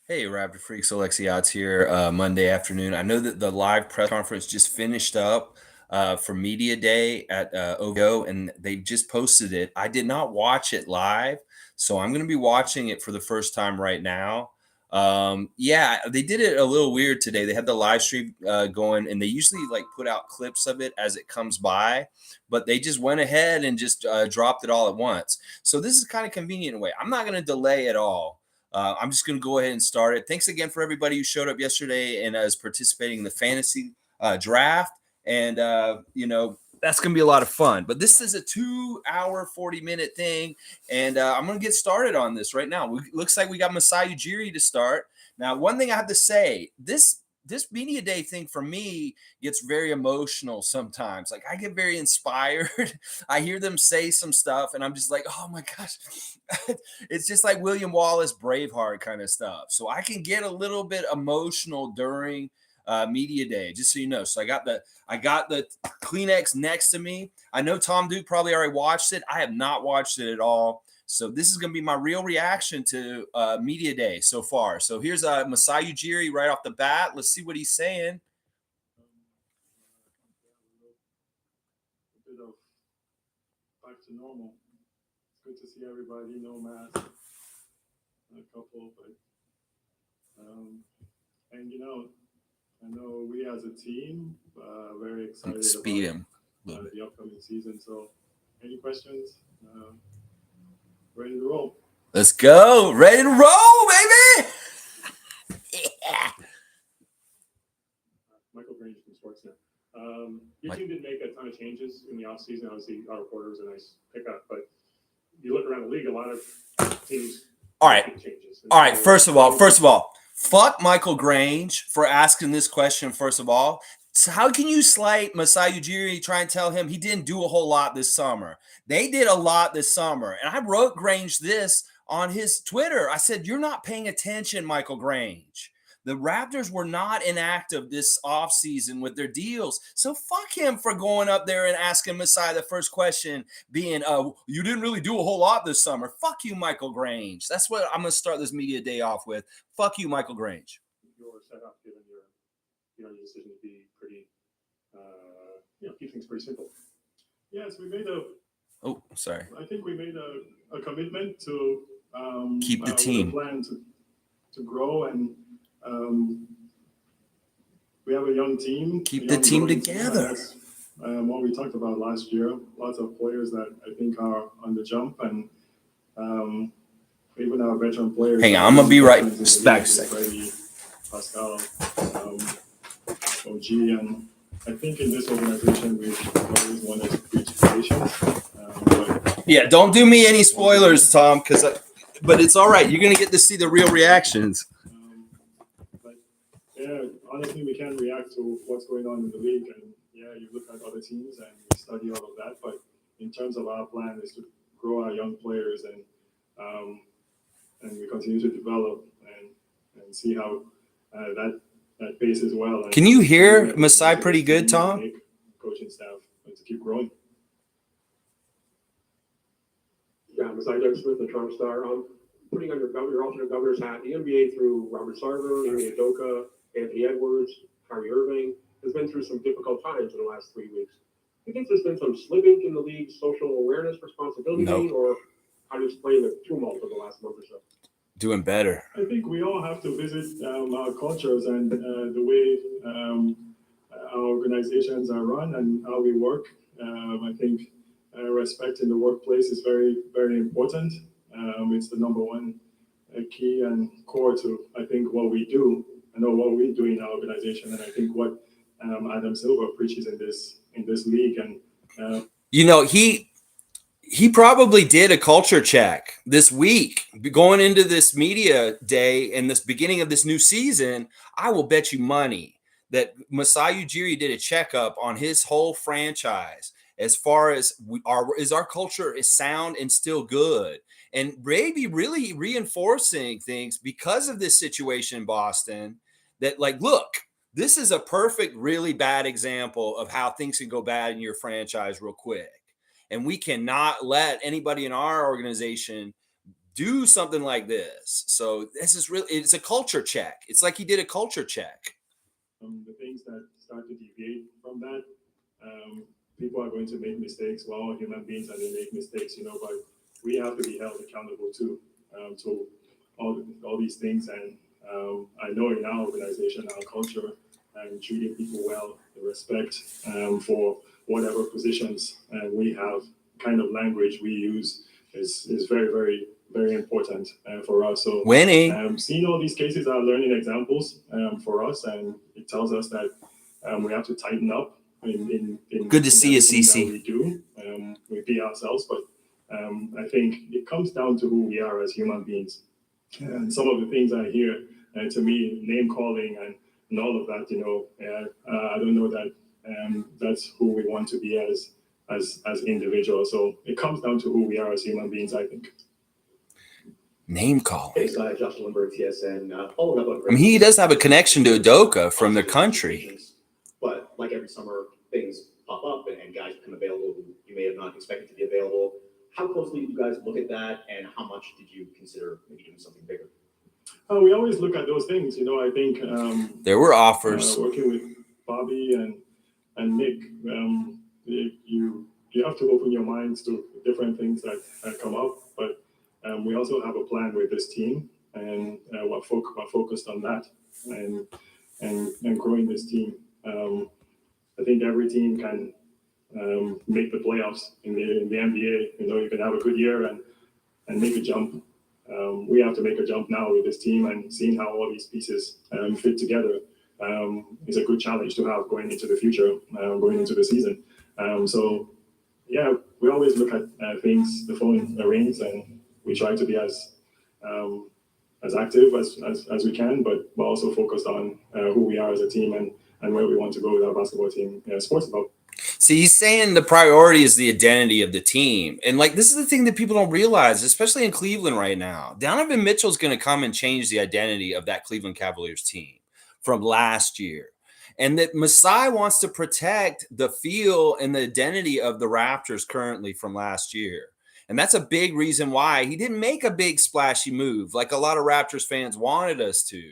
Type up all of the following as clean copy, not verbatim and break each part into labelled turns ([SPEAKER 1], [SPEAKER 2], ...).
[SPEAKER 1] Hey, Raptor Freaks, Alexiot's here Monday afternoon. I know that the live press conference just finished up for Media Day at OVO, and they just posted it. I did not watch it live, so I'm going to be watching it for the first time right now. Yeah, they did it a little weird today. They had the live stream going, and they usually like put out clips of it as it comes by, but they just went ahead and just dropped it all at once. So this is kind of convenient in a way. I'm not going to delay at all. I'm just going to go ahead and start it. Thanks again for everybody who showed up yesterday and is participating in the fantasy draft. And, that's going to be a lot of fun. But this is a 2-hour, 40-minute thing. And I'm going to get started on this right now. Looks like we got Masai Ujiri to start. Now, one thing I have to say, this media day thing for me gets very emotional sometimes. Like I get very inspired. I hear them say some stuff and I'm just like, oh my gosh. It's just like William Wallace Braveheart kind of stuff. So I can get a little bit emotional during media day, just so you know. So I got the Kleenex next to me. I know Tom Duke probably already watched it. I have not watched it at all. So this is going to be my real reaction to media day so far. So here's Masai Ujiri right off the bat. Let's see what he's saying.
[SPEAKER 2] A bit of back to normal. It's good to see everybody. No mask, a couple, but and I know we as a team very excited
[SPEAKER 1] Speed
[SPEAKER 2] about the upcoming season. So, any questions? Ready to roll.
[SPEAKER 1] Let's go. Ready to roll, baby.
[SPEAKER 2] Yeah. Michael Grange from Sportsnet. Your team didn't make a ton of changes in the offseason. Obviously, our reporter was a nice pickup, but you look around the league, a lot of teams.
[SPEAKER 1] All right. Changes. All right. First of all, fuck Michael Grange for asking this question. First of all, so how can you slight Masai Ujiri, try and tell him he didn't do a whole lot this summer? They did a lot this summer. And I wrote Grange this on his Twitter. I said, you're not paying attention, Michael Grange. The Raptors were not inactive this offseason with their deals. So fuck him for going up there and asking Masai the first question being, you didn't really do a whole lot this summer. Fuck you, Michael Grange. That's what I'm going to start this media day off with. Fuck you, Michael Grange.
[SPEAKER 2] Your setup, given your decision to be pretty, keep things pretty simple. Yes, we made I think we made a commitment to
[SPEAKER 1] keep the team.
[SPEAKER 2] Plan to grow and we have a young team.
[SPEAKER 1] Keep the team together.
[SPEAKER 2] What we talked about last year. Lots of players that I think are on the jump, and even our veteran players.
[SPEAKER 1] Hang on, I'm gonna be right back.
[SPEAKER 2] Pascal, OG, and I think in this organization we've always wanted to reach patience.
[SPEAKER 1] Yeah, don't do me any spoilers, Tom, but it's all right. You're gonna get to see the real reactions.
[SPEAKER 2] Yeah, honestly, we can't react to what's going on in the league, and you look at other teams and we study all of that. But in terms of our plan, is to grow our young players and we continue to develop and see how that pace as well.
[SPEAKER 1] Can you hear Masai pretty good, Tom?
[SPEAKER 2] Coaching staff to keep growing.
[SPEAKER 3] Yeah, Masai Smith, the Trump Star. Putting on your alternate governor's hat, the NBA through Robert Sarver, Amy Udoka, Anthony Edwards, Kyrie Irving has been through some difficult times in the last 3 weeks. Do you think there's been some slipping in the league's social awareness responsibility, or how do you explain the tumult of the last month or so?
[SPEAKER 1] Doing better.
[SPEAKER 2] I think we all have to visit our cultures and the way our organizations are run and how we work. I think respect in the workplace is very, very important. It's the number one key and core to, I think, what we do. I know what we do in our organization, and I think what Adam Silver preaches in this league. And
[SPEAKER 1] he probably did a culture check this week going into this media day and this beginning of this new season. I will bet you money that Masai Ujiri did a checkup on his whole franchise as far as our culture is sound and still good. And maybe really reinforcing things because of this situation in Boston that, like, look, this is a perfect, really bad example of how things can go bad in your franchise real quick. And we cannot let anybody in our organization do something like this. So this is really, it's a culture check. It's like he did a culture check.
[SPEAKER 2] The things that start to deviate from that, people are going to make mistakes. We're all human beings and they make mistakes, but we have to be held accountable too. So all these things, and I know in our organization, our culture, and treating people well, the respect for whatever positions we have, kind of language we use is very, very, very important for us. So
[SPEAKER 1] winning,
[SPEAKER 2] seeing all these cases are learning examples for us, and it tells us that we have to tighten up in
[SPEAKER 1] good to see you, CC.
[SPEAKER 2] We do. We be ourselves, but I think it comes down to who we are as human beings. And some of the things I hear, to me, name calling and all of that, I don't know that that's who we want to be as individuals. So it comes down to who we are as human beings, I think.
[SPEAKER 1] Name calling.
[SPEAKER 4] Hey, Josh Lindbergh, TSN. Following up on.
[SPEAKER 1] I mean, he does have a connection to Udoka from their country.
[SPEAKER 4] But like every summer, things pop up and guys become available who you may have not expected to be available. How closely did you guys look at that, and how much did you consider maybe doing something bigger?
[SPEAKER 2] We always look at those things. I think
[SPEAKER 1] there were offers.
[SPEAKER 2] Working with Bobby and Nick, you have to open your minds to different things that come up. But we also have a plan with this team, and we're focused on that and growing this team. I think every team can make the playoffs in the NBA. You can have a good year and make a jump. We have to make a jump now with this team, and seeing how all these pieces fit together is a good challenge to have going into the future, going into the season. So, yeah, we always look at things, the phone rings, and we try to be as active as we can, but we're also focused on who we are as a team and where we want to go with our basketball team, sports about.
[SPEAKER 1] See, he's saying the priority is the identity of the team. And this is the thing that people don't realize, especially in Cleveland right now. Donovan Mitchell's going to come and change the identity of that Cleveland Cavaliers team from last year. And that Masai wants to protect the feel and the identity of the Raptors currently from last year. And that's a big reason why he didn't make a big splashy move like a lot of Raptors fans wanted us to,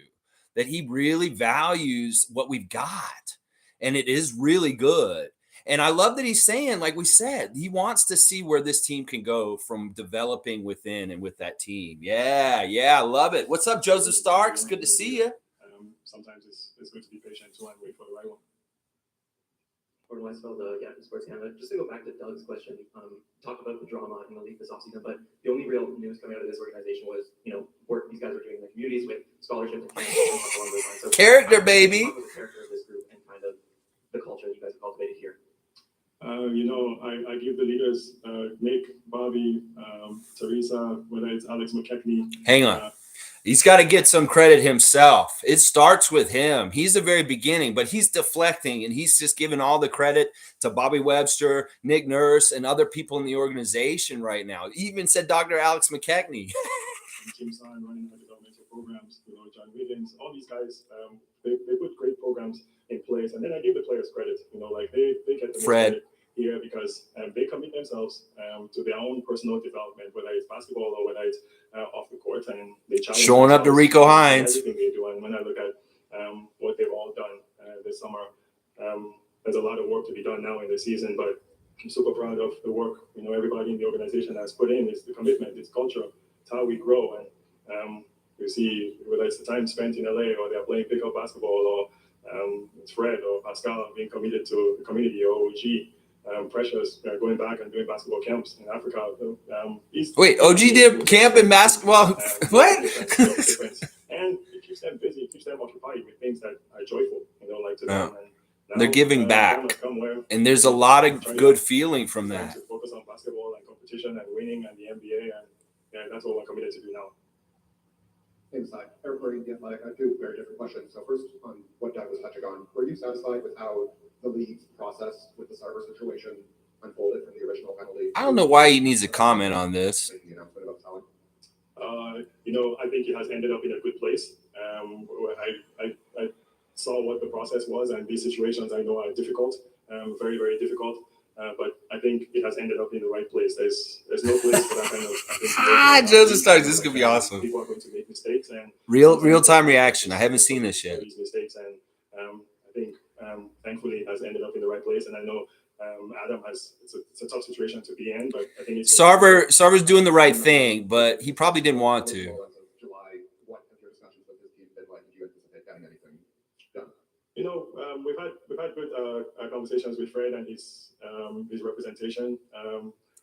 [SPEAKER 1] that he really values what we've got. And it is really good. And I love that he's saying, like we said, he wants to see where this team can go from developing within and with that team. Yeah, I love it. What's up, Joseph Starks? Good to see you.
[SPEAKER 2] Sometimes it's good to be patient too and wait for the right one.
[SPEAKER 5] Gordon Weisfeld, Gavin Sports Canada. Just to go back to Doug's question, talk about the drama in the league this offseason, but the only real news coming out of this organization was, work these guys are doing in the communities with scholarships and along those lines. So,
[SPEAKER 1] character, baby.
[SPEAKER 5] Talk about the character of this group and kind of the culture you guys have cultivated here.
[SPEAKER 2] I give the leaders, Nick, Bobby, Teresa, whether it's Alex McKechnie.
[SPEAKER 1] Hang on. He's got to get some credit himself. It starts with him. He's the very beginning, but he's deflecting, and he's just giving all the credit to Bobby Webster, Nick Nurse, and other people in the organization right now. He even said Dr. Alex McKechnie.
[SPEAKER 2] Jim Son running the developmental programs, John Wiggins, all these guys, they put great programs in place. And then I give the players credit, they get the
[SPEAKER 1] Fred
[SPEAKER 2] credit here because they commit themselves to their own personal development, whether it's basketball or whether it's off the court, and they challenge
[SPEAKER 1] showing up to Rico Hines.
[SPEAKER 2] Everything they do, and when I look at what they've all done this summer, there's a lot of work to be done now in the season, but I'm super proud of the work everybody in the organization has put in. It's the commitment, it's culture, it's how we grow, and you see whether it's the time spent in LA or they're playing pickup basketball, or it's Fred or Pascal being committed to the community, or OG. Precious going back and doing basketball camps in Africa.
[SPEAKER 1] Wait, OG did camp in basketball? What?
[SPEAKER 2] And it keeps them busy, it keeps them occupied with things that are joyful, to them. And
[SPEAKER 1] they're giving back. And there's a lot of good feeling from that.
[SPEAKER 2] To focus on basketball and competition and winning and the NBA, and that's what we're committed to do now.
[SPEAKER 6] Thanks, Eric. Again, I have two very different questions. So first, on what Doug was touching on, were you satisfied with how the league's process with the Sarver situation unfolded from the original penalty?
[SPEAKER 1] I don't know why he needs to comment on this.
[SPEAKER 6] The announcement about selling.
[SPEAKER 2] I think it has ended up in a good place. I saw what the process was, and these situations I know are difficult, very, very difficult. But I think it has ended up in the right place. There's no place for that kind of. I think
[SPEAKER 1] Joseph Starks, this is gonna be awesome.
[SPEAKER 2] People are going to make mistakes and
[SPEAKER 1] real time reaction. I haven't seen this yet.
[SPEAKER 2] These mistakes, and I think thankfully it has ended up in the right place. And I know Adam has it's a tough situation to be in, but I think
[SPEAKER 1] Sarver's doing the right thing, but he probably didn't want to.
[SPEAKER 6] July, what have your discussions with his team been like? Did you anticipate getting anything done?
[SPEAKER 2] You know, we've had good conversations with Fred and his representation.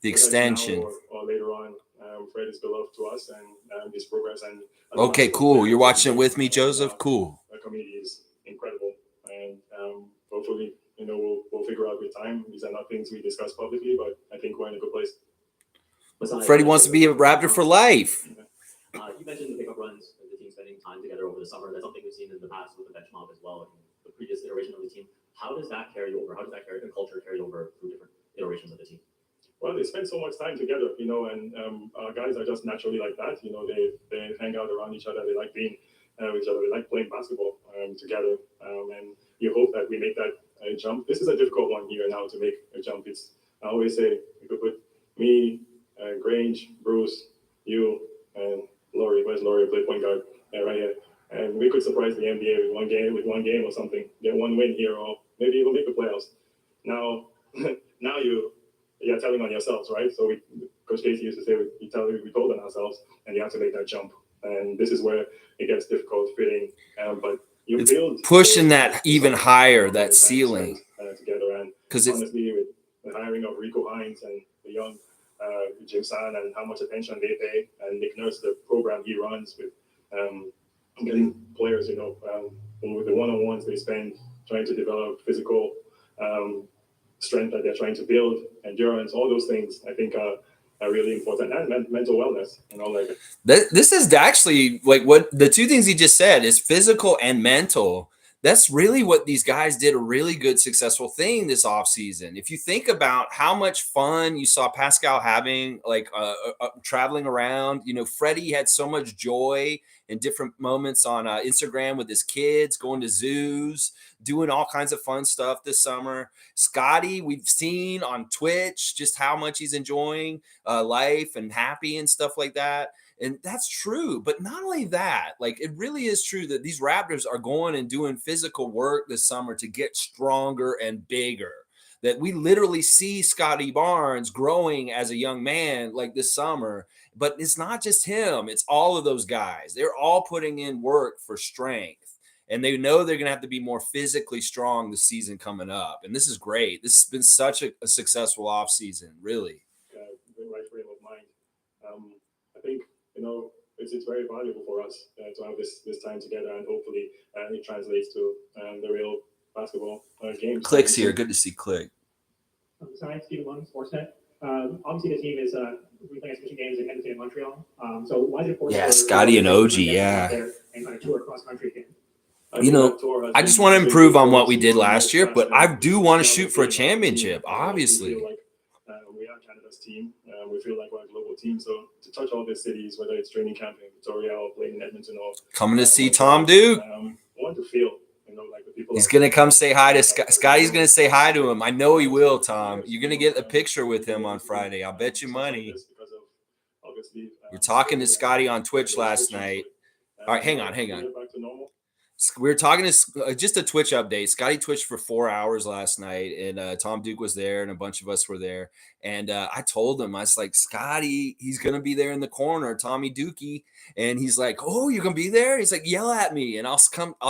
[SPEAKER 1] The extension.
[SPEAKER 2] Or later on, Fred is beloved to us and his progress. And
[SPEAKER 1] okay, cool. You're watching it with me, Joseph. Cool.
[SPEAKER 2] Our community is incredible, and hopefully, you know, we'll figure out with time. These are not things we discuss publicly, but I think we're in a good place.
[SPEAKER 1] Freddie wants to be a Raptor for life.
[SPEAKER 5] You mentioned the pickup runs of the team spending time together over the summer. That's something we've seen in the past with the bench mob as well, and the previous iteration of the team. How does that carry over? How does that culture carry over through different iterations of the team?
[SPEAKER 2] Well, they spend so much time together, you know, and our guys are just naturally like that. You know, they hang out around each other. They like being with each other. They like playing basketball together. And you hope that we make that jump. This is a difficult one here now to make a jump. I always say you could put me, Grange, Bruce, you, and Laurie. Where's Laurie? Play point guard right here. And we could surprise the NBA with one game or something. Get one win here, or maybe even make the playoffs. Now you're telling on yourselves, right? So Coach Casey used to say, we told on ourselves, and you have to make that jump. And this is where it gets difficult fitting. But you build
[SPEAKER 1] pushing that even higher, that ceiling
[SPEAKER 2] together. And because honestly, with the hiring of Rico Hines and the young Jim San and how much attention they pay, and Nick Nurse, the program he runs with getting players, you know, with the one-on-ones they spend trying to develop physical strength that they're trying to build, endurance, all those things, I think are really important, and mental wellness, you know, like
[SPEAKER 1] this is actually like what the two things he just said is physical and mental. That's really what these guys did a really good, successful thing this offseason. If you think about how much fun you saw Pascal having, like traveling around, you know, Freddie had so much joy in different moments on Instagram with his kids, going to zoos, doing all kinds of fun stuff this summer. Scottie, we've seen on Twitch just how much he's enjoying life and happy and stuff like that. And that's true. But not only that, like it really is true that these Raptors are going and doing physical work this summer to get stronger and bigger. That we literally see Scottie Barnes growing as a young man like this summer. But it's not just him. It's all of those guys. They're all putting in work for strength. And they know they're going to have to be more physically strong this season coming up. And this is great. This has been such a successful offseason, really.
[SPEAKER 2] The right frame of mind. I think, you know, it's very valuable for us to have this time together, and hopefully it translates to the real basketball games.
[SPEAKER 1] Click's here. Good to see Click.
[SPEAKER 7] Sorry, Stephen Lund, Sportsnet. Obviously, the team is we play exhibition games in Edmonton and Montreal. So why is it important?
[SPEAKER 1] Yeah, Scottie and OG. Yeah.
[SPEAKER 7] And kind of tour cross country again.
[SPEAKER 1] You know, I just want to improve on what we did last year, but I do want to shoot for a championship, obviously.
[SPEAKER 2] We are Canada's team. We feel like we're a global team. So to touch all these cities, whether it's training camp in Victoria or playing in Edmonton or
[SPEAKER 1] coming to see Tom Duke,
[SPEAKER 2] I want to feel, you know, like the people.
[SPEAKER 1] He's gonna come say hi to Scotty's gonna say hi to him. I know he will, Tom. You're gonna get a picture with him on Friday. I'll bet you money. We're talking to Scotty on Twitch last night. All right, hang on. We were talking to just a Twitch update. Scotty twitched for 4 hours last night, and Tom Duke was there, and a bunch of us were there. And I told him, I was like, Scotty, he's gonna be there in the corner, Tommy Dookie. And he's like, oh, you're gonna be there? He's like, yell at me, and I'll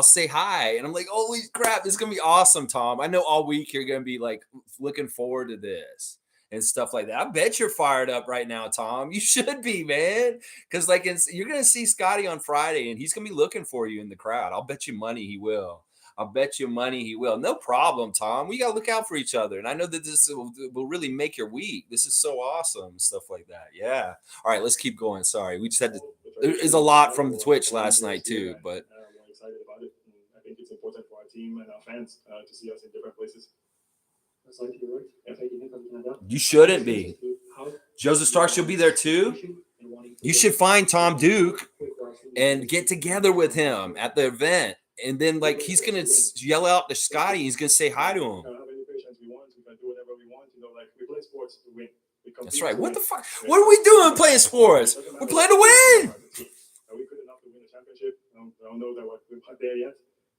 [SPEAKER 1] say hi. And I'm like, holy crap, this is gonna be awesome, Tom. I know all week you're gonna be like looking forward to this and stuff like that. I bet you're fired up right now, Tom. You should be, man. Because like you're going to see Scotty on Friday, and he's going to be looking for you in the crowd. I'll bet you money he will. No problem, Tom. We got to look out for each other. And I know that this will really make your week. This is so awesome, stuff like that. Yeah. All right, let's keep going. Sorry. We just had to – there is a lot from the Twitch last night too. But
[SPEAKER 2] we're excited about it. And I think it's important for our team and our fans to see us in different places.
[SPEAKER 1] You shouldn't be. Joseph Starks, you'll be there too. You should find Tom Duke and get together with him at the event. And then, like, he's going to yell out to Scotty. He's going to say hi to him.
[SPEAKER 2] Have any patience we want. We can do whatever we want. You know, like, sports to win. We compete
[SPEAKER 1] That's right.
[SPEAKER 2] to
[SPEAKER 1] What
[SPEAKER 2] win.
[SPEAKER 1] the fuck? What are we doing playing sports?
[SPEAKER 2] It doesn't
[SPEAKER 1] We're
[SPEAKER 2] matter
[SPEAKER 1] playing to
[SPEAKER 2] what
[SPEAKER 1] win.
[SPEAKER 2] we are as a team. Are we good enough to win a championship? I don't know that we're not there yet.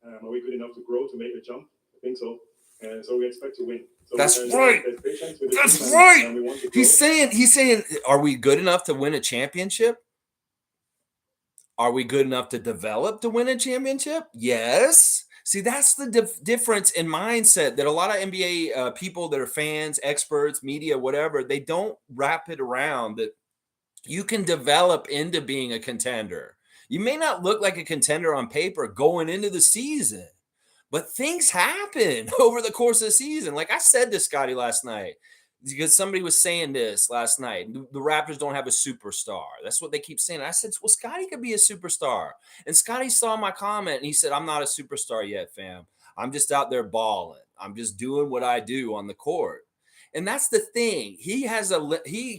[SPEAKER 2] Are we good enough to grow, to make a jump? I think so. And so we expect to win. So
[SPEAKER 1] That's right.
[SPEAKER 2] there's patience with the
[SPEAKER 1] That's
[SPEAKER 2] team,
[SPEAKER 1] right.
[SPEAKER 2] and we want to grow.
[SPEAKER 1] He's saying, are we good enough to win a championship? Are we good enough to develop to win a championship? Yes. See, that's the difference in mindset that a lot of NBA people that are fans, experts, media, whatever, they don't wrap it around that you can develop into being a contender. You may not look like a contender on paper going into the season, but things happen over the course of the season. Like I said to Scottie last night, because somebody was saying this last night, the Raptors don't have a superstar. That's what they keep saying. I said, well, Scottie could be a superstar. And Scottie saw my comment and he said, I'm not a superstar yet, fam. I'm just out there balling. I'm just doing what I do on the court. And that's the thing. He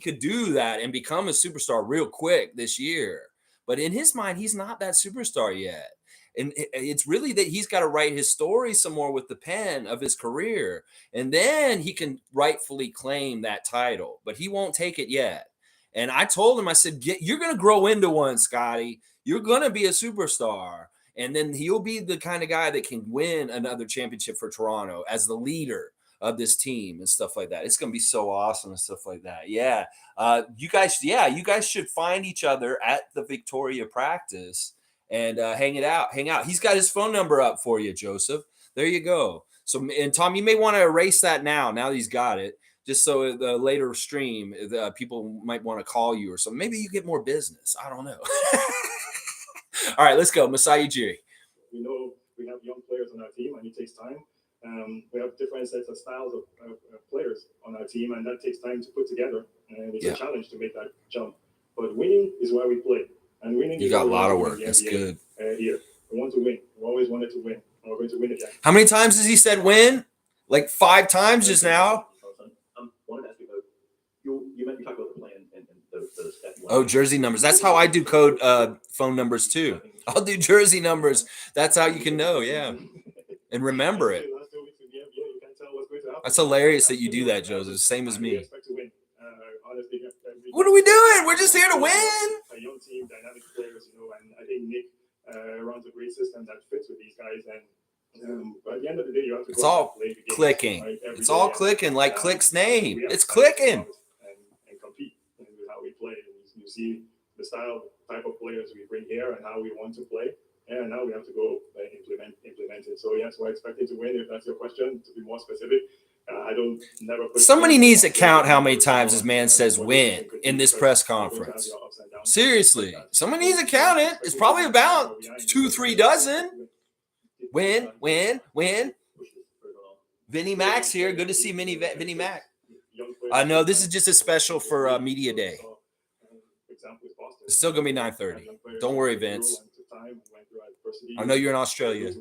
[SPEAKER 1] could do that and become a superstar real quick this year. But in his mind, he's not that superstar yet. And it's really that he's got to write his story some more with the pen of his career. And then he can rightfully claim that title. But he won't take it yet. And I told him, I said, you're going to grow into one, Scottie. You're going to be a superstar. And then he'll be the kind of guy that can win another championship for Toronto as the leader of this team and stuff like that. It's going to be so awesome and stuff like that. Yeah. You guys should find each other at the Victoria practice and hang out. He's got his phone number up for you, Joseph. There you go. So, and Tom, you may want to erase that now that he's got it, just so the later stream, people might want to call you or something. Maybe you get more business. I don't know. All right, let's go. Masai Ujiri.
[SPEAKER 2] We know we have young players on our team, and it takes time. We have different sets of styles of players on our team, and that takes time to put together. And it's a challenge to make that jump. But winning is why we play. And winning
[SPEAKER 1] you got a lot of work. That's good.
[SPEAKER 2] Here. We want to win. We always wanted to win. And we're going to win again.
[SPEAKER 1] How many times has he said win? Like 5 times just now?
[SPEAKER 4] I wanted to ask you about, you talked about the plan and the step you want.
[SPEAKER 1] Oh, jersey numbers. That's how I do code phone numbers too. I'll do jersey numbers. That's how you can know, yeah. And remember it. That's hilarious that you do that, Joseph. Same as me. What are we doing? We're just here to win.
[SPEAKER 2] A young team, dynamic players, and I think Nick runs a great system that fits with these guys. And but at the end of the day, you have to.
[SPEAKER 1] It's all clicking. Right? It's all clicking, like Click's name. It's clicking.
[SPEAKER 2] And compete with how we play. And you see the type of players we bring here and how we want to play. And now we have to go implement it. So yes, we're expecting to win. If that's your question, to be more specific. I don't never. Somebody needs to count how many times this man says win in this press conference. Seriously, someone needs to count it. It's probably about 2-3 dozen. Win. Vinny Max here. Good to see Vinny Mac. No, this is just a special for Media Day. It's still gonna be 9:30. Don't worry, Vince. I know you're in Australia. It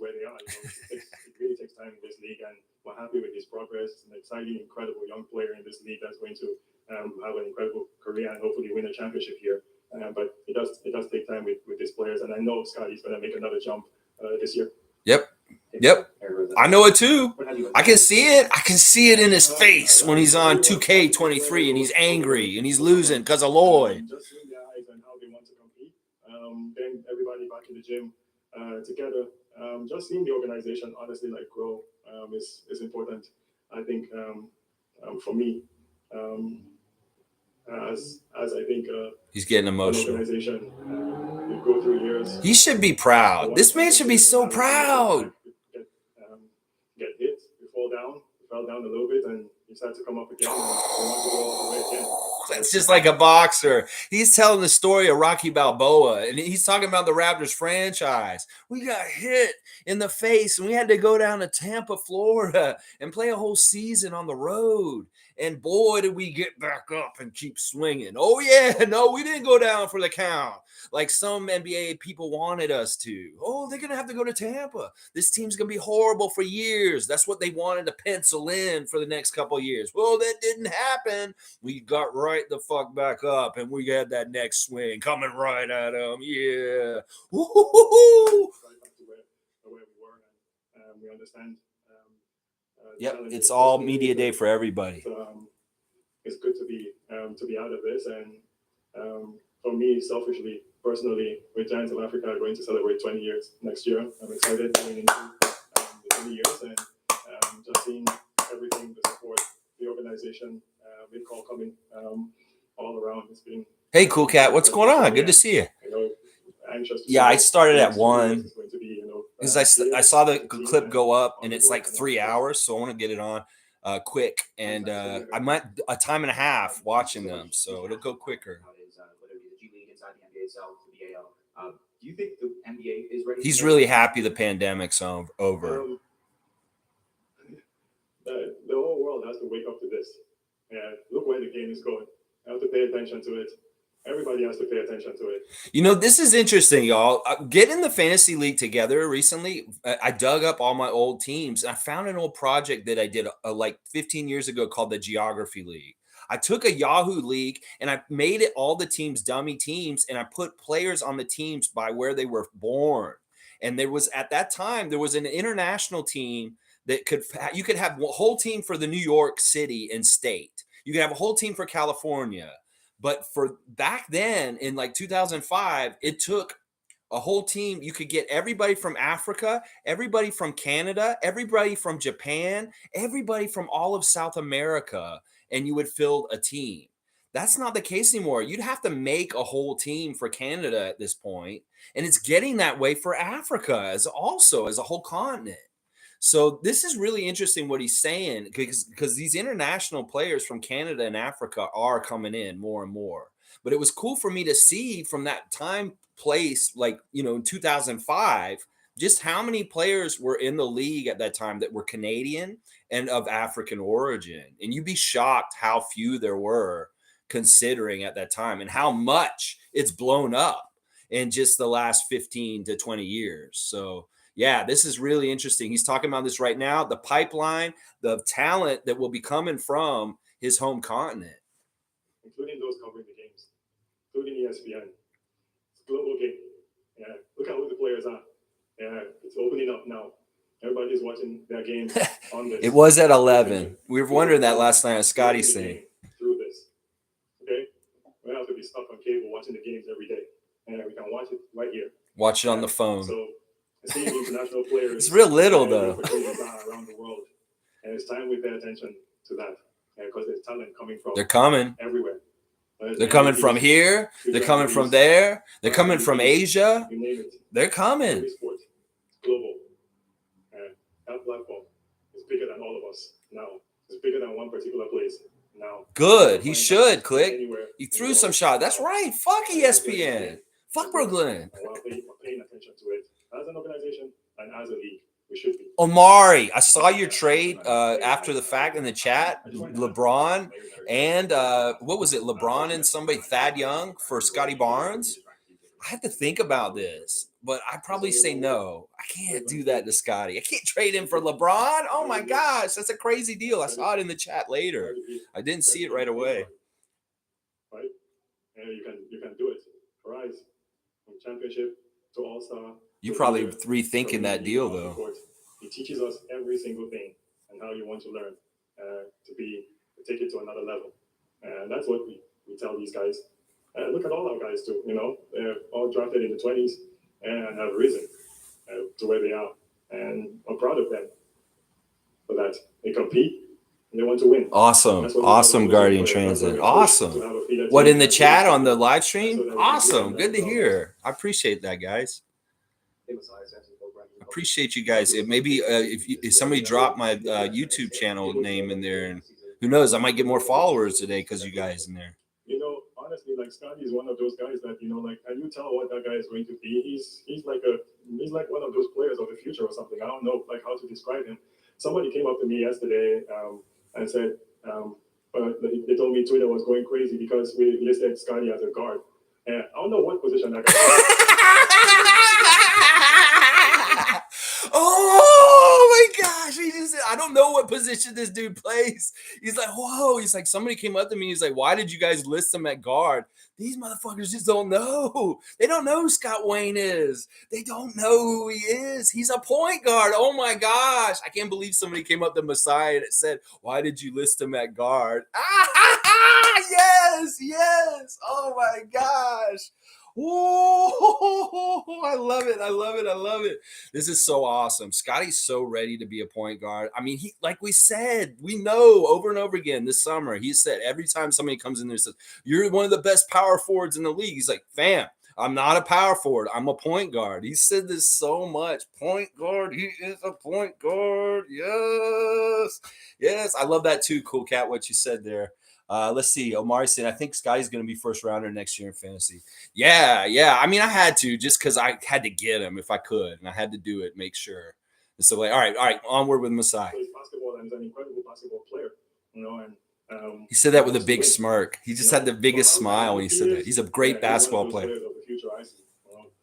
[SPEAKER 2] really takes time in this league, and we're happy with his progress. An exciting, incredible young player in this league that's going to have an incredible career and hopefully win a championship here. But it does take time with these players, and I know Scottie's going to make another jump this year.
[SPEAKER 1] Yep. I know it too. I can see it. I can see it in his face when he's on 2K23 and he's angry and he's losing because of Lloyd.
[SPEAKER 2] Just seeing the eyes and how they want to compete. Then everybody back in the gym together. Just seeing the organization honestly grow is important. I think for me, as I think
[SPEAKER 1] he's getting emotional.
[SPEAKER 2] Organization, you go through years.
[SPEAKER 1] He should be proud. This man should be so proud.
[SPEAKER 2] Get hit, you fall down, you fell down a little bit, and you start to come up again. And you want to go all the way again.
[SPEAKER 1] That's just like a boxer. He's telling the story of Rocky Balboa, and he's talking about the Raptors franchise. We got hit in the face, and we had to go down to Tampa, Florida, and play a whole season on the road. And boy, did we get back up and keep swinging. Oh, yeah. No, we didn't go down for the count like some NBA people wanted us to. Oh, they're going to have to go to Tampa. This team's going to be horrible for years. That's what they wanted to pencil in for the next couple of years. Well, that didn't happen. We got right the fuck back up, and we had that next swing coming right at them. Yeah. Woo-hoo-hoo-hoo.
[SPEAKER 2] Right back to where we were, and we understand.
[SPEAKER 1] Yep, it's all media day for everybody.
[SPEAKER 2] it's good to be out of this. And for me, selfishly, personally, with Giants of Africa are going to celebrate 20 years next year. I'm excited going into the 20 years and just seeing everything, the support, the organization, big call coming all around. It's been
[SPEAKER 1] Hey, Cool Cat, what's going on? Good to see you.
[SPEAKER 2] You know, anxious to
[SPEAKER 1] Yeah,
[SPEAKER 2] see
[SPEAKER 1] I
[SPEAKER 2] what
[SPEAKER 1] started
[SPEAKER 2] the
[SPEAKER 1] at
[SPEAKER 2] next 2 years
[SPEAKER 1] 1
[SPEAKER 2] is going to be, you know,
[SPEAKER 1] because I saw the clip go up and it's like 3 hours, so I want to get it on quick. And I might a time and a half watching them, so it'll go quicker.
[SPEAKER 4] Whether it be the G League inside the NBA itself to the AL. Do you think the NBA is ready?
[SPEAKER 1] He's really happy the pandemic's over.
[SPEAKER 2] The whole world has to wake up to this. Yeah, look where the game is going. I have to pay attention to it. Everybody has to pay attention to it.
[SPEAKER 1] You know, this is interesting, y'all. Getting the fantasy league together recently, I dug up all my old teams. And I found an old project that I did like 15 years ago called the Geography League. I took a Yahoo league and I made it all the teams dummy teams, and I put players on the teams by where they were born. And there was at that time there was an international team that you could have a whole team for the New York City and state. You could have a whole team for California. But for back then in like 2005, it took a whole team. You could get everybody from Africa, everybody from Canada, everybody from Japan, everybody from all of South America, and you would fill a team. That's not the case anymore. You'd have to make a whole team for Canada at this point, and it's getting that way for Africa as a whole continent. So this is really interesting what he's saying because these international players from Canada and Africa are coming in more and more. But it was cool for me to see from that time place, like, you know, in 2005, just how many players were in the league at that time that were Canadian and of African origin. And you'd be shocked how few there were considering at that time and how much it's blown up in just the last 15 to 20 years. So yeah, this is really interesting. He's talking about this right now, the pipeline, the talent that will be coming from his home continent.
[SPEAKER 2] Including those covering the games, including ESPN. It's a global game. Yeah, look at who the players are. Yeah, it's opening up now. Everybody's watching their games on this.
[SPEAKER 1] It was at 11. We were wondering that last night on Scottie's thing.
[SPEAKER 2] Through this. Okay? We have to be stuck on cable watching the games every day. And we can watch it right here.
[SPEAKER 1] Watch it on the phone.
[SPEAKER 2] So seeing international players.
[SPEAKER 1] It's real little though.
[SPEAKER 2] Around the world. And it's time we pay attention to that. Because there's talent coming from.
[SPEAKER 1] They're coming.
[SPEAKER 2] Everywhere.
[SPEAKER 1] They're coming from here. They're coming from there. They're coming from Asia.
[SPEAKER 2] You name it.
[SPEAKER 1] They're coming.
[SPEAKER 2] Every sport. It's global. And that platform is bigger than all of us now. It's bigger than one particular place now.
[SPEAKER 1] Good. He should, Click.
[SPEAKER 2] Anywhere
[SPEAKER 1] He threw some shot. That's right. Fuck ESPN. Fuck Brooklyn.
[SPEAKER 2] While paying attention to it as an organization and as a league, we should be.
[SPEAKER 1] Omari, I saw your trade after the fact in the chat. LeBron and what was it? LeBron and somebody, Thad Young for Scottie Barnes. I have to think about this, but I'd probably say no. I can't do that to Scottie. I can't trade him for LeBron. Oh my gosh, that's a crazy deal. I saw it in the chat later. I didn't see it right away.
[SPEAKER 2] Right? And you can do it. Rise from championship to all-star.
[SPEAKER 1] You probably rethinking that deal though.
[SPEAKER 2] He teaches us every single thing and how you want to learn to take it to another level. And that's what we tell these guys. Look at all our guys too, you know, they're all drafted in the 20s and have risen to where they are. And I'm proud of them for that. They compete and they want to win.
[SPEAKER 1] Awesome, Guardian Transit. Awesome. What, in the chat on the live stream? Awesome. Good to hear. I appreciate that, guys. I appreciate you guys. Maybe if somebody dropped my YouTube channel name in there, and who knows, I might get more followers today because you guys in there.
[SPEAKER 2] You know, honestly, like Scottie is one of those guys that, you know, like, can you tell what that guy is going to be? He's like one of those players of the future or something. I don't know like how to describe him. Somebody came up to me yesterday and said, they told me Twitter was going crazy because we listed Scottie as a guard. And I don't know what position that guy
[SPEAKER 1] Oh my gosh! I don't know what position this dude plays. He's like, whoa. He's like, somebody came up to me. He's like, why did you guys list him at guard? These motherfuckers just don't know. They don't know who Scott Wayne is. They don't know who he is. He's a point guard. Oh my gosh. I can't believe somebody came up to Masai and said, why did you list him at guard? Yes. Oh my gosh. Whoa, I love it. This is so awesome. Scottie's so ready to be a point guard. I mean, he, like we said, we know over and over again this summer, he said every time somebody comes in there and says, you're one of the best power forwards in the league, he's like, fam, I'm not a power forward. I'm a point guard. He said this so much. Point guard. He is a point guard. Yes. I love that too, Cool Cat, what you said there. Let's see. Omari said, I think Scottie's going to be first rounder next year in fantasy. Yeah. I mean, I had to just because I had to get him if I could, and I had to do it, make sure. And so, like, all right, onward with Masai.
[SPEAKER 2] Plays basketball and is an incredible basketball player, and
[SPEAKER 1] he said that with a big smirk. He just had the biggest smile when he said that. He's a great basketball player.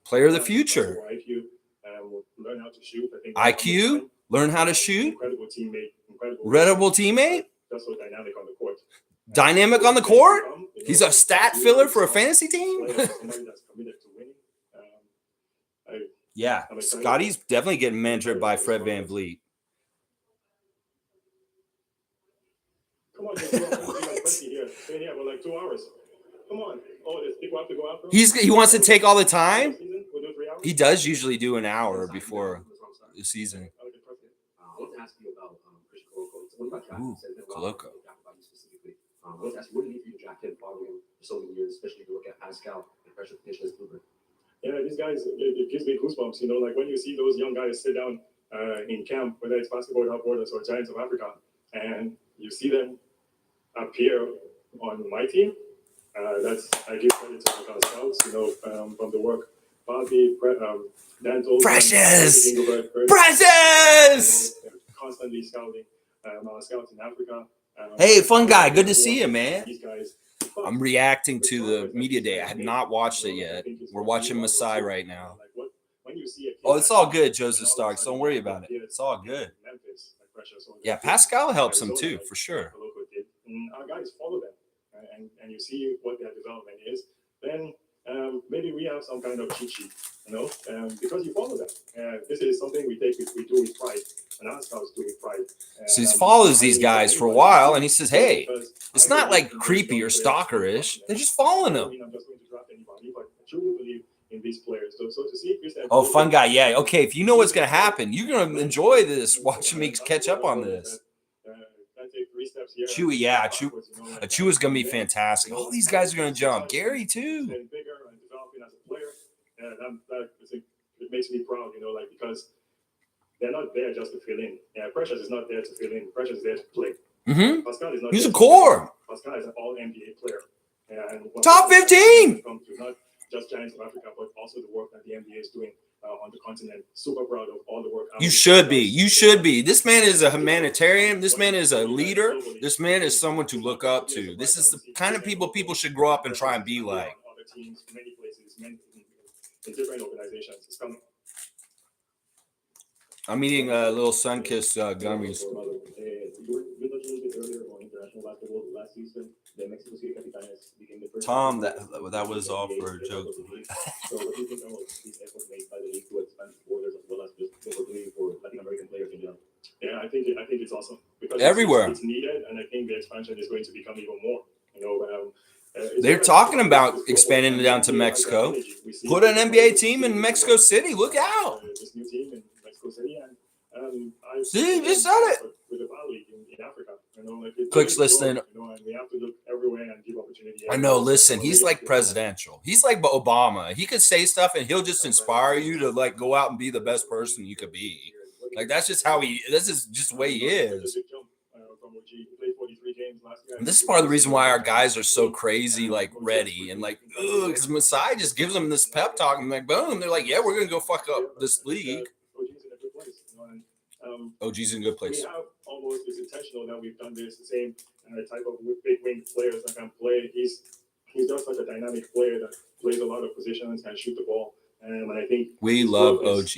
[SPEAKER 1] Player of the future.
[SPEAKER 2] Learn how to shoot.
[SPEAKER 1] IQ, learn how to shoot.
[SPEAKER 2] Incredible teammate.
[SPEAKER 1] Incredible teammate.
[SPEAKER 2] Just so dynamic on the court.
[SPEAKER 1] Dynamic on the court. He's a stat filler for a fantasy team. Yeah, Scottie's definitely getting mentored by Fred VanVleet.
[SPEAKER 2] Come on, here. We're like 2 hours. Come on. Oh, there's people have to go out.
[SPEAKER 1] He wants to take all the time. He does usually do an hour before the season.
[SPEAKER 5] I want to ask you about Christian Coloco. What about
[SPEAKER 1] Ooh, Coloco.
[SPEAKER 5] I want to ask you, what do you need for you to draft him following him for so many years, especially if you look at Pascal and pressure potential as Blueberry?
[SPEAKER 2] Yeah, these guys, it gives me goosebumps. Like when you see those young guys sit down in camp, whether it's Basketball Without Borders or Giants of Africa, and you see them appear on my team, I give credit to our scouts, from the work. Bobby, Dan Tolson,
[SPEAKER 1] Precious!
[SPEAKER 2] Constantly scouting our scouts in Africa.
[SPEAKER 1] Hey, fun guy. Good to see you, man.
[SPEAKER 2] These guys,
[SPEAKER 1] I'm reacting to the media day. I have not watched it yet. We're watching Masai right now. Oh, it's all good, Joseph Starks. Don't worry about it. It's all good. Yeah, Pascal helps him too, for sure.
[SPEAKER 2] And our guys follow them, and you see what their development is. Then maybe we have some kind of cheat sheet, because you follow them. This is something we do with pride, and our scouts do with pride.
[SPEAKER 1] So he follows these guys for a while, and he says, hey, it's not like creepy or stalkerish. They're just following him.
[SPEAKER 2] I'm just going to draft anybody, but I truly believe in these players. So to see
[SPEAKER 1] Oh, fun guy. Yeah. Okay. If you know what's going to happen, you're going to enjoy this. Watching me catch up on this. Chewy. Yeah. Chewy is going to be fantastic. All these guys are going to jump. Gary, too.
[SPEAKER 2] It makes me proud, because they're not there just to fill in. Yeah, Precious is not there to fill in. Precious is there to play.
[SPEAKER 1] Mm-hmm.
[SPEAKER 2] Pascal is not.
[SPEAKER 1] He's a core.
[SPEAKER 2] Pascal is an all-NBA player. And
[SPEAKER 1] top 15.
[SPEAKER 2] Not just Giants of Africa, but also the work that the NBA is doing on the continent. Super proud of all the work.
[SPEAKER 1] You should be. This man is a humanitarian. This man is a leader. This man is someone to look up to. This is the kind of people should grow up and try and be like.
[SPEAKER 2] Other teams, many places, in different organizations. It's coming.
[SPEAKER 1] I'm eating a little sun-kissed gummies.
[SPEAKER 4] You touched a little bit earlier on international basketball last season. The Mexico City Capitanes became the first.
[SPEAKER 1] Tom, that was all for a joke.
[SPEAKER 4] So what do you think of these efforts made by the league to expand borders as well as just opportunity for Latin American players in general?
[SPEAKER 2] Yeah, I think it's awesome because
[SPEAKER 1] everywhere
[SPEAKER 2] it's needed, and I think the expansion is going to become even more.
[SPEAKER 1] They're talking about expanding it down to Mexico. Put an NBA team in Mexico City. Look out!
[SPEAKER 2] This new team in Mexico City, and
[SPEAKER 1] see, you just said it.
[SPEAKER 2] With the Valley in Africa,
[SPEAKER 1] Clicks listening.
[SPEAKER 2] And we have to look everywhere and give opportunity.
[SPEAKER 1] I know. Listen, he's like presidential. He's like Obama. He could say stuff, and he'll just inspire you to like go out and be the best person you could be. Like that's just how he. This is just the way he is. And this is part of the reason why our guys are so crazy, like ready and like, because Masai just gives them this pep talk and like, boom, they're like, yeah, we're gonna go fuck up this league. OG's in a good place.
[SPEAKER 2] We have almost it's intentional that we've done this. The same type of big wing players that can play. He's just such a dynamic player that plays a lot of positions, can shoot the ball, and I think
[SPEAKER 1] we love OG.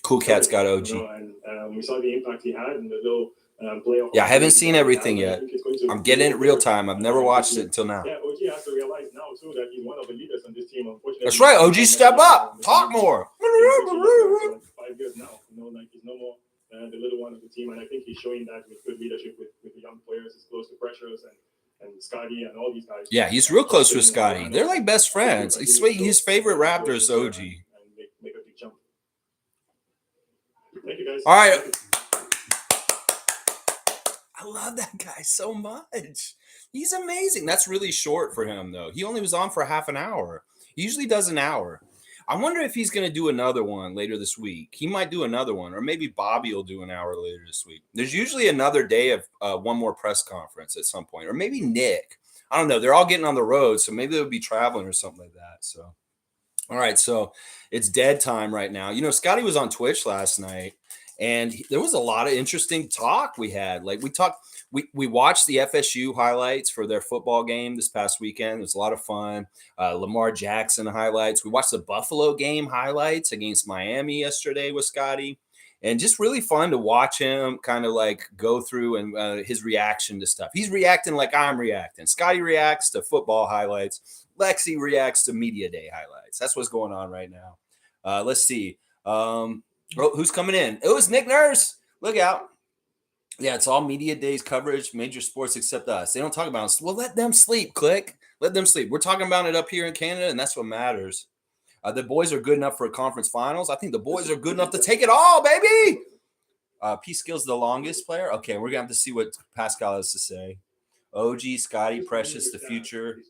[SPEAKER 1] Cool Cat's got OG.
[SPEAKER 2] And we saw the impact he had in the little playoff.
[SPEAKER 1] Yeah, I haven't seen everything
[SPEAKER 2] I
[SPEAKER 1] yet.
[SPEAKER 2] think it's going to
[SPEAKER 1] I'm getting it real time. I've never watched it until now.
[SPEAKER 2] Yeah, OG has to realize now too that he's one of the leaders on this team. Unfortunately,
[SPEAKER 1] That's right. OG, step up. Talk more.
[SPEAKER 2] 5 years now. Like he's no more the little one of the team, and I think he's showing that with good leadership with the young players. He's close to pressures and Scottie and all these guys.
[SPEAKER 1] Yeah, he's real close with Scottie. They're like best friends. He's his favorite Raptor is OG.
[SPEAKER 2] And make a big jump. Thank you, guys.
[SPEAKER 1] All right. I love that guy so much. He's amazing. That's really short for him, though. He only was on for half an hour. He usually does an hour. I wonder if he's going to do another one later this week. He might do another one, or maybe Bobby will do an hour later this week. There's usually another day of one more press conference at some point, or maybe Nick. I don't know. They're all getting on the road, so maybe they'll be traveling or something like that. So, all right. So it's dead time right now. You know, Scottie was on Twitch last night, and there was a lot of interesting talk we had. Like we watched the FSU highlights for their football game this past weekend. It was a lot of fun. Lamar Jackson highlights. We watched the Buffalo game highlights against Miami yesterday with Scottie. And just really fun to watch him kind of like go through and his reaction to stuff. He's reacting like I'm reacting. Scottie reacts to football highlights. Lexi reacts to media day highlights. That's what's going on right now. Let's see. Who's coming in? It was Nick Nurse. Look out. Yeah, it's all media days coverage, major sports except us. They don't talk about it. Well, let them sleep, Click. Let them sleep. We're talking about it up here in Canada, and that's what matters. The boys are good enough for a conference finals. I think the boys are good enough to take it all, baby. P Skill's the longest player. Okay, we're going to have to see what Pascal has to say. OG, Scottie, Precious, the future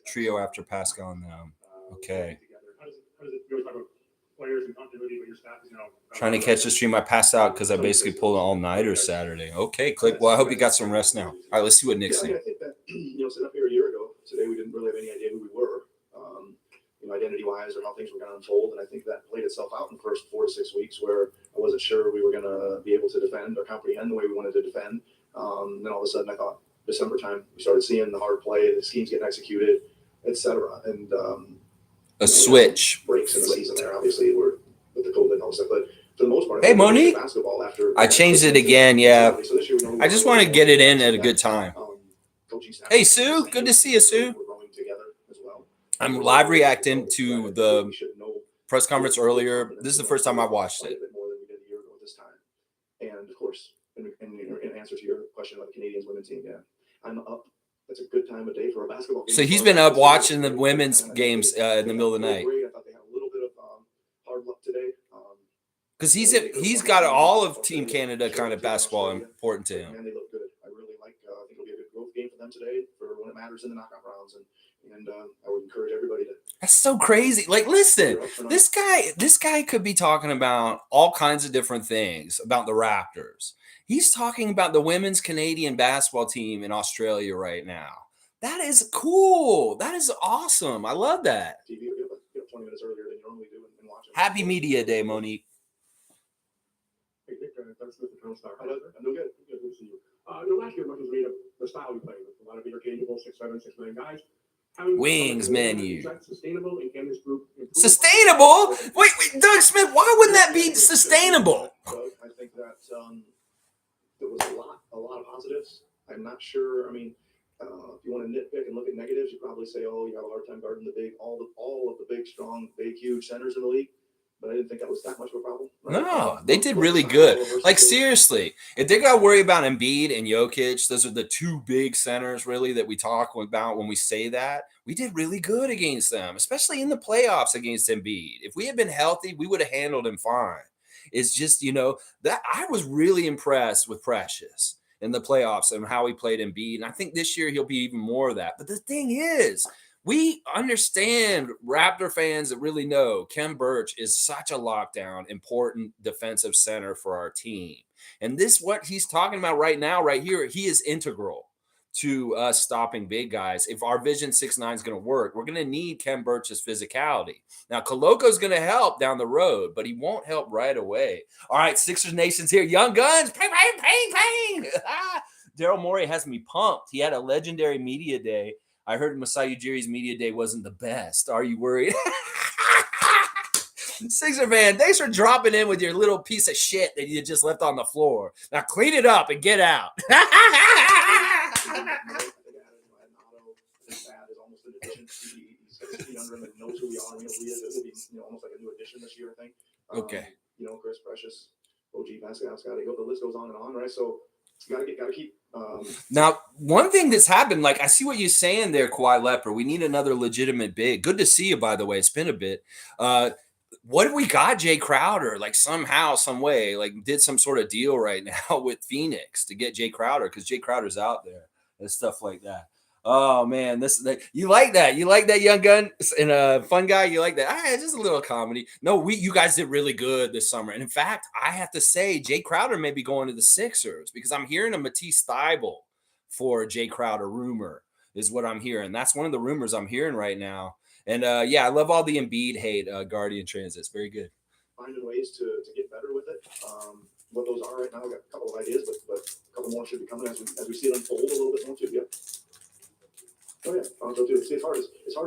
[SPEAKER 1] trio after Pascal and them. Okay. Trying to catch the stream. I passed out because I basically pulled an all-nighter Saturday. Okay, Click. Well, I hope you got some rest now. All right, let's see what Nick's saying.
[SPEAKER 8] I think that, sitting up here a year ago, today we didn't really have any idea who we were, identity-wise or how things were going to unfold. And I think that played itself out in the first 4 to 6 weeks where I wasn't sure we were going to be able to defend or comprehend the way we wanted to defend. Then all of a sudden I thought December time, we started seeing the hard play, the schemes getting executed, etc. And
[SPEAKER 1] a switch.
[SPEAKER 8] Breaks in the season there, obviously, with the COVID and all that stuff. But for the most part,
[SPEAKER 1] hey, Monique.
[SPEAKER 8] Basketball after
[SPEAKER 1] I changed it again, yeah. So this year I just want to get it in at a good time. Hey, Sue. Good to see you, Sue. I'm live reacting to the press conference earlier. This is the first time I watched it.
[SPEAKER 8] More than we did a year ago at this time. And of course, in answer to your question about the Canadians women's team, yeah, I'm up. That's a good time of day for a basketball game.
[SPEAKER 1] So he's been up watching the women's games in the middle of the night.
[SPEAKER 8] I thought they had a little bit of hard luck today.
[SPEAKER 1] Because he's got all of Team Canada kind of basketball important to him.
[SPEAKER 8] And they look good. I really like. I think it'll be a good growth game for them today for when it matters in the knockout rounds. And I would encourage everybody to.
[SPEAKER 1] That's so crazy. Like, listen, this guy could be talking about all kinds of different things about the Raptors. He's talking about the women's Canadian basketball team in Australia right now. That is cool. That is awesome. I love that.
[SPEAKER 8] TV, get up 20 minutes earlier than you normally do and watch it.
[SPEAKER 1] Happy Media Day, Monique.
[SPEAKER 3] Hey, Victor, thanks for the Trent Star. I'm doing good. Good to see you. Last year, much was made of the style we played with. A lot of interchangeable 6'7", 6'9" guys.
[SPEAKER 1] Wings menu.
[SPEAKER 3] Is that sustainable, and can this group improve?
[SPEAKER 1] Sustainable? Wait, Doug Smith, why wouldn't that be sustainable?
[SPEAKER 8] I think that there was a lot of positives. I'm not sure. I mean, if you want to nitpick and look at negatives, you probably say, "Oh, you have a hard time guarding all of the big, strong, big, huge centers in the league." But I didn't think that was that much of a problem. Right?
[SPEAKER 1] No, they did really good. Like, seriously, if they got to worry about Embiid and Jokic, those are the two big centers, really, that we talk about when we say that. We did really good against them, especially in the playoffs against Embiid. If we had been healthy, we would have handled him fine. It's just, that I was really impressed with Precious in the playoffs and how he played Embiid. And I think this year he'll be even more of that. But the thing is, we understand, Raptor fans that really know, Kem Birch is such a lockdown, important defensive center for our team. And this, what he's talking about right now, right here, he is integral to us stopping big guys. If our Vision 6'9" is going to work, we're going to need Kem Birch's physicality. Now, Koloko's going to help down the road, but he won't help right away. All right, Sixers Nation's here. Young Guns. Pang, pang, pang, pang. Daryl Morey has me pumped. He had a legendary media day. I heard Masai Ujiri's media day wasn't the best. Are you worried? Sixer fan, thanks for dropping in with your little piece of shit that you just left on the floor. Now clean it up and get out.
[SPEAKER 8] His dad is almost an addition. He's got 6 feet under him and knows who we are. It'll be almost like a new addition this year, I think.
[SPEAKER 1] Okay.
[SPEAKER 8] Chris Precious, OG Pascal Siakam, the list goes on, right? So you gotta keep.
[SPEAKER 1] Now, one thing that's happened, like I see what you're saying there, Kawhi Leopard. We need another legitimate big. Good to see you, by the way. It's been a bit. What if we got Jay Crowder, like somehow, some way, like did some sort of deal right now with Phoenix to get Jay Crowder because Jay Crowder's out there and stuff like that. Oh man, you like that? You like that, young gun and a fun guy? You like that? It's just a little comedy. No, you guys did really good this summer, and in fact, I have to say, Jay Crowder may be going to the Sixers because I'm hearing a Matisse Thybulle for Jay Crowder rumor is what I'm hearing. That's one of the rumors I'm hearing right now. And yeah, I love all the Embiid hate, Guardian Transits. Very good.
[SPEAKER 8] Finding ways to get better with it. What those are right now, I've got a couple of ideas, but a couple more should be coming as we see it unfold a little bit more too. Yeah. Oh yeah, Juancho too. See, it's hard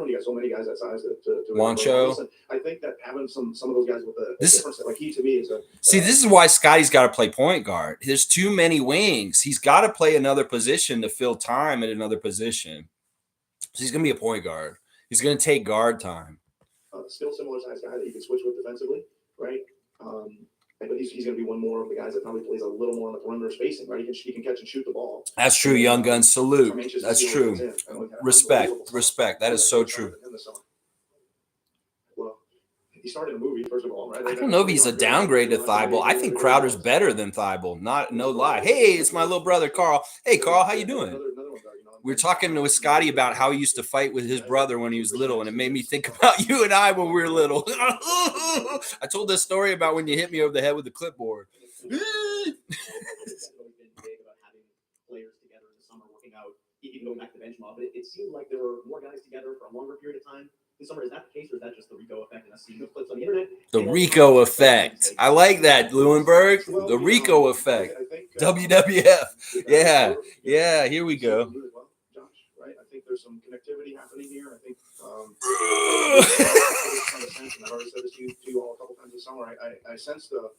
[SPEAKER 8] when you got so many guys that size to
[SPEAKER 1] Juancho.
[SPEAKER 8] Listen, I think that having some of those guys with a difference, like he to me is a.
[SPEAKER 1] This is why Scottie's got to play point guard. There's too many wings. He's got to play another position to fill time at another position. So he's gonna be a point guard. He's gonna take guard time.
[SPEAKER 8] Still similar size guy that you can switch with defensively, right? But he's going to be one more of the guys that probably plays a little more on the perimeter spacing, right? He can catch and shoot the ball.
[SPEAKER 1] That's true, young gun. Salute. That's true. Respect. That is so true.
[SPEAKER 8] Well, he started a movie, first of all, right?
[SPEAKER 1] I don't know if he's a downgrade to Thybulle. I think Crowder's better than Thybulle. No lie. Hey, it's my little brother, Carl. Hey, Carl, how you doing? We were talking with Scottie about how he used to fight with his brother when he was little, and it made me think about you and I when we were little. I told this story about when you hit me over the head with the clipboard.
[SPEAKER 4] Players together in the summer working out, even going back to bench mob, but it seemed like there were more guys together for a longer period of time this summer. Is that the case, or is that just the Rico effect and us seeing the clips on the internet?
[SPEAKER 1] The Rico effect. I like that, Lewinberg. The Rico effect. WWF. Yeah. Here we go.
[SPEAKER 8] Right? I think there's some connectivity happening here. I think I've already said this to you all a couple times this summer. I sensed a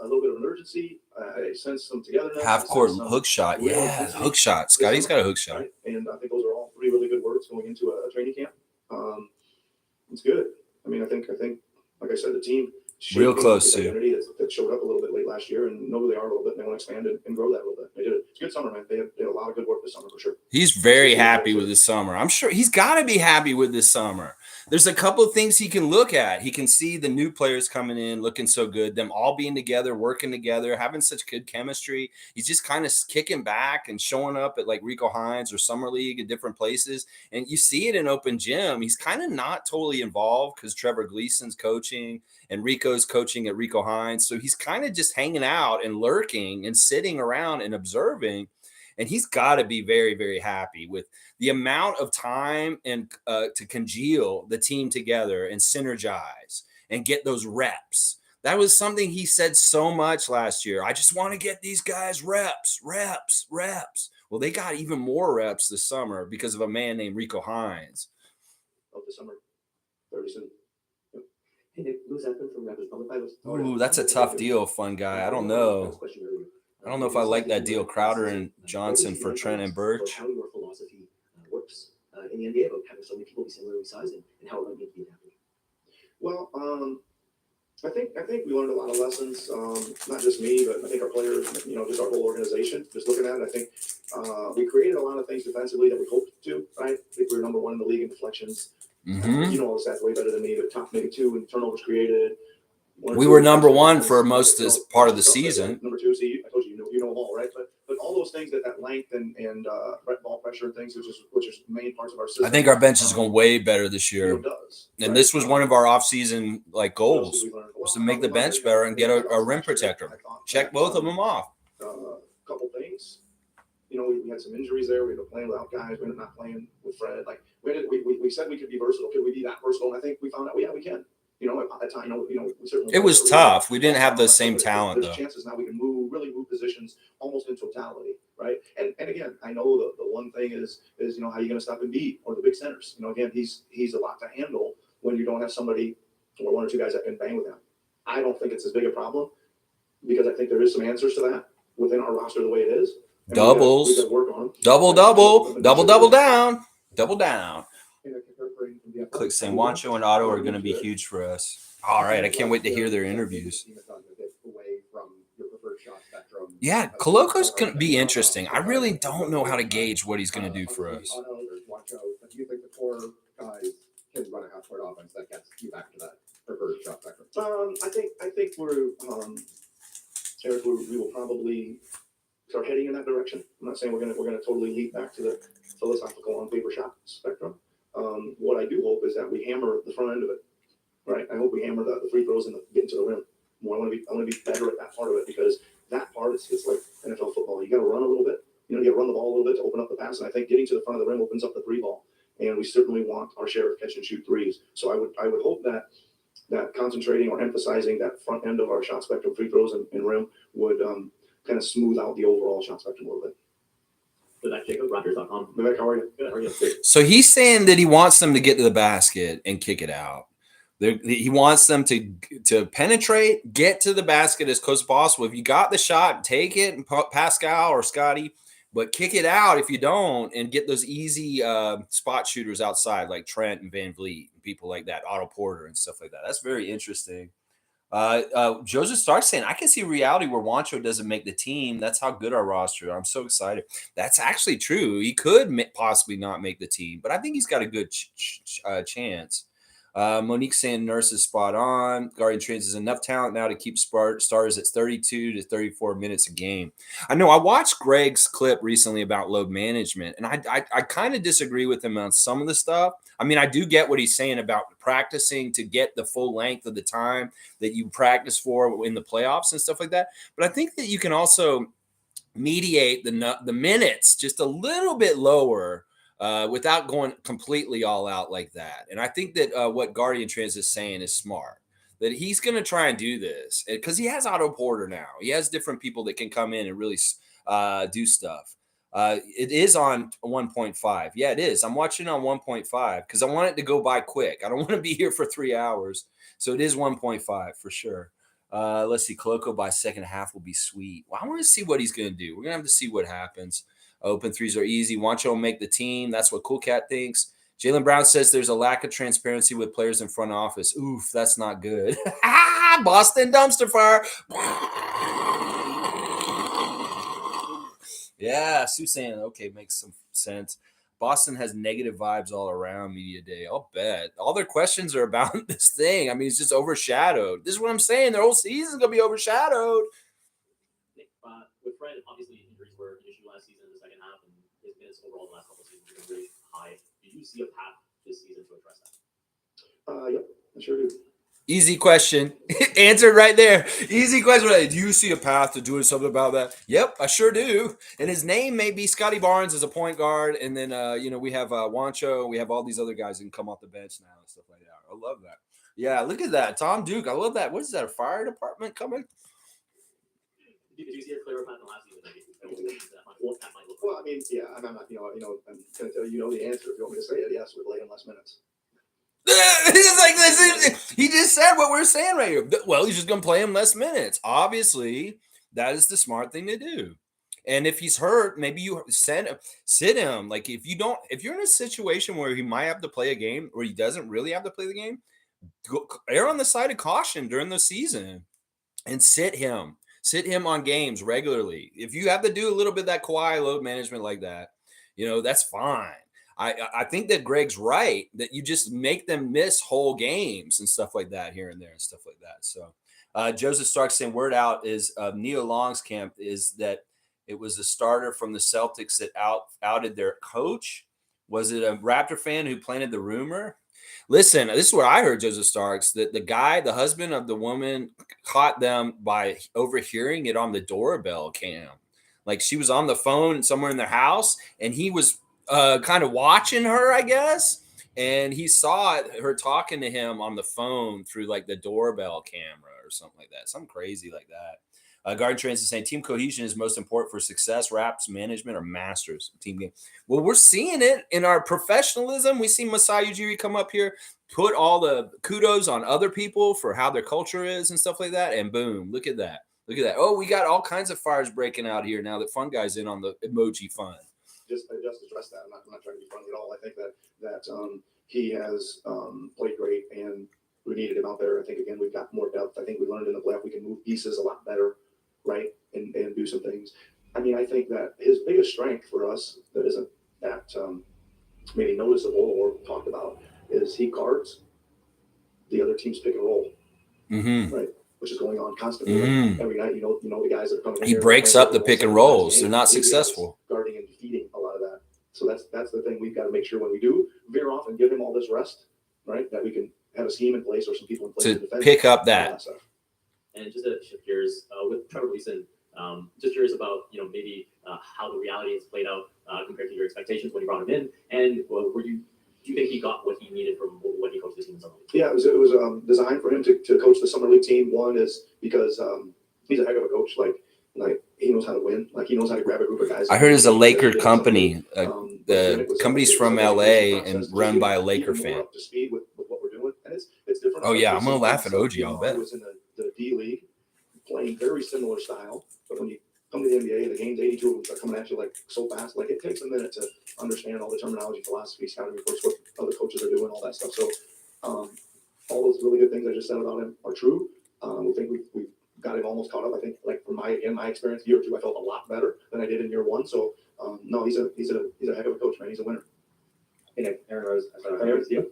[SPEAKER 8] little bit of an urgency. I sensed some togetherness.
[SPEAKER 1] Half court hook shot. Yeah, hook shot. Scotty's got a hook shot.
[SPEAKER 8] Right? And I think those are all 3 really good words going into a training camp. It's good. I mean, I think, like I said, the team
[SPEAKER 1] real close to
[SPEAKER 8] that showed up a little bit late last year and know who they are a little bit. And they want to expand and grow that a little bit. They did it. It's a good summer, man. They had a lot of good work this summer for sure.
[SPEAKER 1] He's very happy with this summer. I'm sure he's got to be happy with this summer. There's a couple of things he can look at. He can see the new players coming in, looking so good, them all being together, working together, having such good chemistry. He's just kind of kicking back and showing up at like Rico Hines or Summer League in different places. And you see it in open gym. He's kind of not totally involved because Trevor Gleason's coaching and Rico's coaching at Rico Hines. So he's kind of just hanging out and lurking and sitting around and observing. And he's got to be very, very happy with the amount of time and to congeal the team together and synergize and get those reps. That was something he said so much last year. I just want to get these guys reps. Well, they got even more reps this summer because of a man named Rico Hines.
[SPEAKER 8] Of the summer, 30 soon.
[SPEAKER 5] Hey, Nick, Lewis Eckman from Raptors Public.
[SPEAKER 1] Ooh, that's a tough deal, fun guy. I don't know. I don't know if I like that deal, Crowder and Johnson for Trent and Birch.
[SPEAKER 4] How your philosophy works in the NBA about having so many people be similarly sized and how it might need to be adapted.
[SPEAKER 8] Well, I think we learned a lot of lessons. Not just me, but I think our players, just our whole organization. Just looking at it, I think we created a lot of things defensively that we hoped to. Right? I think we were number 1 in the league in deflections.
[SPEAKER 1] Mm-hmm.
[SPEAKER 8] You know all the stats way better than me, but top maybe 2 in turnovers created.
[SPEAKER 1] We were number 1 for most of this part of the season.
[SPEAKER 8] Number 2, see, I told you, you know them all, right? But all those things that length and ball pressure and things, which is main parts of our system.
[SPEAKER 1] I think our bench is going way better this year.
[SPEAKER 8] It does.
[SPEAKER 1] And this was one of our offseason goals was to make the bench better and get a rim protector. Check both of them off.
[SPEAKER 8] Couple things. We had some injuries there. We were playing without guys. We ended up not playing with Fred. Like we said we could be versatile. Could we be that versatile? And I think we found out, yeah, we can. At that time, we certainly.
[SPEAKER 1] It was tough. We didn't have the same talent,
[SPEAKER 8] There's
[SPEAKER 1] though.
[SPEAKER 8] chances now we can really move positions almost in totality, right? And again, I know the one thing is how are you going to stop Embiid or the big centers? Again, he's a lot to handle when you don't have somebody or one or two guys that can bang with him. I don't think it's as big a problem because I think there is some answers to that within our roster the way it is. And
[SPEAKER 1] Doubles.
[SPEAKER 8] we gotta work on them.
[SPEAKER 1] Double down. Double down. Click saying Juancho and Otto are going to be huge for us. All right, I can't wait to hear their interviews. Yeah, Coloco's going to be interesting. I really don't know how to gauge what he's going to do for us.
[SPEAKER 6] Do you think the four guys can run a half-court offense that gets you back to that preferred shot spectrum?
[SPEAKER 8] I think we're Eric. We will probably start heading in that direction. I'm not saying we're gonna totally leap back to the philosophical on paper shot spectrum. What I do hope is that we hammer the front end of it, right? I hope we hammer the free throws and getting to the rim more. I want to be better at that part of it because that part is like NFL football. You got to run a little bit. You got to run the ball a little bit to open up the pass. And I think getting to the front of the rim opens up the three ball. And we certainly want our share of catch and shoot threes. So I would hope that concentrating or emphasizing that front end of our shot spectrum, free throws and rim would kind of smooth out the overall shot spectrum a little bit.
[SPEAKER 4] Vivek Jacob, Raptors.com.
[SPEAKER 8] Vivek, how are you?
[SPEAKER 4] Good, how are you?
[SPEAKER 1] So he's saying that he wants them to get to the basket and kick it out. He wants them to penetrate, get to the basket as close as possible. If you got the shot, take it, Pascal or Scottie, but kick it out if you don't, and get those easy spot shooters outside like Trent and VanVleet and people like that, Otto Porter and stuff like that. That's very interesting. Joseph Stark saying, I can see reality where Juancho doesn't make the team. That's how good our roster is. I'm so excited. That's actually true. He could possibly not make the team, but I think he's got a good chance. Monique saying Nurse is spot on. Guardian Trains is enough talent now to keep stars at 32 to 34 minutes a game. I know I watched Greg's clip recently about load management, and I kind of disagree with him on some of the stuff. I mean, I do get what he's saying about practicing to get the full length of the time that you practice for in the playoffs and stuff like that. But I think that you can also mediate the minutes just a little bit lower without going completely all out like that. And I think that what Guardian Trans is saying is smart, that he's going to try and do this because he has Otto Porter now. He has different people that can come in and really do stuff. It is on 1.5. Yeah, it is. I'm watching on 1.5 because I want it to go by quick. I don't want to be here for 3 hours. So it is 1.5 for sure. Let's see. Coloco by second half will be sweet. Well, I want to see what he's going to do. We're going to have to see what happens. Open threes are easy. Juancho will make the team. That's what Cool Cat thinks. Jaylen Brown says there's a lack of transparency with players in front office. Oof, that's not good. Boston dumpster fire. Yeah, Susan. Okay, makes some sense. Boston has negative vibes all around media day. I'll bet. All their questions are about this thing. I mean, it's just overshadowed. This is what I'm saying. Their whole season's going to be overshadowed.
[SPEAKER 4] With Fred, obviously injuries were an issue last season in the second half, and his minutes overall in the last couple of seasons have been really high. Do you see a path this season to address that?
[SPEAKER 8] Yep, I sure do.
[SPEAKER 1] Easy question. Answered right there. Easy question. Do you see a path to doing something about that? Yep, I sure do. And his name may be Scottie Barnes as a point guard. And then, we have Juancho. We have all these other guys who can come off the bench now and stuff like that. I love that. Yeah, look at that. Tom Duke. I love that. What is that, a fire department coming?
[SPEAKER 4] Did you see a clearer path than last season? What that might look like?
[SPEAKER 8] Well, I mean, yeah, I'm not, I'm going to tell you the answer if you want me to say it. Yes, we're playing less minutes.
[SPEAKER 1] He just said what we're saying right here. Well, he's just going to play him less minutes. Obviously, that is the smart thing to do. And if he's hurt, maybe you sit him. Like if you're in a situation where he might have to play a game or he doesn't really have to play the game, err on the side of caution during the season and sit him on games regularly. If you have to do a little bit of that Kawhi load management like that, that's fine. I think that Greg's right that you just make them miss whole games and stuff like that here and there and stuff like that. So Joseph Stark saying word out is Neil Long's camp is that it was a starter from the Celtics that outed their coach. Was it a Raptor fan who planted the rumor? Listen, this is what I heard, Joseph Starks, that the husband of the woman caught them by overhearing it on the doorbell cam. Like she was on the phone somewhere in their house and he was kind of watching her, I guess. And he saw her talking to him on the phone through like the doorbell camera or something like that. Something crazy like that. Garden Trans is saying team cohesion is most important for success. Raps management are masters of team game. Well, we're seeing it in our professionalism. We see Masai Ujiri come up here, put all the kudos on other people for how their culture is and stuff like that. And boom, look at that. Look at that. Oh, we got all kinds of fires breaking out here now that Fun Guy's in on the emoji fun.
[SPEAKER 8] Just address that. I'm not trying to be funny at all. I think that he has played great, and we needed him out there. I think, again, we've got more depth. I think we learned in the playoff we can move pieces a lot better, right, and do some things. I mean, I think that his biggest strength for us that isn't that maybe noticeable or talked about is he guards the other team's pick and roll, right, which is going on constantly every night. You know the guys that are coming in.
[SPEAKER 1] He breaks up the pick and rolls. They're not successful.
[SPEAKER 8] Guarding and defeating a lot of that. So that's the thing we've got to make sure when we do veer off and give him all this rest, right, that we can have a scheme in place or some people in place
[SPEAKER 1] to
[SPEAKER 8] defend
[SPEAKER 1] pick up that.
[SPEAKER 5] And just to shift gears with Trevor Gleason, just curious about maybe how the reality has played out compared to your expectations when you brought him in, and do you think he got what he needed from what he coached the team in summer league?
[SPEAKER 8] Yeah, it was designed for him to coach the summer league team. One is because he's a heck of a coach. Like he knows how to win. Like he knows how to grab a group of guys.
[SPEAKER 1] I heard it's a Laker company. The company's from LA and run by a Laker fan.
[SPEAKER 8] Up to speed with what we're doing, and it's different.
[SPEAKER 1] Oh yeah, I'm gonna laugh at OG. I'll bet.
[SPEAKER 8] He was in the D League, playing very similar style, but when you come to the NBA, the game's 82 of them start coming at you like so fast. Like it takes a minute to understand all the terminology, philosophy, scouting reports, what other coaches are doing, all that stuff. So all those really good things I just said about him are true. We think we've got him almost caught up. I think, like from my experience, year two, I felt a lot better than I did in year one. So no, he's a heck of a coach, man. He's a winner.
[SPEAKER 5] Hey, Aaron Rose, you.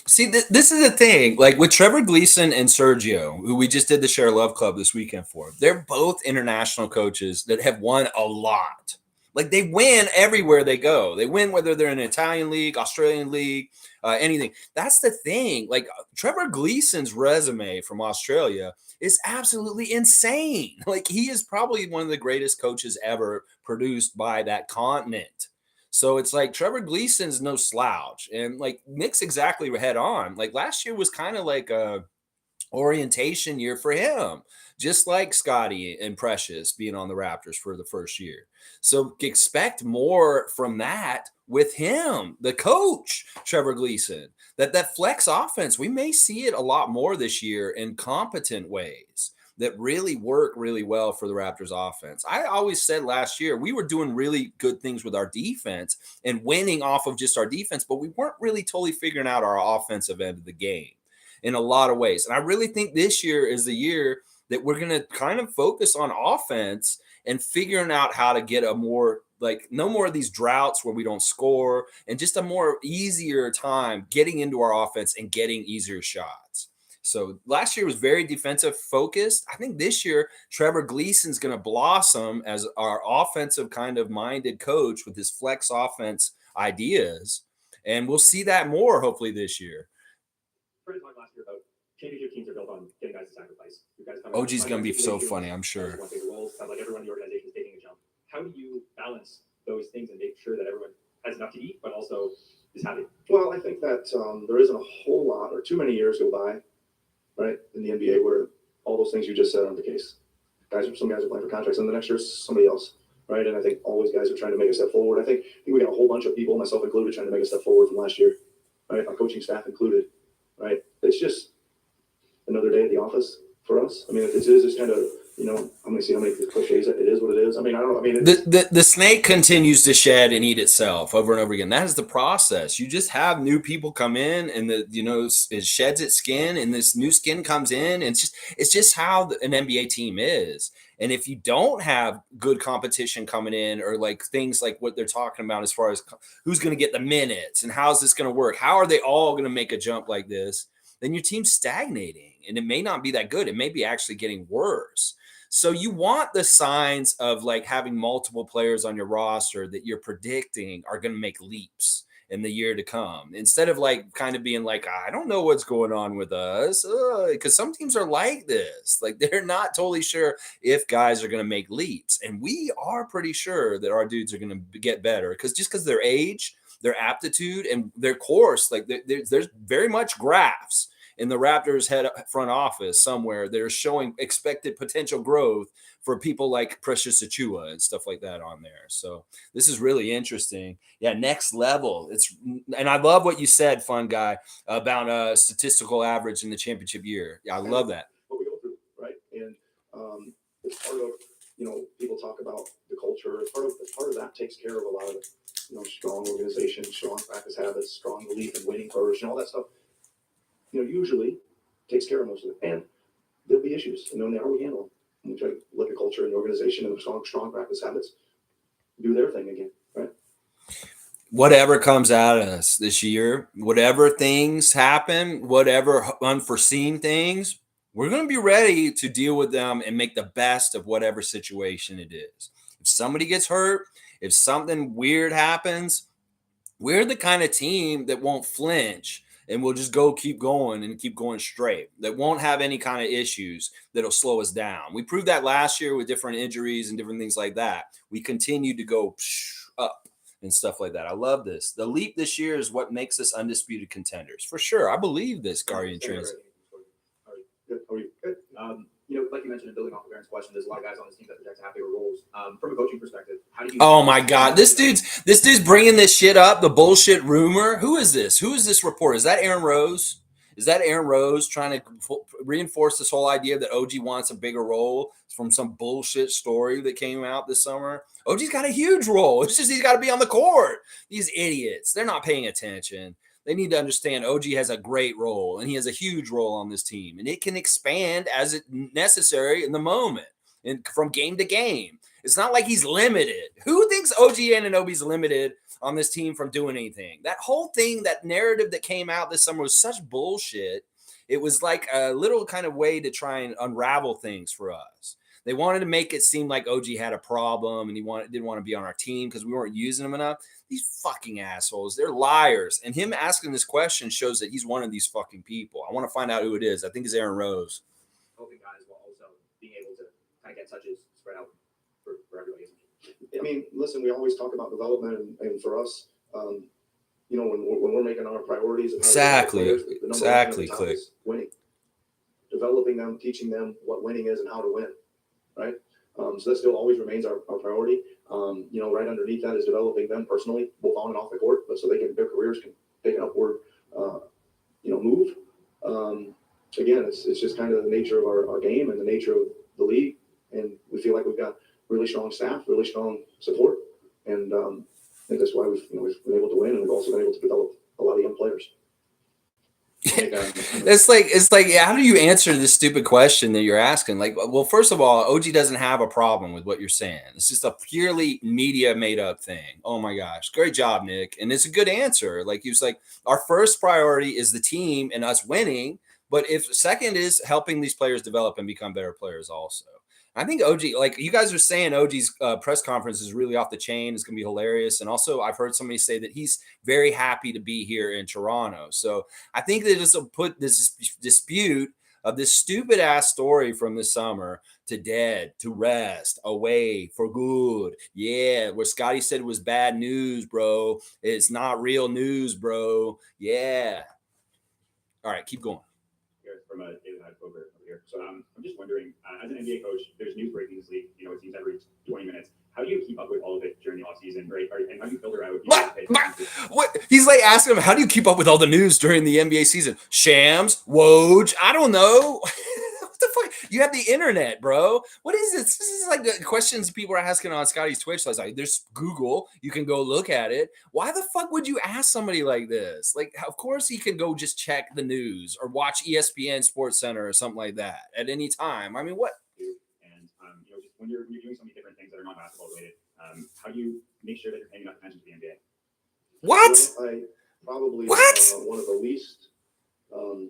[SPEAKER 1] See, this is the thing. Like with Trevor Gleason and Sergio, who we just did the Share Love Club this weekend for, they're both international coaches that have won a lot. Like they win everywhere they go. They win whether they're in an Italian league, Australian league, anything. That's the thing. Like Trevor Gleason's resume from Australia is absolutely insane. Like he is probably one of the greatest coaches ever produced by that continent. So it's like Trevor Gleason's no slouch. And like Nick's exactly head on. Like last year was kind of like a orientation year for him, just like Scottie and Precious being on the Raptors for the first year. So expect more from that with him, the coach, Trevor Gleason, that flex offense. We may see it a lot more this year in competent ways that really work really well for the Raptors offense. I always said last year, we were doing really good things with our defense and winning off of just our defense, but we weren't really totally figuring out our offensive end of the game in a lot of ways. And I really think this year is the year that we're going to kind of focus on offense and figuring out how to get a more, like, no more of these droughts where we don't score, and just a more easier time getting into our offense and getting easier shots. So last year was very defensive focused. I think this year, Trevor Gleason's going to blossom as our offensive kind of minded coach with his flex offense ideas. And we'll see that more hopefully this year.
[SPEAKER 5] Talked last year about championship teams are built on getting guys to sacrifice.
[SPEAKER 1] OG's going to be so funny, I'm sure.
[SPEAKER 5] Sounds like everyone in the organization is taking a jump. How do you balance those things and make sure that everyone has enough to eat, but also is happy?
[SPEAKER 8] Well, I think that there isn't a whole lot or too many years go by, right, in the NBA where all those things you just said aren't the case. Some guys are playing for contracts, and the next year's somebody else, right? And I think all those guys are trying to make a step forward. I think we got a whole bunch of people, myself included, trying to make a step forward from last year, right? Our coaching staff included, right? It's just another day at the office for us. I mean, it is just kind of, I'm going to see how many cliches it is what it is. I mean, I don't know. I mean,
[SPEAKER 1] the snake continues to shed and eat itself over and over again. That is the process. You just have new people come in, and it sheds its skin, and this new skin comes in, and it's just how an NBA team is. And if you don't have good competition coming in, or like things like what they're talking about as far as who's going to get the minutes and how's this going to work, how are they all going to make a jump like this, then your team's stagnating, and it may not be that good. It may be actually getting worse. So you want the signs of like having multiple players on your roster that you're predicting are going to make leaps in the year to come, instead of like kind of being like, I don't know what's going on with us, because some teams are like this. Like they're not totally sure if guys are going to make leaps. And we are pretty sure that our dudes are going to get better because their age, their aptitude, and their course, like there's very much graphs. in the Raptors head front office somewhere that are showing expected potential growth for people like Precious Achua and stuff like that on there. So this is really interesting. Yeah, next level. And I love what you said, fun guy, about statistical average in the championship year. Yeah, I love that.
[SPEAKER 8] What we go through, right? And it's part of, people talk about the culture. Part of that takes care of a lot of, strong organization, strong practice habits, strong belief in winning first, all that stuff. Usually takes care of most of it. And there'll be issues, and how we handle them. And we try to look at culture and the organization and the strong practice habits do their thing again, right?
[SPEAKER 1] Whatever comes out of us this year, whatever things happen, whatever unforeseen things, we're going to be ready to deal with them and make the best of whatever situation it is. If somebody gets hurt, if something weird happens, we're the kind of team that won't flinch and we'll just keep going straight. That won't have any kind of issues that'll slow us down. We proved that last year with different injuries and different things like that. We continue to go up and stuff like that. I love this. The leap this year is what makes us undisputed contenders. For sure. I believe this, Guardian Transit.
[SPEAKER 8] Good. How are you? Good.
[SPEAKER 5] Like you mentioned, in building off of Aaron's question, there's a lot of guys on this team that project to have bigger roles. From a coaching perspective, how do you?
[SPEAKER 1] Oh my God, this dude's bringing this shit up. The bullshit rumor. Who is this? Who is this reporter? Is that Aaron Rose? Is that Aaron Rose trying to reinforce this whole idea that OG wants a bigger role from some bullshit story that came out this summer? OG's got a huge role. It's just he's got to be on the court. These idiots, they're not paying attention. They need to understand OG has a great role, and he has a huge role on this team, and it can expand as it necessary in the moment and from game to game. It's not like he's limited. Who thinks OG Anunoby's limited on this team from doing anything? That whole thing, that narrative that came out this summer was such bullshit. It was like a little kind of way to try and unravel things for us. They wanted to make it seem like OG had a problem and didn't want to be on our team because we weren't using him enough. These fucking assholes, they're liars. And him asking this question shows that he's one of these fucking people. I want to find out who it is. I think it's Aaron Rose.
[SPEAKER 5] Helping guys while also being able to kind of get touches spread out for everybody.
[SPEAKER 8] I mean, listen, we always talk about development, and for us, when we're making our priorities, and
[SPEAKER 1] Exactly,
[SPEAKER 8] Click. Winning, developing them, teaching them what winning is and how to win, right? So that still always remains our priority. Right underneath that is developing them personally, both on and off the court, but so their careers can take an upward, move. Again, it's just kind of the nature of our game and the nature of the league, and we feel like we've got really strong staff, really strong support, and I think that's why we've been able to win, and we've also been able to develop a lot of young players.
[SPEAKER 1] It's like, how do you answer this stupid question that you're asking? Like, well, first of all, OG doesn't have a problem with what you're saying. It's just a purely media made up thing. Oh my gosh. Great job, Nick. And it's a good answer. Like, he was like, our first priority is the team and us winning. But if second is helping these players develop and become better players also. I think OG, like you guys are saying, OG's press conference is really off the chain. It's going to be hilarious. And also, I've heard somebody say that he's very happy to be here in Toronto. So I think that this will put this dispute of this stupid ass story from this summer to dead, to rest, away for good. Yeah, where Scottie said it was bad news, bro. It's not real news, bro. Yeah. All right, keep going.
[SPEAKER 9] From a David Hyde over here. So I'm just wondering, as an NBA coach, there's news breaking in this league, it seems every 20 minutes. How do you keep up with all of it during the offseason, right? And how do you filter out?
[SPEAKER 1] What? He's like asking him, how do you keep up with all the news during the NBA season? Shams, Woj, I don't know. What the fuck? You have the internet, bro. What is this? This is like the questions people are asking on Scottie's Twitch. So I was like, there's Google. You can go look at it. Why the fuck would you ask somebody like this? Like, of course he can go just check the news or watch ESPN Sports Center or something like that at any time. I mean, what?
[SPEAKER 9] And, just when you're doing so many different things that are not basketball related, how do you make sure that you're paying enough attention to the NBA?
[SPEAKER 1] What?
[SPEAKER 8] Well, I probably one of the least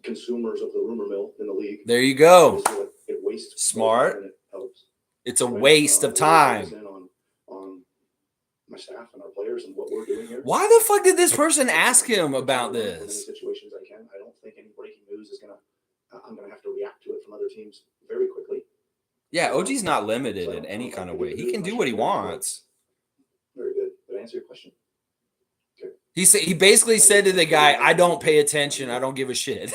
[SPEAKER 8] consumers of the rumor mill in the league.
[SPEAKER 1] There you go.
[SPEAKER 8] It wastes
[SPEAKER 1] smart.
[SPEAKER 8] And it helps.
[SPEAKER 1] It's a waste of time.
[SPEAKER 8] On my staff and our players and what we're doing here.
[SPEAKER 1] Why the fuck did this person ask him about
[SPEAKER 8] As many
[SPEAKER 1] this?
[SPEAKER 8] situations I can. I don't think any breaking news is I'm gonna have to react to it from other teams very quickly.
[SPEAKER 1] Yeah, OG's not limited in any kind of way. He can do what he wants.
[SPEAKER 8] Very good. Did I answer your question?
[SPEAKER 1] He basically said to the guy, I don't pay attention. I don't give a shit.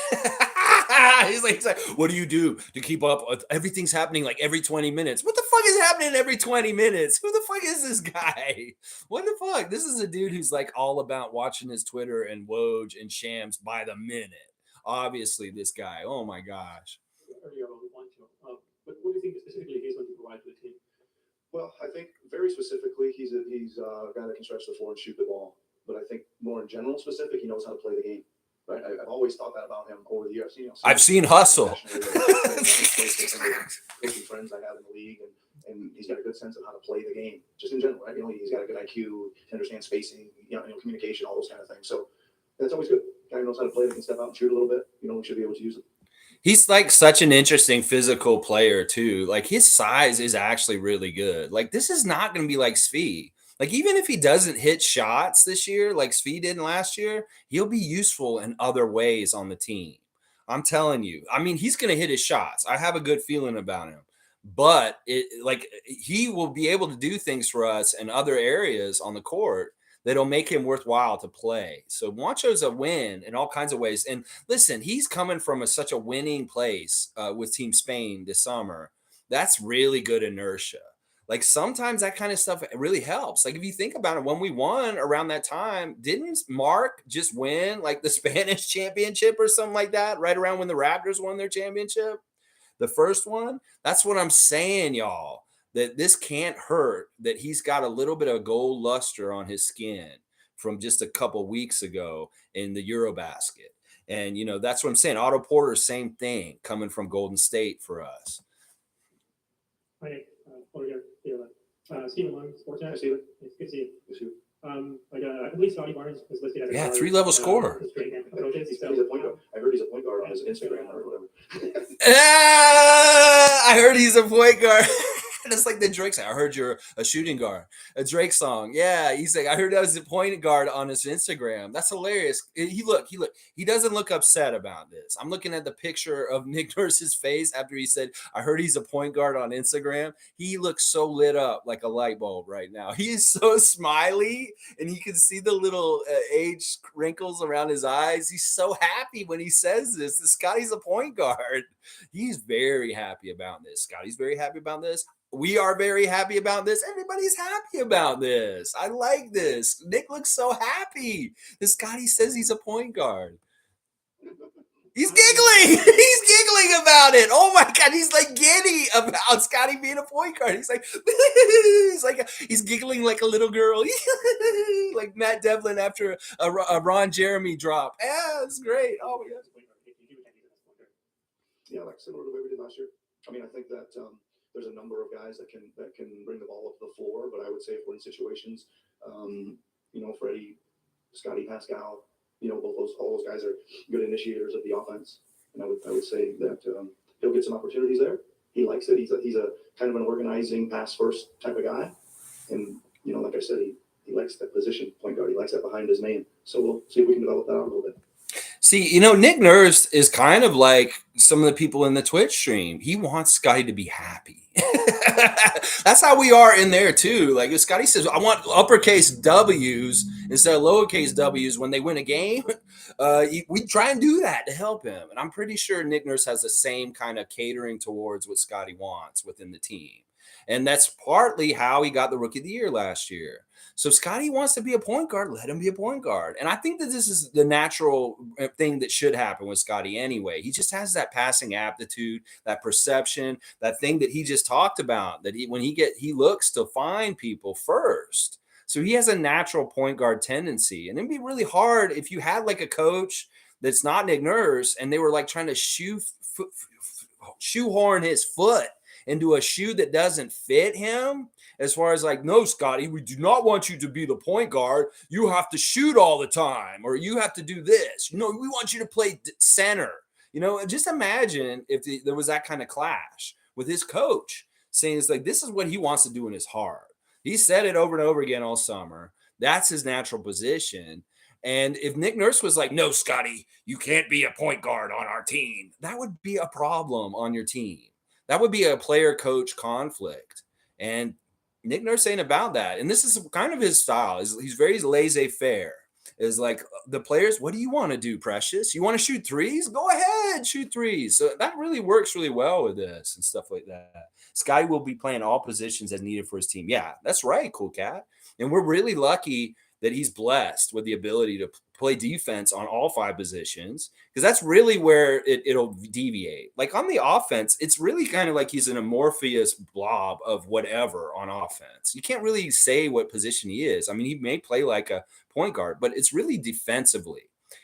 [SPEAKER 1] he's like, what do you do to keep up? Everything's happening like every 20 minutes. What the fuck is happening every 20 minutes? Who the fuck is this guy? What the fuck? This is a dude who's like all about watching his Twitter and Woj and Shams by the minute. Obviously, this guy. Oh my gosh.
[SPEAKER 7] Earlier on Juancho, but what do you think specifically he's going to provide to the team?
[SPEAKER 8] Well, I think very specifically, he's a guy that can stretch the floor and shoot the ball. But I think more in general specific, he knows how to play the game. Right? I've always thought that about him over the years.
[SPEAKER 1] I've seen hustle.
[SPEAKER 8] Coaching friends I have in the league, and he's got a good sense of how to play the game, just in general. Right? He's got a good IQ to understand spacing, communication, all those kind of things. So that's always good. Guy who knows how to play, that can step out and shoot a little bit. We should be able to use it.
[SPEAKER 1] He's like such an interesting physical player too. Like his size is actually really good. Like this is not going to be like Svi. Like even if he doesn't hit shots this year, like Svi didn't last year, he'll be useful in other ways on the team. I'm telling you. I mean, he's going to hit his shots. I have a good feeling about him. But he will be able to do things for us in other areas on the court that'll make him worthwhile to play. So Juancho's a win in all kinds of ways. And listen, he's coming from such a winning place with Team Spain this summer. That's really good inertia. Like sometimes that kind of stuff really helps. Like if you think about it, when we won around that time, didn't Mark just win like the Spanish championship or something like that right around when the Raptors won their championship? The first one? That's what I'm saying, y'all. That this can't hurt, that he's got a little bit of gold luster on his skin from just a couple weeks ago in the Eurobasket. And, that's what I'm saying. Otto Porter, same thing, coming from Golden State for us.
[SPEAKER 7] Hi, over here. Stephen Long, Sportsnet.
[SPEAKER 8] Hi, Stephen.
[SPEAKER 7] It's good to see you.
[SPEAKER 8] Good to see you.
[SPEAKER 7] I believe Scottie Barnes is listed as a
[SPEAKER 1] 3-level scorer.
[SPEAKER 8] He's a point guard. I heard he's a point guard on his Instagram or whatever.
[SPEAKER 1] I heard he's a point guard. It's like the Drake song. I heard you're a shooting guard. A Drake song. Yeah, he's like, I heard that was a point guard on his Instagram. That's hilarious. He doesn't look upset about this. I'm looking at the picture of Nick Nurse's face after he said, I heard he's a point guard on Instagram. He looks so lit up like a light bulb right now. He is so smiley, and you can see the little age wrinkles around his eyes. He's so happy when he says this. Scottie's a point guard. He's very happy about this. Scottie's very happy about this. We are very happy about this. Everybody's happy about this. I like this. Nick looks so happy. Scottie says he's a point guard. He's giggling. He's giggling about it. Oh my God. He's like giddy about Scottie being a point guard. He's like, he's giggling like a little girl. Like Matt Devlin after a Ron Jeremy drop. Yeah, it's great. Oh my God.
[SPEAKER 8] Yeah, like similar to what we did last year. I mean, I think that there's a number of guys that can bring the ball up the floor, but I would say if we're in situations, Freddie, Scottie, Pascal, all those guys are good initiators of the offense, and I would say that he'll get some opportunities there. He likes it. He's a kind of an organizing pass first type of guy, and like I said, he likes that position, point guard. He likes that behind his name. So we'll see if we can develop that out a little bit.
[SPEAKER 1] See, Nick Nurse is kind of like some of the people in the Twitch stream. He wants Scottie to be happy. That's how we are in there too. Like if Scottie says, I want uppercase W's instead of lowercase W's when they win a game, we try and do that to help him. And I'm pretty sure Nick Nurse has the same kind of catering towards what Scottie wants within the team. And that's partly how he got the Rookie of the Year last year. So Scottie wants to be a point guard. Let him be a point guard. And I think that this is the natural thing that should happen with Scottie anyway. He just has that passing aptitude, that perception, that thing that he just talked about, that he looks to find people first. So he has a natural point guard tendency. And it'd be really hard if you had like a coach that's not Nick Nurse and they were like trying to shoehorn his foot into a shoe that doesn't fit him, as far as like, no, Scottie, we do not want you to be the point guard. You have to shoot all the time, or you have to do this. We want you to play center. Just imagine if there was that kind of clash with his coach saying it's like, this is what he wants to do in his heart. He said it over and over again all summer. That's his natural position. And if Nick Nurse was like, no, Scottie, you can't be a point guard on our team, that would be a problem on your team. That would be a player-coach conflict. And Nick Nurse ain't about that. And this is kind of his style. He's very laissez-faire. is like the players, what do you want to do, Precious? You want to shoot threes? Go ahead, shoot threes. So that really works really well with this and stuff like that. Scottie will be playing all positions as needed for his team. Yeah, that's right, Cool Cat. And we're really lucky that he's blessed with the ability to play defense on all 5 positions, because that's really where it'll deviate. Like on the offense, it's really kind of like he's an amorphous blob of whatever on offense. You can't really say what position he is. I mean, he may play like a point guard, but it's really defensively.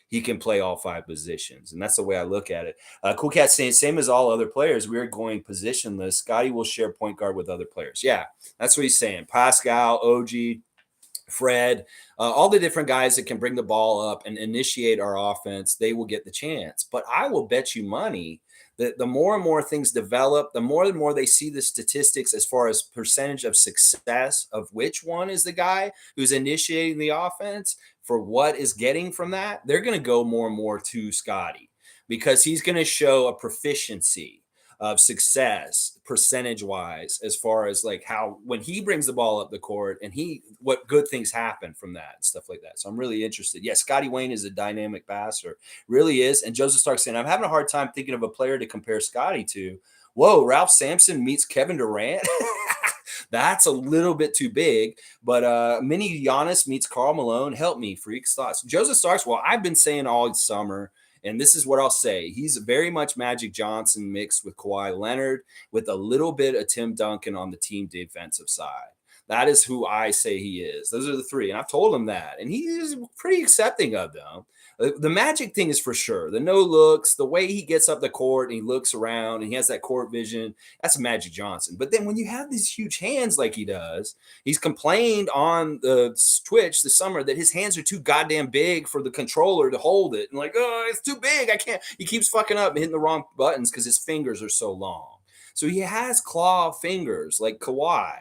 [SPEAKER 1] He can play all 5 positions, and that's the way I look at it. Cool Cat saying, same as all other players, we're going positionless. Scottie will share point guard with other players. Yeah, that's what he's saying. Pascal, OG, Fred, all the different guys that can bring the ball up and initiate our offense, they will get the chance. But I will bet you money that the more and more things develop, the more and more they see the statistics as far as percentage of success of which one is the guy who's initiating the offense for what is getting from that, they're going to go more and more to Scottie, because he's going to show a proficiency of success percentage wise, as far as like how when he brings the ball up the court and what good things happen from that and stuff like that. So I'm really interested. Yeah, Scottie Wayne is a dynamic passer, really is. And Joseph Stark saying, I'm having a hard time thinking of a player to compare Scottie to. Whoa, Ralph Sampson meets Kevin Durant. That's a little bit too big, but mini Giannis meets Karl Malone. Help me, freaks. Thoughts. Joseph Starks. Well, I've been saying all summer, and this is what I'll say. He's very much Magic Johnson mixed with Kawhi Leonard, with a little bit of Tim Duncan on the team defensive side. That is who I say he is. Those are the 3. And I've told him that. And he is pretty accepting of them. The Magic thing is for sure. The no looks, the way he gets up the court and he looks around and he has that court vision, that's Magic Johnson. But then when you have these huge hands like he does, he's complained on the Twitch this summer that his hands are too goddamn big for the controller to hold it. And like, oh, it's too big. I can't. He keeps fucking up and hitting the wrong buttons because his fingers are so long. So he has claw fingers like Kawhi.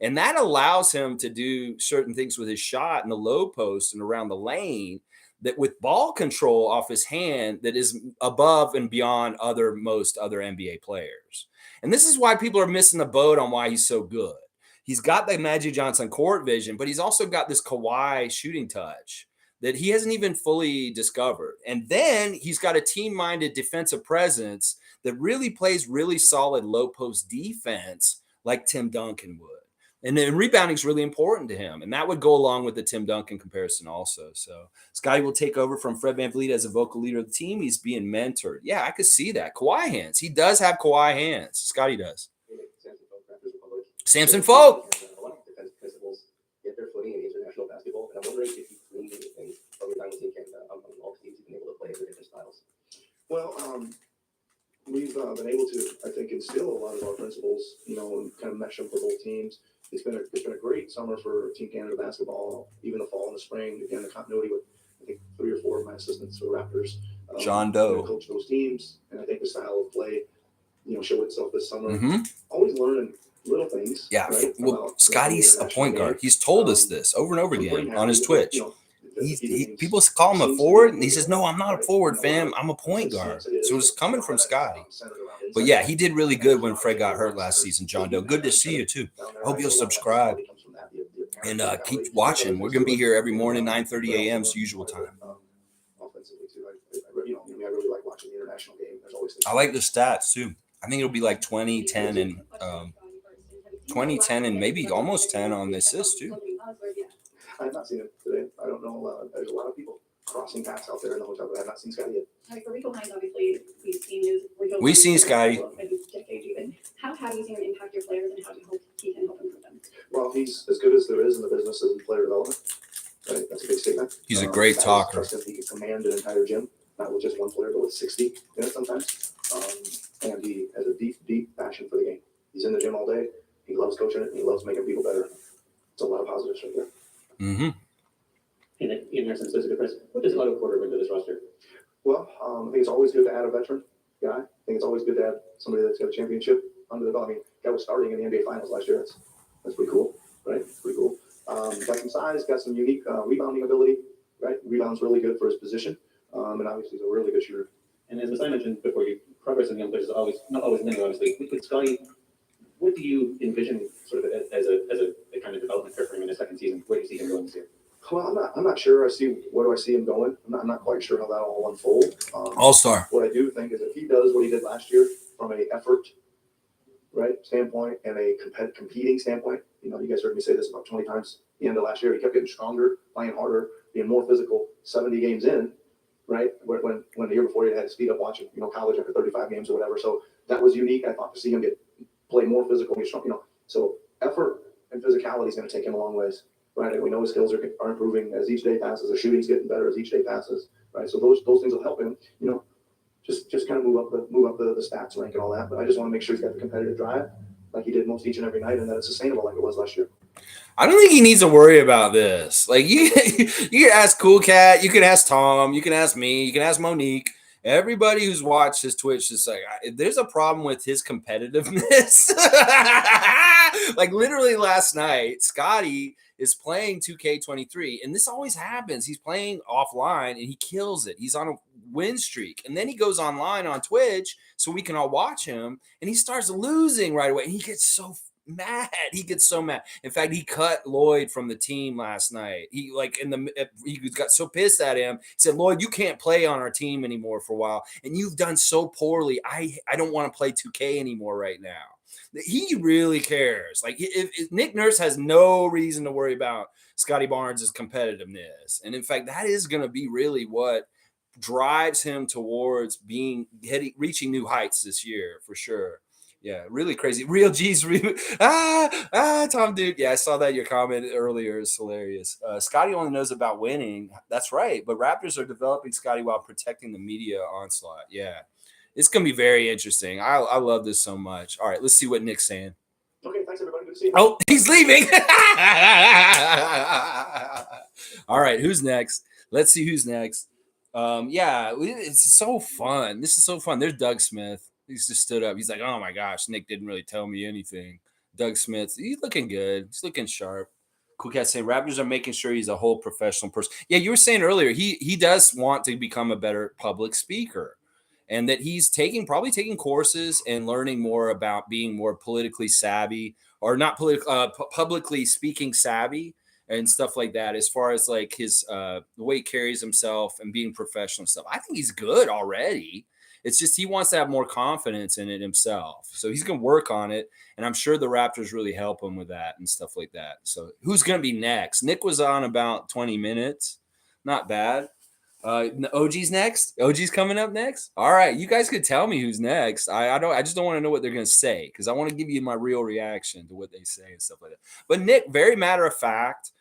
[SPEAKER 1] And that allows him to do certain things with his shot in the low post and around the lane, that with ball control off his hand, that is above and beyond most other NBA players. And this is why people are missing the boat on why he's so good. He's got the Magic Johnson court vision, but he's also got this Kawhi shooting touch that he hasn't even fully discovered. And then he's got a team-minded defensive presence that really plays really solid low post defense like Tim Duncan would. And then rebounding is really important to him. And that would go along with the Tim Duncan comparison also. So Scottie will take over from Fred VanVleet as a vocal leader of the team. He's being mentored. Yeah, I could see that. Kawhi hands. He does have Kawhi hands. Scottie does. Samson Folk.
[SPEAKER 10] A lot of defense principles get their footing in international basketball. And I'm wondering if you've gleaned anything from your time with Team Canada on all teams you've been able to play the different styles.
[SPEAKER 8] Well, we've been able to, I think, instill a lot of our principles, and kind of mesh them for both teams. It's been a great summer for Team Canada basketball, even the fall and the spring. Again, the continuity with, I think, 3 or 4 of my assistants for Raptors.
[SPEAKER 1] John Doe.
[SPEAKER 8] Coach those teams, and I think the style of play, showed itself this summer.
[SPEAKER 1] Mm-hmm.
[SPEAKER 8] Always learning little things.
[SPEAKER 1] Yeah,
[SPEAKER 8] right,
[SPEAKER 1] well, Scottie's a point guard. He's told us this over and over again on his Twitch. People call him a forward, and he says, no, I'm not a forward, fam. I'm a point guard. So it's coming from Scottie. But yeah, he did really good when Fred got hurt last season, John Doe. Good to see you, too. I hope you'll subscribe and keep watching. We're going to be here every morning, 9:30 a.m. usual time.
[SPEAKER 8] Offensively, too. I really like watching the international game. There's always
[SPEAKER 1] I like the stats, too. I think it'll be like 20, 10, and 20, 10, and maybe almost 10 on the assists, too.
[SPEAKER 8] I have not seen it today. I don't know. There's a lot of people crossing paths out there in the hotel, but I have not seen Scottie yet.
[SPEAKER 11] For Rico Hines, obviously,
[SPEAKER 1] We've seen Scottie.
[SPEAKER 11] Decades even. How have you seen him impact your players, and how do you hope he can help improve them?
[SPEAKER 8] Well, he's as good as there is in the business of player development. Right? That's a big statement.
[SPEAKER 1] He's a great talker.
[SPEAKER 8] He can command an entire gym, not with just one player, but with 60 in it sometimes. And he has a deep, deep passion for the game. He's in the gym all day. He loves coaching it, and he loves making people better. It's a lot of positives right there.
[SPEAKER 1] Mm-hmm.
[SPEAKER 10] In that sense, Chris, what does Otto Porter bring to this roster?
[SPEAKER 8] Well, I think it's always good to add a veteran guy. I think it's always good to add somebody that's got a championship under the belt. I mean, guy was starting in the NBA Finals last year. That's pretty cool, right? Pretty cool. Got some size, got some unique rebounding ability, right? Rebounds really good for his position, and obviously he's a really good shooter.
[SPEAKER 10] And as I mentioned before, progress in young players is always not always linear. Obviously, with Scottie, what do you envision sort of as a kind of development curve for him in his second season? Where do you see him going this year?
[SPEAKER 8] Well, I'm not sure. Where do I see him going? I'm not quite sure how that all will unfold.
[SPEAKER 1] All-star.
[SPEAKER 8] What I do think is if he does what he did last year from a effort, right, standpoint and a competing standpoint, you guys heard me say this about 20 times. The end of last year, he kept getting stronger, playing harder, being more physical. 70 games in, right? When the year before he had his feet up watching, college after 35 games or whatever. So that was unique. I thought to see him play more physical, be strong. So effort and physicality is going to take him a long ways. Right, and we know his skills are improving as each day passes. The shooting's getting better as each day passes. Right, so those things will help him. Just kind of move up the stats rank and all that. But I just want to make sure he's got the competitive drive, like he did most each and every night, and that it's sustainable like it was last year.
[SPEAKER 1] I don't think he needs to worry about this. Like you can ask Cool Cat, you can ask Tom, you can ask me, you can ask Monique. Everybody who's watched his Twitch is like, there's a problem with his competitiveness. Like literally last night, Scottie is playing 2K23, and this always happens. He's playing offline and he kills it. He's on a win streak, and then he goes online on Twitch so we can all watch him, and he starts losing right away. And he gets so mad. He gets so mad. In fact, he cut Lloyd from the team last night. He got so pissed at him. He said, "Lloyd, you can't play on our team anymore for a while, and you've done so poorly. I don't want to play 2K anymore right now." He really cares. Like if Nick Nurse has no reason to worry about Scottie Barnes' competitiveness, and in fact, that is going to be really what drives him towards reaching new heights this year for sure. Yeah, really crazy. Real G's. Tom, dude. Yeah, I saw that your comment earlier is hilarious. Scottie only knows about winning. That's right. But Raptors are developing Scottie while protecting the media onslaught. Yeah, it's going to be very interesting. I love this so much. All right, let's see what Nick's saying.
[SPEAKER 3] Okay, thanks everybody. Good to see you.
[SPEAKER 1] Oh, he's leaving. All right, who's next? Let's see who's next. Yeah, it's so fun. This is so fun. There's Doug Smith. He's just stood up. He's like, oh my gosh, Nick didn't really tell me anything. Doug Smith, he's looking good. He's looking sharp. Cool Cat saying Raptors are making sure he's a whole professional person. Yeah, you were saying earlier, he does want to become a better public speaker. And that he's probably taking courses and learning more about being more politically savvy, or not publicly speaking savvy and stuff like that, as far as like his the way he carries himself and being professional and stuff. I think he's good already. It's just he wants to have more confidence in it himself. So he's going to work on it. And I'm sure the Raptors really help him with that and stuff like that. So who's going to be next? Nick was on about 20 minutes. Not bad. OG's next. OG's coming up next. All right, you guys could tell me who's next. I just don't want to know what they're going to say, because I want to give you my real reaction to what they say and stuff like that. But Nick, very matter of fact,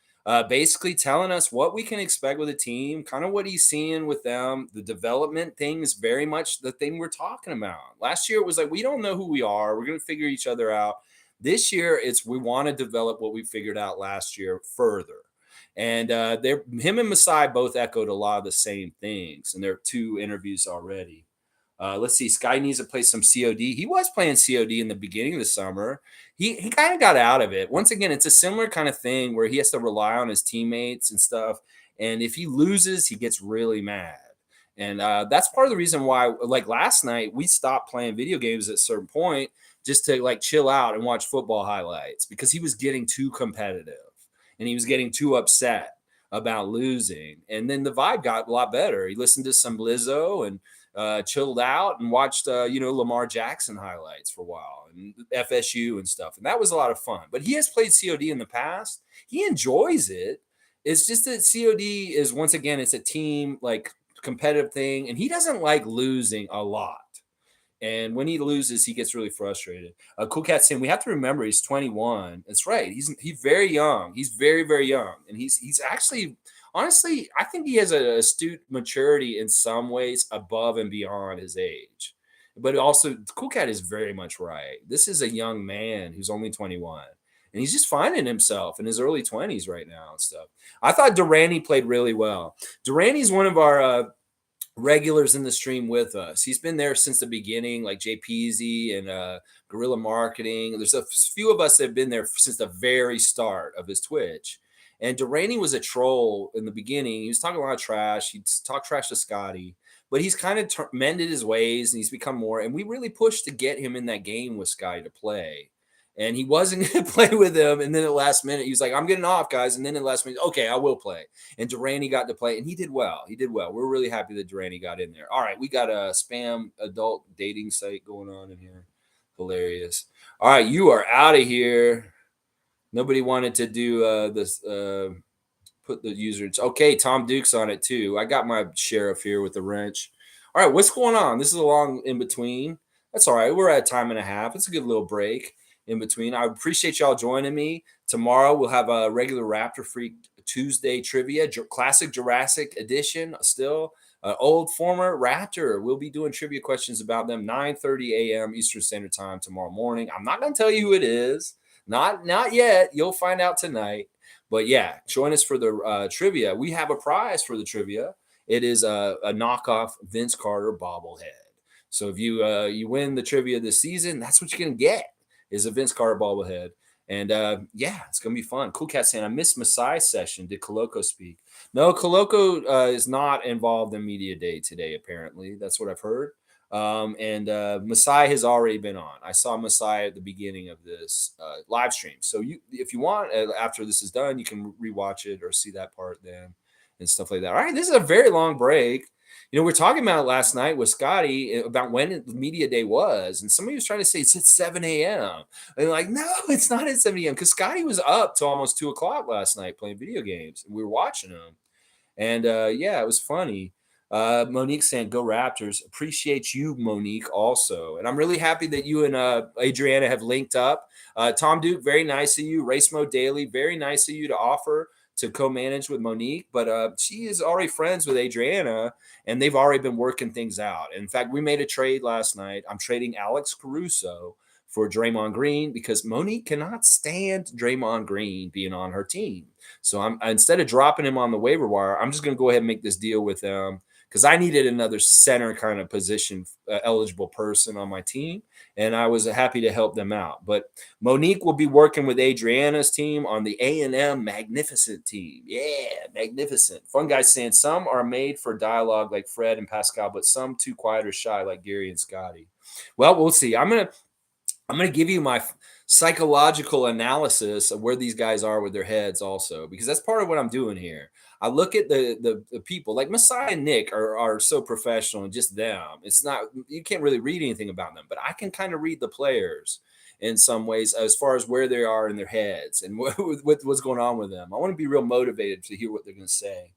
[SPEAKER 1] basically telling us what we can expect with the team, kind of what he's seeing with them. The development thing is very much the thing we're talking about. Last year it was like, we don't know who we are. We're going to figure each other out. This year it's we want to develop what we figured out last year further. And him and Masai both echoed a lot of the same things. And there are 2 interviews already. Let's see. Sky needs to play some COD. He was playing COD in the beginning of the summer. He kind of got out of it. Once again, it's a similar kind of thing where he has to rely on his teammates and stuff. And if he loses, he gets really mad. And that's part of the reason why, like last night, we stopped playing video games at a certain point just to like chill out and watch football highlights, because he was getting too competitive and he was getting too upset about losing. And then the vibe got a lot better. He listened to some Lizzo and chilled out and watched, Lamar Jackson highlights for a while and FSU and stuff. And that was a lot of fun. But he has played COD in the past. He enjoys it. It's just that COD is, once again, it's a team like competitive thing. And he doesn't like losing a lot. And when he loses, he gets really frustrated. Cool Cat saying we have to remember he's 21. That's right. He's very young. He's very, very young. And he's actually, honestly, I think he has an astute maturity in some ways above and beyond his age. But also, Cool Cat is very much right. This is a young man who's only 21. And he's just finding himself in his early 20s right now and stuff. I thought Durrani played really well. Durrani's one of our regulars in the stream with us. He's been there since the beginning, like JPZ and Guerrilla Marketing. There's a few of us that have been there since the very start of his Twitch. And Durrani was a troll in the beginning. He was talking a lot of trash. He'd talk trash to Scottie, but he's kind of mended his ways and he's become more. And we really pushed to get him in that game with Scottie to play. and he wasn't going to play with him. And then at the last minute, he was like, I'm getting off, guys. And then at the last minute, okay, I will play. And Durante got to play, and he did well. We're really happy that Durante got in there. All right, we got a spam adult dating site going on in here. Hilarious. All right, you are out of here. Nobody wanted to do this. Put the user. Okay, Tom Duke's on it too. I got my sheriff here with the wrench. All right, what's going on? This is a long in between. That's all right. We're at a time and a half. It's a good little break in between. I appreciate y'all joining me. Tomorrow we'll have a regular Raptor Freak Tuesday trivia, classic Jurassic edition. Still, old former Raptor. We'll be doing trivia questions about them. 9:30 a.m. Eastern Standard Time tomorrow morning. I'm not going to tell you who it is. Not yet. You'll find out tonight. But yeah, join us for the trivia. We have a prize for the trivia. It is a knockoff Vince Carter bobblehead. So if you win the trivia this season, that's what you're gonna get is a Vince Carter bobblehead. And yeah, it's gonna be fun. Cool Cat saying I missed Masai's session. Did Koloko speak? No, Koloko is not involved in media day today. Apparently, that's what I've heard. And Masai has already been on. I saw Masai at the beginning of this live stream. So if you want, after this is done, you can rewatch it or see that part then and stuff like that. All right, this is a very long break. We're talking about last night with Scottie about when media day was, and somebody was trying to say it's at 7 a.m. And like, no, it's not at 7 a.m. because Scottie was up till almost 2 o'clock last night playing video games, and we were watching him. And yeah, it was funny. Monique saying, go Raptors. Appreciate you, Monique, also. And I'm really happy that you and Adriana have linked up. Tom Duke, very nice of you. Race Mode Daily, very nice of you to offer to co-manage with Monique. But she is already friends with Adriana, and they've already been working things out. In fact, we made a trade last night. I'm trading Alex Caruso for Draymond Green because Monique cannot stand Draymond Green being on her team. So I'm instead of dropping him on the waiver wire, I'm just going to go ahead and make this deal with them because I needed another center kind of position eligible person on my team, and I was happy to help them out. But Monique will be working with Adriana's team on the A&M Magnificent team. Yeah, magnificent. Fun guys saying some are made for dialogue like Fred and Pascal, but some too quiet or shy like Gary and Scottie. Well, we'll see. I'm gonna give you my psychological analysis of where these guys are with their heads also, because that's part of what I'm doing here. I look at the people like Masai and Nick are so professional and just them. It's not, you can't really read anything about them, but I can kind of read the players in some ways as far as where they are in their heads and what's going on with them. I want to be real motivated to hear what they're going to say.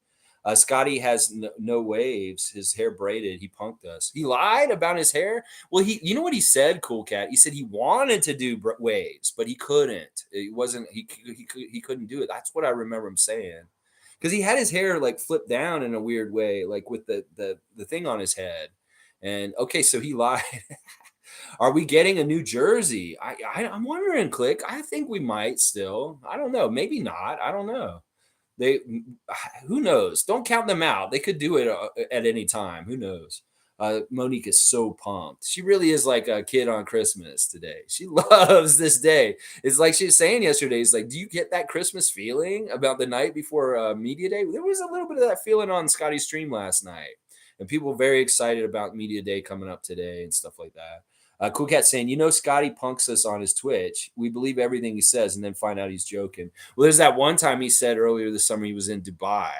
[SPEAKER 1] Scottie has no waves, his hair braided. He punked us. He lied about his hair. Well, you know what he said, Cool Cat? He said he wanted to do waves, but he couldn't. It wasn't, he couldn't do it. That's what I remember him saying. Because he had his hair like flipped down in a weird way, like with the thing on his head. And okay, so he lied. Are we getting a new jersey? I'm wondering, Click. I think we might still. I don't know. Maybe not. I don't know. Who knows? Don't count them out. They could do it at any time. Who knows? Monique is so pumped. She really is like a kid on Christmas today. She loves this day. It's like she was saying yesterday. It's like, do you get that Christmas feeling about the night before media day? There was a little bit of that feeling on Scottie's stream last night, and people were very excited about media day coming up today and stuff like that. Cool Cat saying, Scottie punks us on his Twitch. We believe everything he says and then find out he's joking. Well, there's that one time he said earlier this summer he was in Dubai,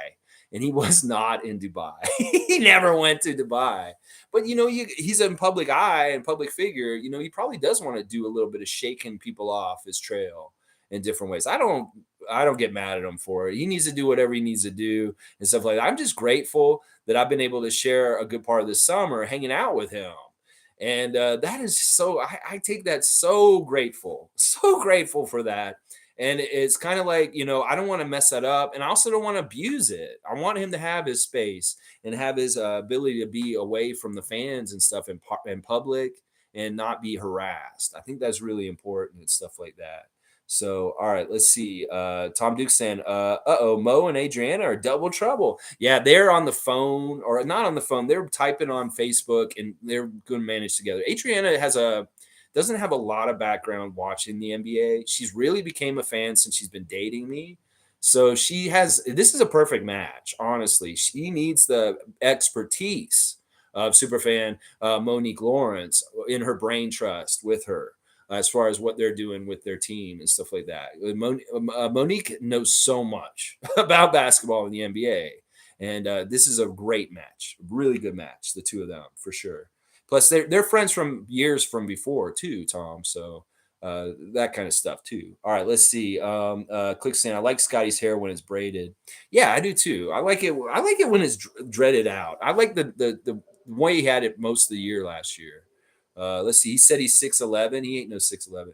[SPEAKER 1] and he was not in Dubai. He never went to Dubai. But, he's in public eye and public figure. He probably does want to do a little bit of shaking people off his trail in different ways. I don't get mad at him for it. He needs to do whatever he needs to do and stuff like that. I'm just grateful that I've been able to share a good part of the summer hanging out with him. And that is so, I take that so grateful for that. And it's kind of like, I don't want to mess that up. And I also don't want to abuse it. I want him to have his space and have his ability to be away from the fans and stuff in public and not be harassed. I think that's really important and stuff like that. So, all right, let's see. Tom Duke saying, Mo and Adriana are double trouble. Yeah, they're on the phone or not on the phone. They're typing on Facebook and they're going to manage together. Adriana doesn't have a lot of background watching the NBA. She's really became a fan since she's been dating me. So this is a perfect match, honestly. She needs the expertise of superfan Monique Lawrence in her brain trust with her. as far as what they're doing with their team and stuff like that. Monique knows so much about basketball in the NBA. And this is a great match, really good match, the two of them for sure. Plus, they're friends from years from before too, Tom. So that kind of stuff too. All right, let's see. Click saying I like Scottie's hair when it's braided. Yeah, I do too. I like it. I like it when it's dreaded out. I like the way he had it most of the year last year. Let's see. He said he's 6'11". He ain't no 6'11".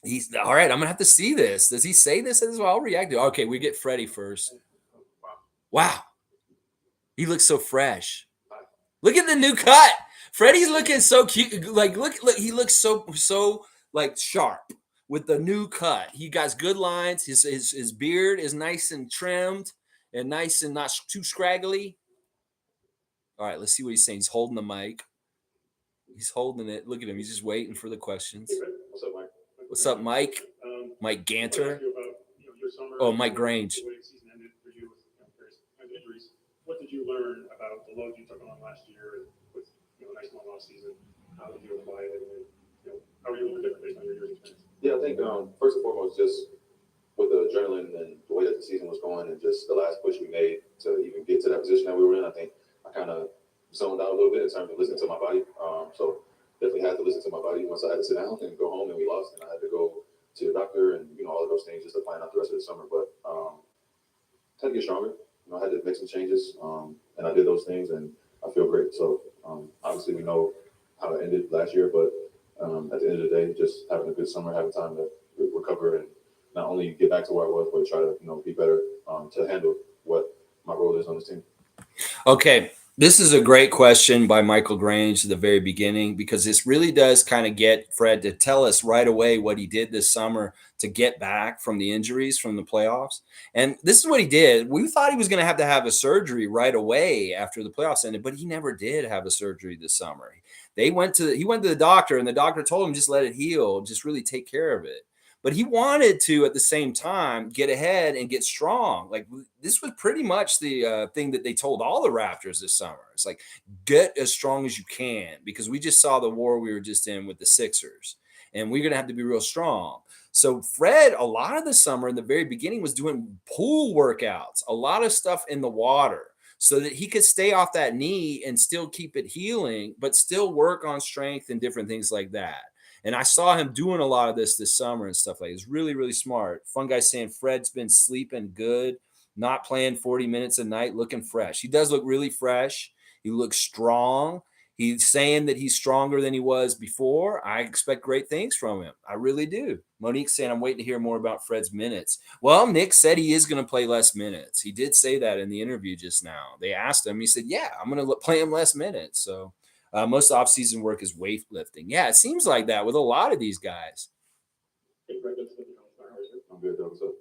[SPEAKER 1] He's all right. I'm gonna have to see this. Does he say this as well? I'll react to it. Okay, we get Freddie first. Wow. He looks so fresh. Look at the new cut. Freddie's looking so cute. Like, look, he looks so like sharp with the new cut. He got good lines. His beard is nice and trimmed and nice and not too scraggly. All right, let's see what he's saying. He's holding the mic. He's holding it. Look at him. He's just waiting for the questions.
[SPEAKER 3] What's up, Mike?
[SPEAKER 1] What's up, Mike? Mike Ganter. Oh, Mike Grange.
[SPEAKER 2] What did you learn about the load you took on last year with a nice long off season? How did you apply it? And, how are you a little different based on your year's experience?
[SPEAKER 8] Yeah, I think first and foremost, just with the adrenaline and the way that the season was going, and just the last push we made to even get to that position that we were in, I think I kind of zoned out a little bit in terms of listening to my body. So definitely had to listen to my body once I had to sit down and go home, and we lost, and I had to go to the doctor and all of those things just to plan out the rest of the summer. But had to get stronger. I had to make some changes, and I did those things, and I feel great. So obviously we know how it ended last year, but at the end of the day, just having a good summer, having time to recover and not only get back to where I was, but try to be better to handle what my role is on this team.
[SPEAKER 1] Okay. This is a great question by Michael Grange at the very beginning, because this really does kind of get Fred to tell us right away what he did this summer to get back from the injuries from the playoffs. And this is what he did. We thought he was going to have a surgery right away after the playoffs ended, but he never did have a surgery this summer. He went to the doctor, and the doctor told him just let it heal, just really take care of it. But he wanted to, at the same time, get ahead and get strong. Like, this was pretty much the thing that they told all the Raptors this summer. It's like, get as strong as you can, because we just saw the war we were just in with the Sixers, and we're going to have to be real strong. So Fred, a lot of the summer in the very beginning, was doing pool workouts, a lot of stuff in the water, so that he could stay off that knee and still keep it healing, but still work on strength and different things like that. And I saw him doing a lot of this summer and stuff like that. It's really, really smart. Fun guy saying Fred's been sleeping good, not playing 40 minutes a night, looking fresh. He does look really fresh. He looks strong. He's saying that he's stronger than he was before. I expect great things from him. I really do. Monique's saying I'm waiting to hear more about Fred's minutes. Well, Nick said he is going to play less minutes. He did say that in the interview just now. They asked him. He said, yeah, I'm going to play him less minutes. So most off-season work is weightlifting. Yeah, it seems like that with a lot of these guys.
[SPEAKER 3] Hey, Greg,
[SPEAKER 8] I'm good, though. What's up?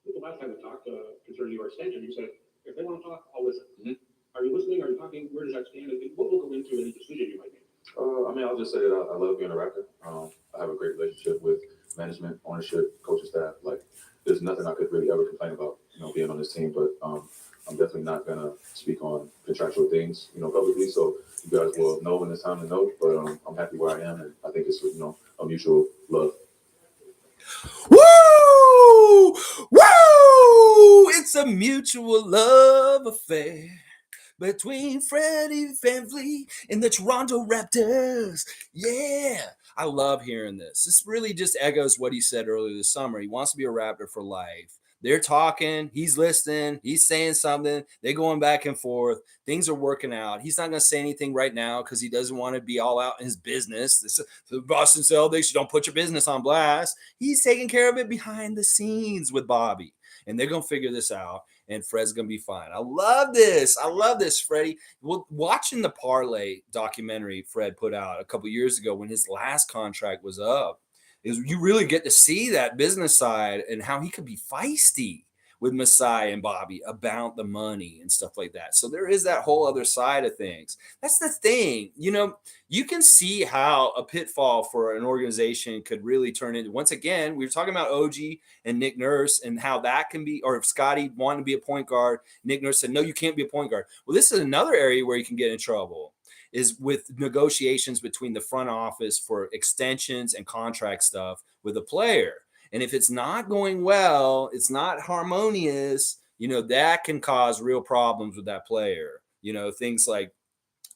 [SPEAKER 3] The last time we talked concerning your extension, you said, if they want to talk, I'll listen. Mm-hmm. Are you listening? Are you talking? Where does that stand? What will go into any decision you might make?
[SPEAKER 8] I'll just say that I love being a Raptor. I have a great relationship with management, ownership, coaching staff. Like, there's nothing I could really ever complain about, being on this team. But I'm definitely not gonna speak on contractual things, publicly. So you guys will know when it's time to know. But I'm happy where I am, and I think it's a mutual love.
[SPEAKER 1] Woo! Woo! It's a mutual love affair between Freddie VanVleet and the Toronto Raptors. Yeah, I love hearing this. This really just echoes what he said earlier this summer. He wants to be a Raptor for life. They're talking. He's listening. He's saying something. They're going back and forth. Things are working out. He's not going to say anything right now because he doesn't want to be all out in his business. The Boston Celtics, you don't put your business on blast. He's taking care of it behind the scenes with Bobby. And they're going to figure this out. And Fred's going to be fine. I love this. I love this, Freddie. Well, watching the Parlay documentary Fred put out a couple years ago when his last contract was up, you really get to see that business side and how he could be feisty with Masai and Bobby about the money and stuff like that. So there is that whole other side of things. That's the thing. You can see how a pitfall for an organization could really turn into, once again, we were talking about OG and Nick Nurse and how that can be, or if Scottie wanted to be a point guard, Nick Nurse said, no, you can't be a point guard. Well, this is another area where you can get in trouble. is with negotiations between the front office for extensions and contract stuff with a player. And if it's not going well, it's not harmonious, that can cause real problems with that player. Things like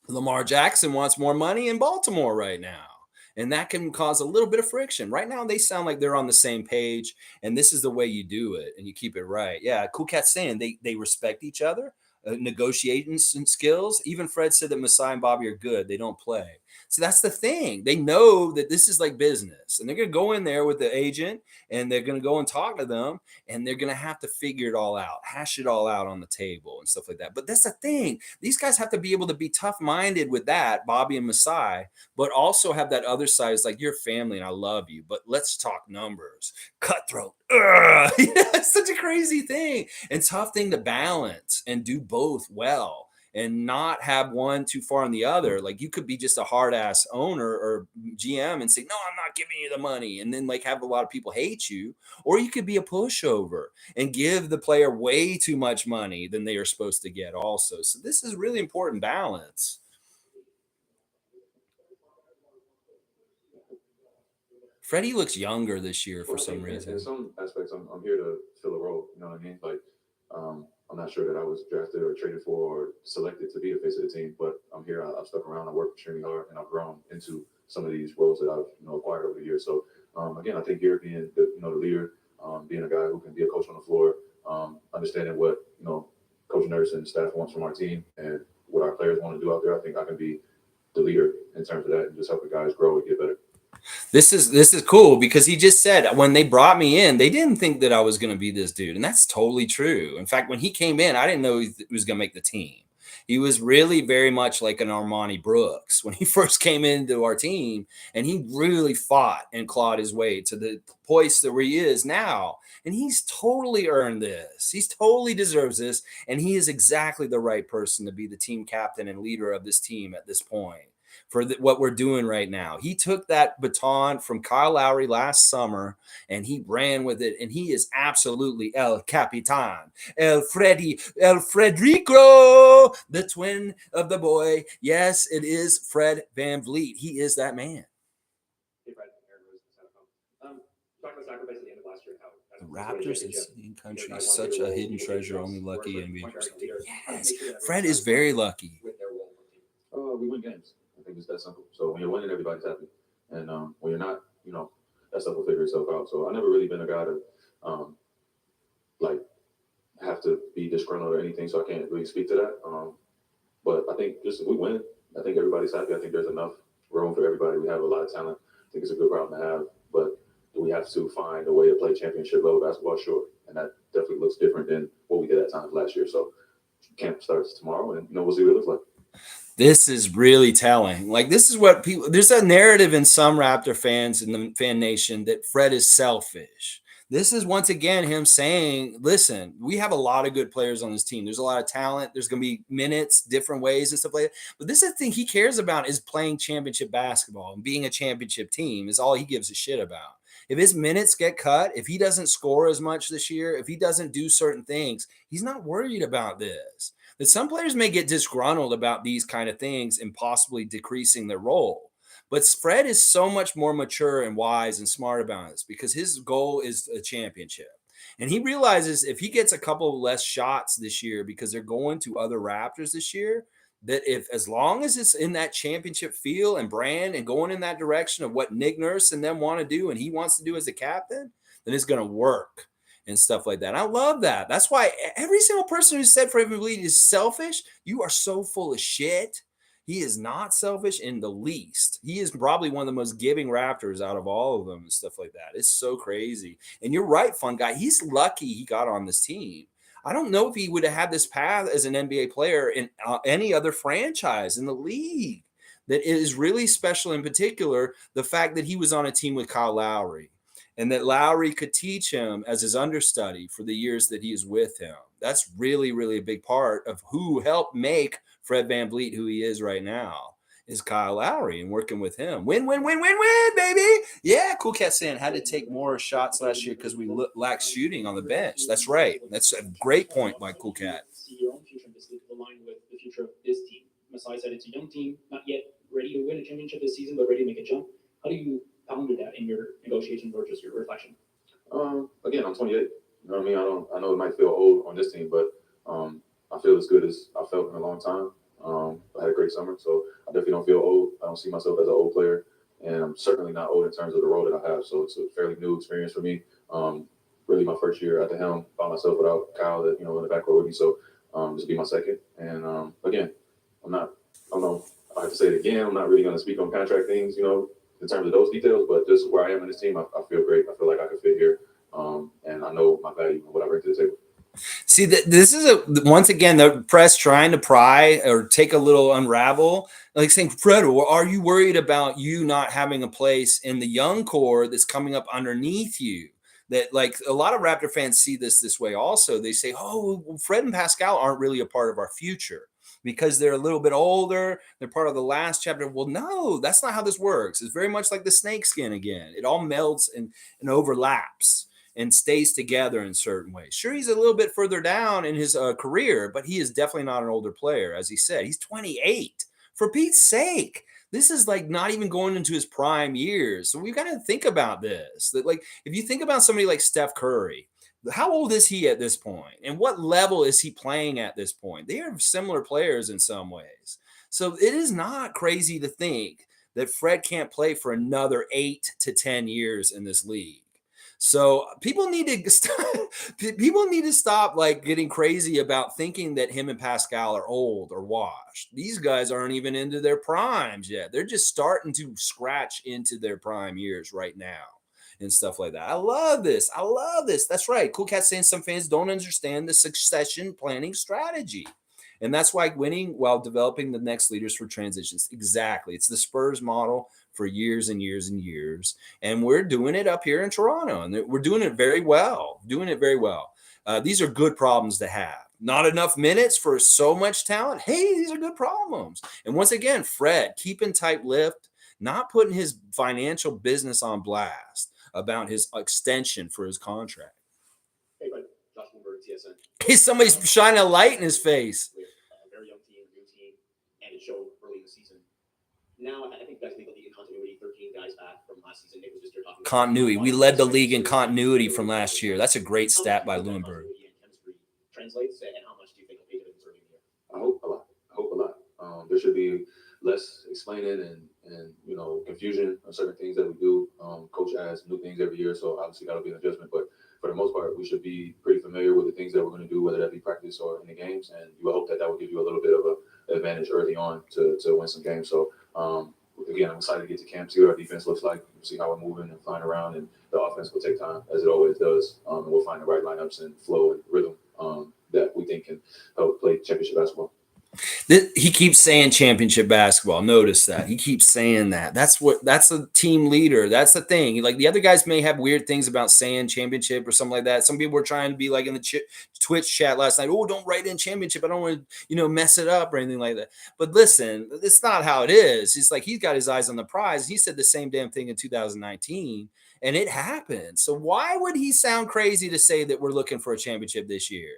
[SPEAKER 1] Lamar Jackson wants more money in Baltimore right now. And that can cause a little bit of friction. Right now, they sound like they're on the same page, and this is the way you do it, and you keep it right. Yeah, Cool Cat's saying they respect each other, negotiating skills. Even Fred said that Masai and Bobby are good. They don't play. So that's the thing. They know that this is like business, and they're going to go in there with the agent, and they're going to go and talk to them, and they're going to have to figure it all out, hash it all out on the table and stuff like that. But that's the thing. These guys have to be able to be tough-minded with that, Bobby and Masai, but also have that other side. Is like, you're family and I love you, but let's talk numbers. Cutthroat. It's such a crazy thing and tough thing to balance and do both well and not have one too far on the other. Like, you could be just a hard ass owner or GM and say, no, I'm not giving you the money. And then like have a lot of people hate you, or you could be a pushover and give the player way too much money than they are supposed to get also. So this is really important balance. Freddie looks younger this year for some reason.
[SPEAKER 12] In some aspects, I'm here to fill a role. You know what I mean? Like, I'm not sure that I was drafted or traded for or selected to be the face of the team, but I'm here. I've stuck around. I worked extremely hard, and I've grown into some of these roles that I've acquired over the years. So again, I think here being the leader, being a guy who can be a coach on the floor, understanding what Coach Nurse and staff wants from our team and what our players want to do out there. I think I can be the leader in terms of that and just help the guys grow and get better.
[SPEAKER 1] This is cool because he just said when they brought me in, they didn't think that I was going to be this dude. And that's totally true. In fact, when he came in, I didn't know he was going to make the team. He was really very much like an Armani Brooks when he first came into our team, and he really fought and clawed his way to the place where he is now. And he's totally earned this. He totally deserves this. And he is exactly the right person to be the team captain and leader of this team at this point. For what we're doing right now. He took that baton from Kyle Lowry last summer and he ran with it, and he is absolutely El Capitan, El Frederico, the twin of the boy. Yes, it is Fred VanVleet. He is that man.
[SPEAKER 5] Hey, Fred, talking about sacrifice at the end of last year, how
[SPEAKER 1] the Raptors and City Country is such a hidden treasure, only lucky NBA. Yes, Fred is very lucky.
[SPEAKER 12] We win games. I think it's that simple. So when you're winning, everybody's happy. And when you're not, that stuff will figure itself out. So I've never really been a guy to have to be disgruntled or anything. So I can't really speak to that. But I think just if we win, I think everybody's happy. I think there's enough room for everybody. We have a lot of talent. I think it's a good problem to have. But do we have to find a way to play championship level basketball? Sure. And that definitely looks different than what we did at times last year. So camp starts tomorrow, and we'll see what it looks like.
[SPEAKER 1] This is really telling. Like, this is what people, there's a narrative in some Raptor fans in the fan nation that Fred is selfish. This is once again him saying, listen, we have a lot of good players on this team. There's a lot of talent. There's going to be minutes, different ways and stuff like that. But this is the thing he cares about, is playing championship basketball, and being a championship team is all he gives a shit about. If his minutes get cut, if he doesn't score as much this year, if he doesn't do certain things, he's not worried about this. That some players may get disgruntled about these kind of things and possibly decreasing their role. But Fred is so much more mature and wise and smart about this because his goal is a championship. And he realizes if he gets a couple less shots this year because they're going to other Raptors this year, that if as long as it's in that championship feel and brand and going in that direction of what Nick Nurse and them want to do and he wants to do as a captain, then it's going to work. And stuff like that. I love that. That's why every single person who said Fred VanVleet is selfish, you are so full of shit. He is not selfish in the least. He is probably one of the most giving Raptors out of all of them and stuff like that. It's so crazy. And you're right, Fun Guy. He's lucky he got on this team. I don't know if he would have had this path as an NBA player in any other franchise in the league. That is really special, in particular, the fact that he was on a team with Kyle Lowry. And that Lowry could teach him as his understudy for the years that he is with him. That's really, really a big part of who helped make Fred VanVleet who he is right now, is Kyle Lowry and working with him. Win, win, win, win, win, baby. Yeah, Cool Cat saying had to take more shots last year because we lacked shooting on the bench. That's right. That's a great point by Cool Cat.
[SPEAKER 13] See your own future in this league aligned with the future of this team. Masai said it's a young team, not yet ready to win a championship this season, but ready to make a jump. How do you ponder that in your negotiations or just your reflection?
[SPEAKER 12] Again, I'm 28. You know what I mean? I know it might feel old on this team, but I feel as good as I felt in a long time. I had a great summer, so I definitely don't feel old. I don't see myself as an old player, and I'm certainly not old in terms of the role that I have. So it's a fairly new experience for me. Really, my first year at the helm by myself without Kyle, that in the backcourt with me. So this will be my second. And again, I don't know. I have to say it again. I'm not really going to speak on contract things, in terms of those details. But just where I am in this team, I feel great. I feel like I can fit here, and I know my value and what I bring to the table.
[SPEAKER 1] See, this is once again the press trying to pry or take a little unravel, like saying, Fred, are you worried about you not having a place in the young core that's coming up underneath you? That, like, a lot of Raptor fans see this way also. They say, oh, Fred and Pascal aren't really a part of our future because they're a little bit older. They're part of the last chapter. Well, no, that's not how this works. It's very much like the snake skin again. It all melts and overlaps and stays together in certain ways. Sure, he's a little bit further down in his career, but he is definitely not an older player. As he said, he's 28. For Pete's sake, this is like not even going into his prime years. So we've got to think about this. That, like, if you think about somebody like Steph Curry, how old is he at this point? And what level is he playing at this point? They are similar players in some ways. So it is not crazy to think that Fred can't play for another 8 to 10 years in this league. So people need to stop like getting crazy about thinking that him and Pascal are old or washed. These guys aren't even into their primes yet. They're just starting to scratch into their prime years right now and stuff like that. I love this. That's right. Cool Cat saying some fans don't understand the succession planning strategy. And that's why winning while developing the next leaders for transitions. Exactly. It's the Spurs model for years and years and years. And we're doing it up here in Toronto. And we're doing it very well. These are good problems to have. Not enough minutes for so much talent. Hey, these are good problems. And once again, Fred, keeping tight-lipped, not putting his financial business on blast about his extension for his contract.
[SPEAKER 4] Hey, but Josh Bloomberg, TSN.
[SPEAKER 1] Hey, somebody's shining a light in his face.
[SPEAKER 4] A very young team, new team, and it showed early in the season. Now, I think you guys lead the league in continuity. 13 guys back from last season. Nick was just here talking about
[SPEAKER 1] continuity. We led the league in continuity from last year. That's a great stat by Lewinberg.
[SPEAKER 4] Translates, and how much do you think will pay dividends early in the year?
[SPEAKER 12] I hope a lot. There should be less explaining and confusion on certain things that we do. Coach adds new things every year, so obviously that'll be an adjustment. But for the most part, we should be pretty familiar with the things that we're going to do, whether that be practice or in the games. And you hope that will give you a little bit of an advantage early on to win some games. So again, I'm excited to get to camp, see what our defense looks like, see how we're moving and flying around. And the offense will take time, as it always does. And we'll find the right lineups and flow and rhythm that we think can help play championship basketball.
[SPEAKER 1] He keeps saying championship basketball. Notice that he keeps saying that. That's a team leader. That's the thing. Like, the other guys may have weird things about saying championship or something like that. Some people were trying to be like in the Twitch chat last night. Oh, don't write in championship. I don't want to, mess it up or anything like that. But listen, it's not how it is. It's like he's got his eyes on the prize. He said the same damn thing in 2019, and it happened. So why would he sound crazy to say that we're looking for a championship this year,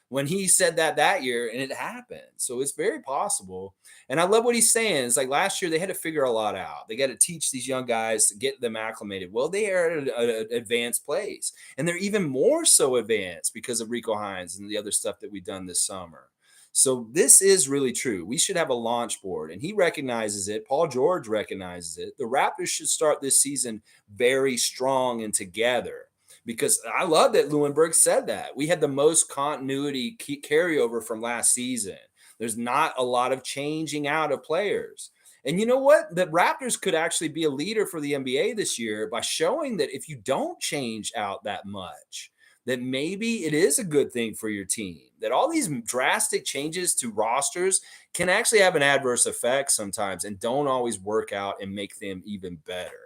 [SPEAKER 1] when he said that year and it happened? So it's very possible. And I love what he's saying. It's like last year they had to figure a lot out. They got to teach these young guys to get them acclimated. Well, they are at an advanced place. And they're even more so advanced because of Rico Hines and the other stuff that we've done this summer. So this is really true. We should have a launch board, and he recognizes it. Paul George recognizes it. The Raptors should start this season very strong and together. Because I love that Lewinberg said that. We had the most continuity carryover from last season. There's not a lot of changing out of players. And you know what? The Raptors could actually be a leader for the NBA this year by showing that if you don't change out that much, that maybe it is a good thing for your team. That all these drastic changes to rosters can actually have an adverse effect sometimes and don't always work out and make them even better.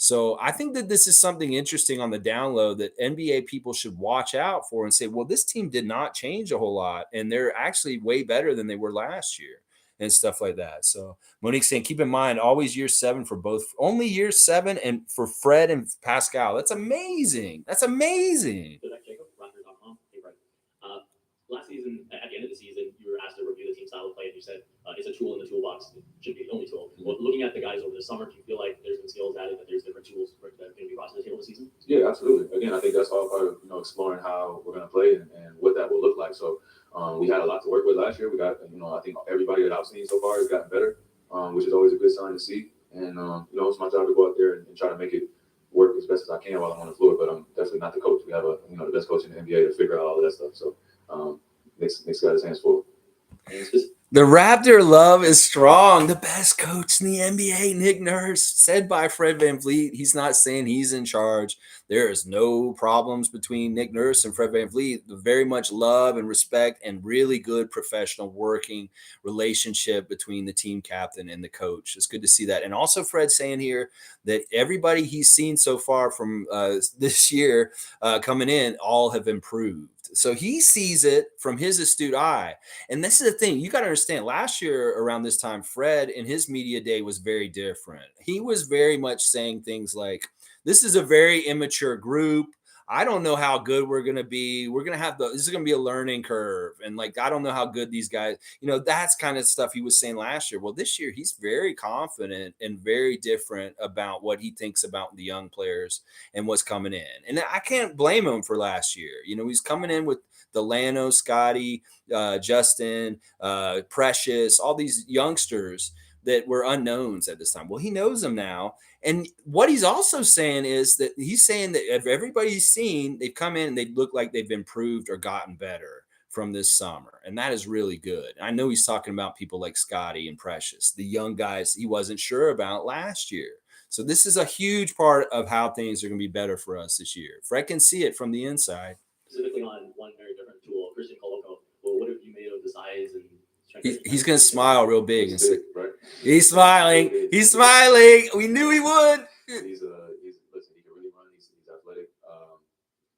[SPEAKER 1] So I think that this is something interesting on the download that NBA people should watch out for and say, well, this team did not change a whole lot, and they're actually way better than they were last year and stuff like that. So Monique's saying, keep in mind, always year 7 for both, only year 7 and for Fred and Pascal. That's amazing. That's amazing.
[SPEAKER 4] Last season, at the end of the season, you were asked to review the team style of play, and you said it's a
[SPEAKER 14] tool in the toolbox should be the only tool. Well, looking at the guys over the summer, do you feel like there's been skills added, that there's different tools that are going to be brought to the table this season?
[SPEAKER 12] Yeah, absolutely. Again, I think that's all part of exploring how we're going to play and what that will look like. So we had a lot to work with last year. We got I think everybody that I've seen so far has gotten better, which is always a good sign to see. And it's my job to go out there and try to make it work as best as I can while I'm on the floor. But I'm definitely not the coach. We have the best coach in the NBA to figure out all of that stuff. So Nick's got his hands full.
[SPEAKER 1] The Raptor love is strong. The best coach in the NBA, Nick Nurse, said by Fred VanVleet. He's not saying he's in charge. There is no problems between Nick Nurse and Fred VanVleet. Very much love and respect and really good professional working relationship between the team captain and the coach. It's good to see that. And also Fred saying here that everybody he's seen so far from this year coming in, all have improved. So he sees it from his astute eye. And this is the thing. You got to understand, last year around this time, Fred in his media day was very different. He was very much saying things like, this is a very immature group. I don't know how good we're going to be. We're going to have this is going to be a learning curve. And I don't know how good these guys, that's kind of stuff he was saying last year. Well, this year he's very confident and very different about what he thinks about the young players and what's coming in. And I can't blame him for last year. He's coming in with Delano, Scottie, Justin, Precious, all these youngsters that were unknowns at this time. Well, he knows them now. And what he's also saying is that he's saying that if everybody's seen, they've come in and they look like they've improved or gotten better from this summer. And that is really good. I know he's talking about people like Scottie and Precious, the young guys he wasn't sure about last year. So this is a huge part of how things are going to be better for us this year. Fred can see it from the inside.
[SPEAKER 14] Specifically on one very different tool, Christian Koloko. Well, what have you made of the size and
[SPEAKER 1] He's going to smile real big and say, he's smiling. He's smiling. We knew he would.
[SPEAKER 12] Listen, he can really run. He's athletic.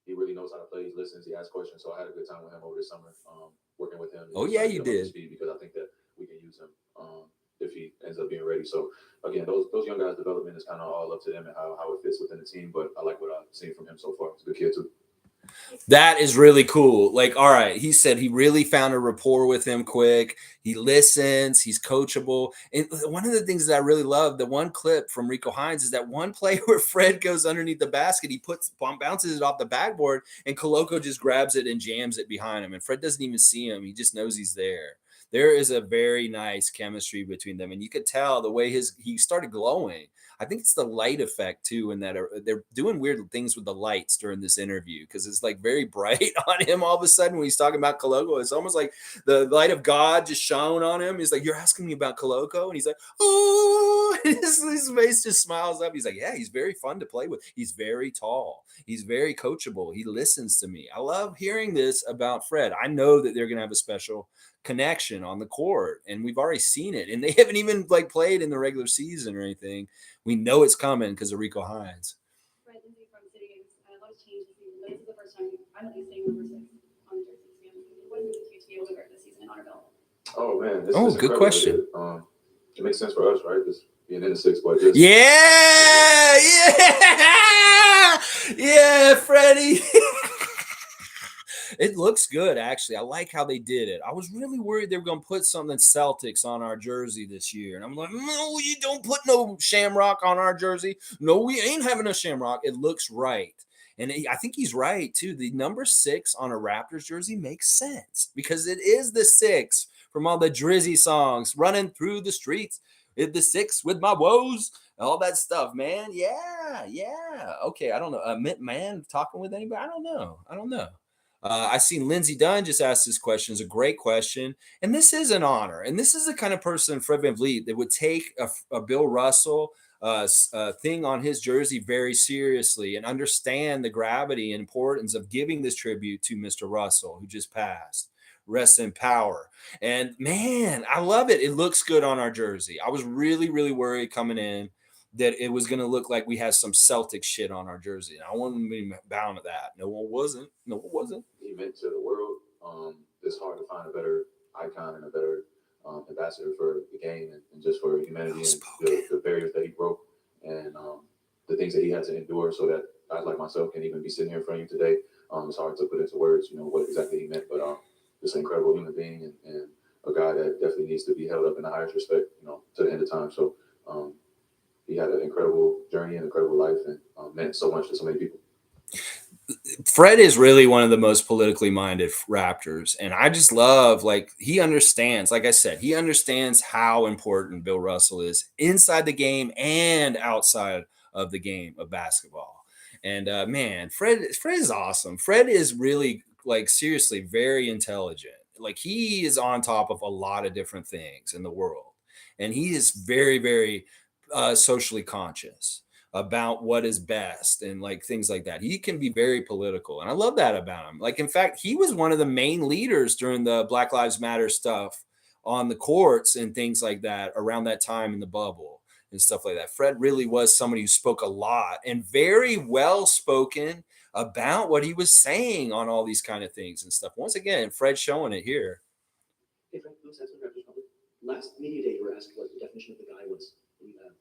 [SPEAKER 12] He really knows how to play. He listens. He asks questions. So I had a good time with him over the summer, working with him.
[SPEAKER 1] Oh, yeah, you did.
[SPEAKER 12] Because I think that we can use him if he ends up being ready. So, again, those young guys' development is kind of all up to them and how it fits within the team. But I like what I've seen from him so far. He's a good kid, too.
[SPEAKER 1] That is really cool. All right, he said he really found a rapport with him quick. He listens. He's coachable. And one of the things that I really love, the one clip from Rico Hines, is that one play where Fred goes underneath the basket. He bounces it off the backboard, and Koloko just grabs it and jams it behind him. And Fred doesn't even see him. He just knows he's there. There is a very nice chemistry between them. And you could tell the way he started glowing. I think it's the light effect too, and that they're doing weird things with the lights during this interview because it's very bright on him all of a sudden when he's talking about Koloko. It's almost like the light of God just shone on him. He's like, "You're asking me about Koloko?" And he's like, "Oh," his face just smiles up. He's like, "Yeah, he's very fun to play with. He's very tall. He's very coachable. He listens to me." I love hearing this about Fred. I know that they're going to have a special connection on the court, and we've already seen it, and they haven't even played in the regular season or anything. We know it's coming because of Rico Hines.
[SPEAKER 11] Right, Lindsay from City Games, a lot has changed this season, but this is the first time I'm at least seeing number 6 on the jersey. What does it mean to you to be able to wear this season in honor belt?
[SPEAKER 12] Oh man, this
[SPEAKER 1] is good question.
[SPEAKER 12] It makes sense for us, right? Just being in the 6, but
[SPEAKER 1] yeah, Freddie. It looks good, actually. I like how they did it. I was really worried they were going to put something Celtics on our jersey this year. And I'm like, no, you don't put no shamrock on our jersey. No, we ain't having a shamrock. It looks right. And I think he's right, too. The number 6 on a Raptors jersey makes sense because it is the 6 from all the Drizzy songs, running through the streets, the 6 with my woes, all that stuff, man. Yeah. Okay, I don't know. Man, talking with anybody? I don't know. I seen Lindsey Dunn just asked this question. It's a great question. And this is an honor. And this is the kind of person, Fred VanVleet, that would take a Bill Russell thing on his jersey very seriously and understand the gravity and importance of giving this tribute to Mr. Russell, who just passed. Rest in power. And man, I love it. It looks good on our jersey. I was really, really worried coming in that it was going to look like we had some Celtic shit on our jersey. And I wasn't be bound to that. No one wasn't.
[SPEAKER 12] He meant to the world. It's hard to find a better icon and a better ambassador for the game and just for humanity and the barriers that he broke and the things that he had to endure so that guys like myself can even be sitting here in front of you today. It's hard to put into words, what exactly he meant, but just an incredible human being and a guy that definitely needs to be held up in the highest respect, to the end of time. So he had an incredible journey and incredible life, and meant so much to so many people.
[SPEAKER 1] Fred is really one of the most politically minded Raptors. And I just love, he understands, like I said, he understands how important Bill Russell is inside the game and outside of the game of basketball. And man, Fred is awesome. Fred is really, seriously, very intelligent. He is on top of a lot of different things in the world. And he is very, very socially conscious about what is best and things like that. He can be very political, and I love that about him. In fact, he was one of the main leaders during the Black Lives Matter stuff on the courts and things like that around that time in the bubble and stuff like that. Fred really was somebody who spoke a lot and very well spoken about what he was saying on all these kind of things and stuff. Once again, Fred showing it here.
[SPEAKER 14] Hey, Frank, last media day, you were asked what the definition of the guy was.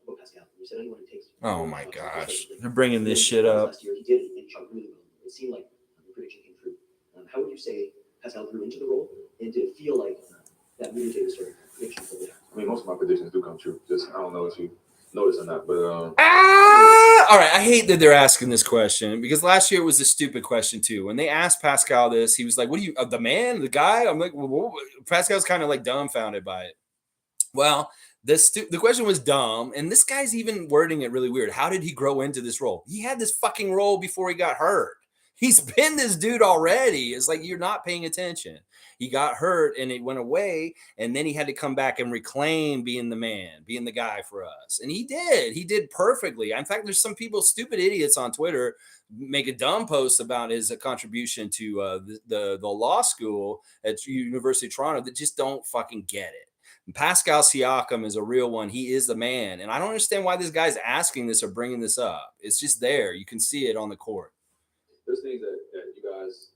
[SPEAKER 14] About Pascal. You said anyone who takes.
[SPEAKER 1] Oh my gosh, they're bringing this shit up.
[SPEAKER 14] Last year he did it and shot really well. It seemed like the prediction came true. How would you say Pascal grew into the role, and did it feel like that media day was sort of prediction for the?
[SPEAKER 12] I mean, most of my predictions do come true. Just I don't know if you noticed or not, but
[SPEAKER 1] all right. I hate that they're asking this question because last year it was a stupid question too. When they asked Pascal this, he was like, "What do you, the man, the guy?" I'm like, well, Pascal's kind of dumbfounded by it. Well, the question was dumb, and this guy's even wording it really weird. How did he grow into this role? He had this fucking role before he got hurt. He's been this dude already. It's like you're not paying attention. He got hurt and it went away, and then he had to come back and reclaim being the man, being the guy for us. And he did. He did perfectly. In fact, there's some people, stupid idiots on Twitter, make a dumb post about his contribution to the law school at University of Toronto that just don't fucking get it. Pascal Siakam is a real one. He is the man. And I don't understand why this guy's asking this or bringing this up. It's just there. You can see it on the court.
[SPEAKER 12] There's things that you guys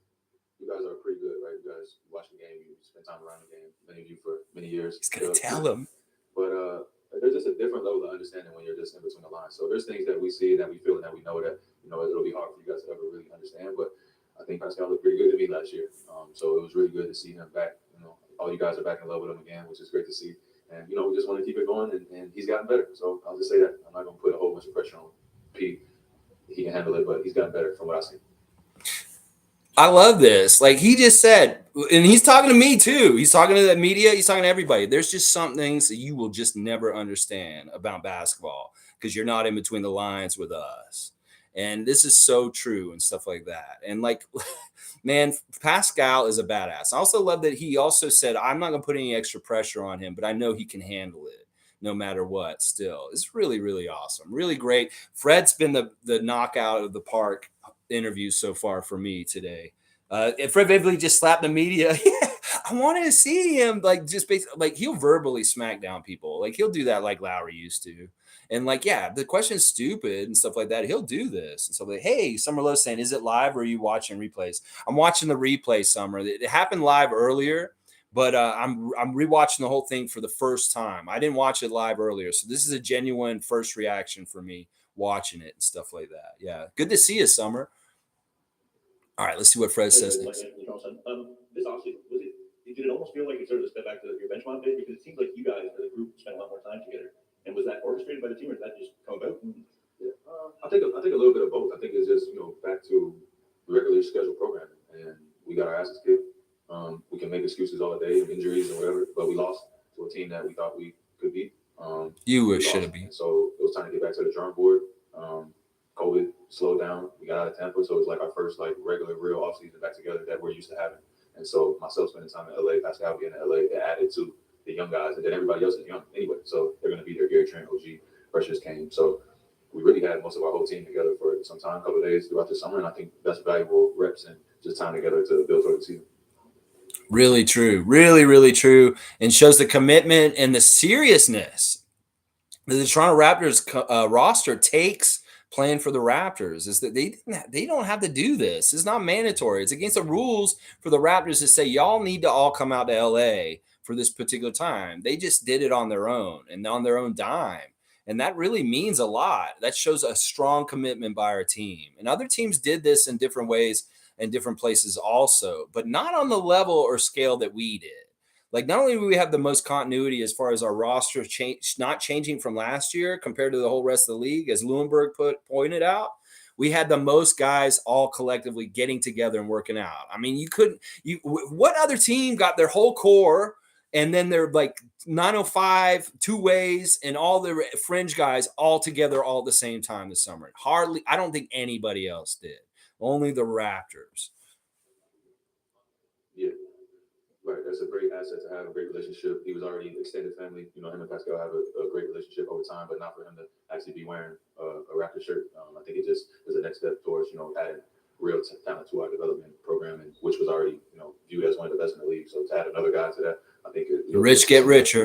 [SPEAKER 12] are pretty good, right? You guys watch the game. You spend time around the game. Many of you for many years.
[SPEAKER 1] He's going to tell him.
[SPEAKER 12] But there's just a different level of understanding when you're just in between the lines. So there's things that we see, that we feel, and that we know that, it'll be hard for you guys to ever really understand. But I think Pascal looked pretty good to me last year. So it was really good to see him back. All you guys are back in love with him again, which is great to see. And, we just want to keep it going, and he's gotten better. So I'll just say that. I'm not going to put a whole bunch of pressure on Pete. He can handle it, but he's gotten better from what I've seen.
[SPEAKER 1] I love this. He just said, and he's talking to me too. He's talking to the media. He's talking to everybody. There's just some things that you will just never understand about basketball because you're not in between the lines with us. And this is so true and stuff like that. And man, Pascal is a badass. I also love that he also said, I'm not going to put any extra pressure on him, but I know he can handle it no matter what still. It's really, really awesome. Really great. Fred's been the knockout of the park interview so far for me today. And Fred VanVleet just slapped the media. I wanted to see him just basically he'll verbally smack down people. He'll do that like Lowry used to. And the question's stupid and stuff like that. He'll do this. And so hey, Summer Love's saying, is it live or are you watching replays? I'm watching the replay, Summer. It happened live earlier, but I'm rewatching the whole thing for the first time. I didn't watch it live earlier. So this is a genuine first reaction for me watching it and stuff like that. Yeah. Good to see you, Summer. All right, let's see what Fred says next.
[SPEAKER 9] This offseason, did it almost feel like it sort of a step back to your benchmark day? Because it seems like you guys, as a group, spent a lot more time together. And was that orchestrated by the team, or did that just come about?
[SPEAKER 12] Yeah, I think a little bit of both. I think it's just back to regularly scheduled programming, and we got our asses kicked. We can make excuses all day, injuries and whatever, but we lost to a team that we thought we could beat.
[SPEAKER 1] You should have beat.
[SPEAKER 12] So it was time to get back to the drawing board. COVID slowed down. We got out of Tampa, so it was our first regular real offseason back together that we're used to having. And so myself spending time in LA, Pascal being in LA, it added to the young guys, and then everybody else is young anyway. So they're going to be there. Gary Trent, OG, Precious came. So we really had most of our whole team together for some time, a couple of days throughout the summer, and I think that's valuable reps and just time together to build towards the season.
[SPEAKER 1] Really true. Really, really true. And shows the commitment and the seriousness that the Toronto Raptors roster takes playing for the Raptors. Is that they don't have to do this. It's not mandatory. It's against the rules for the Raptors to say, y'all need to all come out to LA for this particular time. They just did it on their own and on their own dime. And that really means a lot. That shows a strong commitment by our team. And other teams did this in different ways and different places also, but not on the level or scale that we did. Like, not only do we have the most continuity as far as our roster not changing from last year compared to the whole rest of the league, as Lewinberg pointed out, we had the most guys all collectively getting together and working out. I mean, what other team got their whole core and then they're like 905, two ways, and all the fringe guys all together all at the same time this summer? Hardly, I don't think anybody else did. Only the Raptors.
[SPEAKER 12] Yeah. Right, that's a great asset to have, a great relationship. He was already extended family. You know, him and Pascal have a great relationship over time, but not for him to actually be wearing a Raptor shirt. I think it just is the next step towards, adding real talent to our development program, and which was already, viewed as one of the best in the league. So to add another guy to that, I think
[SPEAKER 1] the rich get richer.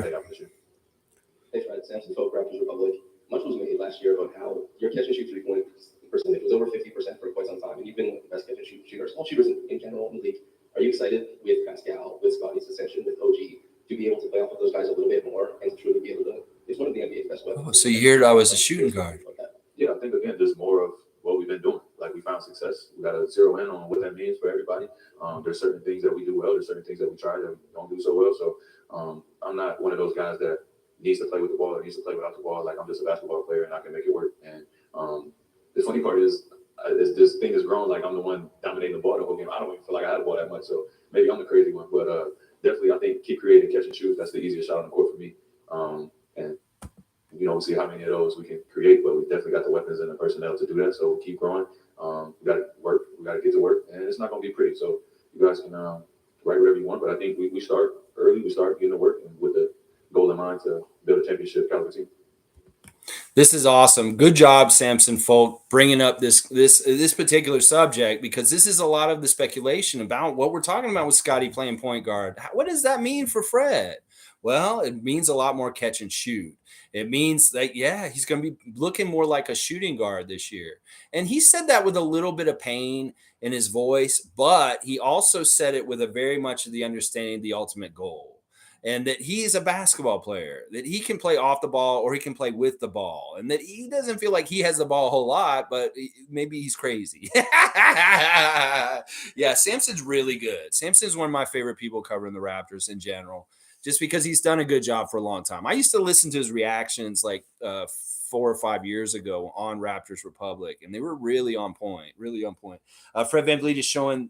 [SPEAKER 10] Thanks, Fred. Samson Folk, Raptors Republic. Much was made last year about how your catch and shoot 3-point percentage was over 50% for quite some time, and you've been one of the best catch and shoot shooters, all shooters in general in the league. Are you excited with Pascal, with Scottie's ascension, with OG, to be able to play off of those guys a little bit more and to truly be able to? It's one of the NBA's best weapons.
[SPEAKER 1] Oh, so you heard I was a shooting guard.
[SPEAKER 12] Yeah, I think again, just more of what we've been doing. Like, we found success. We got to zero in on what that means for everybody. There's certain things that we do well. There's certain things that we try that we don't do so well. So I'm not one of those guys that needs to play with the ball or needs to play without the ball. Like, I'm just a basketball player and I can make it work. And the funny part is this thing has grown. Like, I'm the one dominating the ball the whole game. I don't even feel like I had the ball that much. So maybe I'm the crazy one. But definitely, I think keep creating catch and shoot. That's the easiest shot on the court for me. And we'll see how many of those we can create. But we definitely got the weapons and the personnel to do that. So we'll keep growing. We got to work. We got to get to work. And it's not going to be pretty. So you guys can write whatever you want. But I think we start early. We start getting to work and with the goal in mind to build a championship caliber team.
[SPEAKER 1] This is awesome. Good job, Samson Folk, bringing up this particular subject, because this is a lot of the speculation about what we're talking about with Scottie playing point guard. What does that mean for Fred? Well, it means a lot more catch and shoot. It means that, he's going to be looking more like a shooting guard this year. And he said that with a little bit of pain in his voice, but he also said it with a very much of the understanding of the ultimate goal. And that he is a basketball player, that he can play off the ball or he can play with the ball, and that he doesn't feel like he has the ball a whole lot, but maybe he's crazy. Yeah, Samson's really good. Samson's one of my favorite people covering the Raptors in general, just because he's done a good job for a long time. I used to listen to his reactions like 4 or 5 years ago on Raptors Republic, and they were really on point, really on point. Fred VanVleet is showing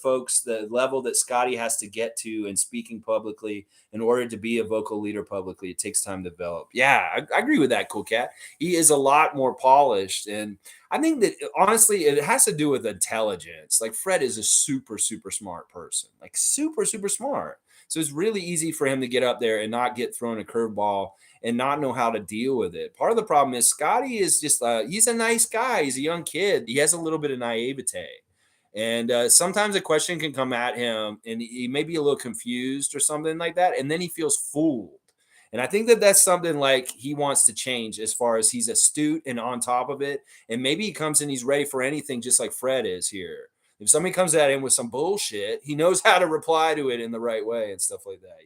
[SPEAKER 1] folks the level that Scottie has to get to in speaking publicly in order to be a vocal leader publicly. It takes time to develop. Yeah, I agree with that, Cool Cat. He is a lot more polished, and I think that honestly, it has to do with intelligence. Like, Fred is a super, super smart person, like super, super smart. So it's really easy for him to get up there and not get thrown a curveball and not know how to deal with it. Part of the problem is Scottie is just he's a nice guy. He's a young kid. He has a little bit of naivete. And sometimes a question can come at him and he may be a little confused or something like that. And then he feels fooled. And I think that that's something like he wants to change, as far as he's astute and on top of it. And maybe he comes in, he's ready for anything, just like Fred is here. If somebody comes at him with some bullshit, he knows how to reply to it in the right way and stuff like that.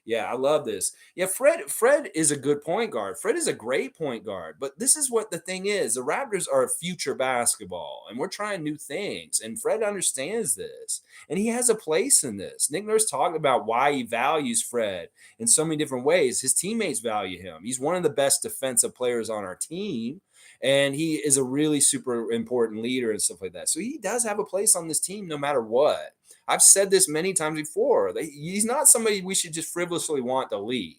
[SPEAKER 1] Yeah, I love this. Yeah, Fred is a good point guard. Fred is a great point guard. But this is what the thing is. The Raptors are future basketball, and we're trying new things. And Fred understands this, and he has a place in this. Nick Nurse talked about why he values Fred in so many different ways. His teammates value him. He's one of the best defensive players on our team. And he is a really super important leader and stuff like that. So he does have a place on this team no matter what. I've said this many times before. He's not somebody we should just frivolously want to leave,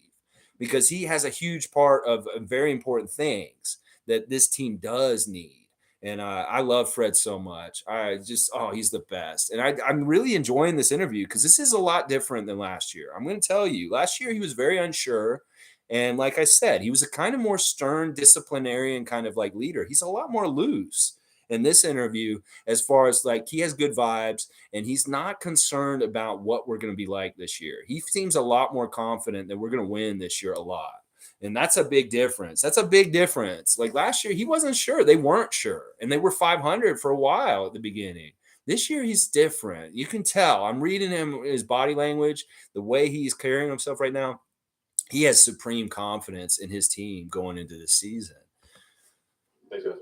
[SPEAKER 1] because he has a huge part of very important things that this team does need. And I love Fred so much. He's the best. And I'm really enjoying this interview, because this is a lot different than last year. I'm going to tell you, last year he was very unsure. And like I said, he was a kind of more stern disciplinarian kind of like leader. He's a lot more loose in this interview, as far as like he has good vibes and he's not concerned about what we're going to be like this year. He seems a lot more confident that we're going to win this year a lot. And that's a big difference. That's a big difference. Like last year, he wasn't sure. They weren't sure. And they were 500 for a while at the beginning. This year, he's different. You can tell. I'm reading him, his body language, the way he's carrying himself right now. He has supreme confidence in his team going into the season.
[SPEAKER 12] Thanks, guys.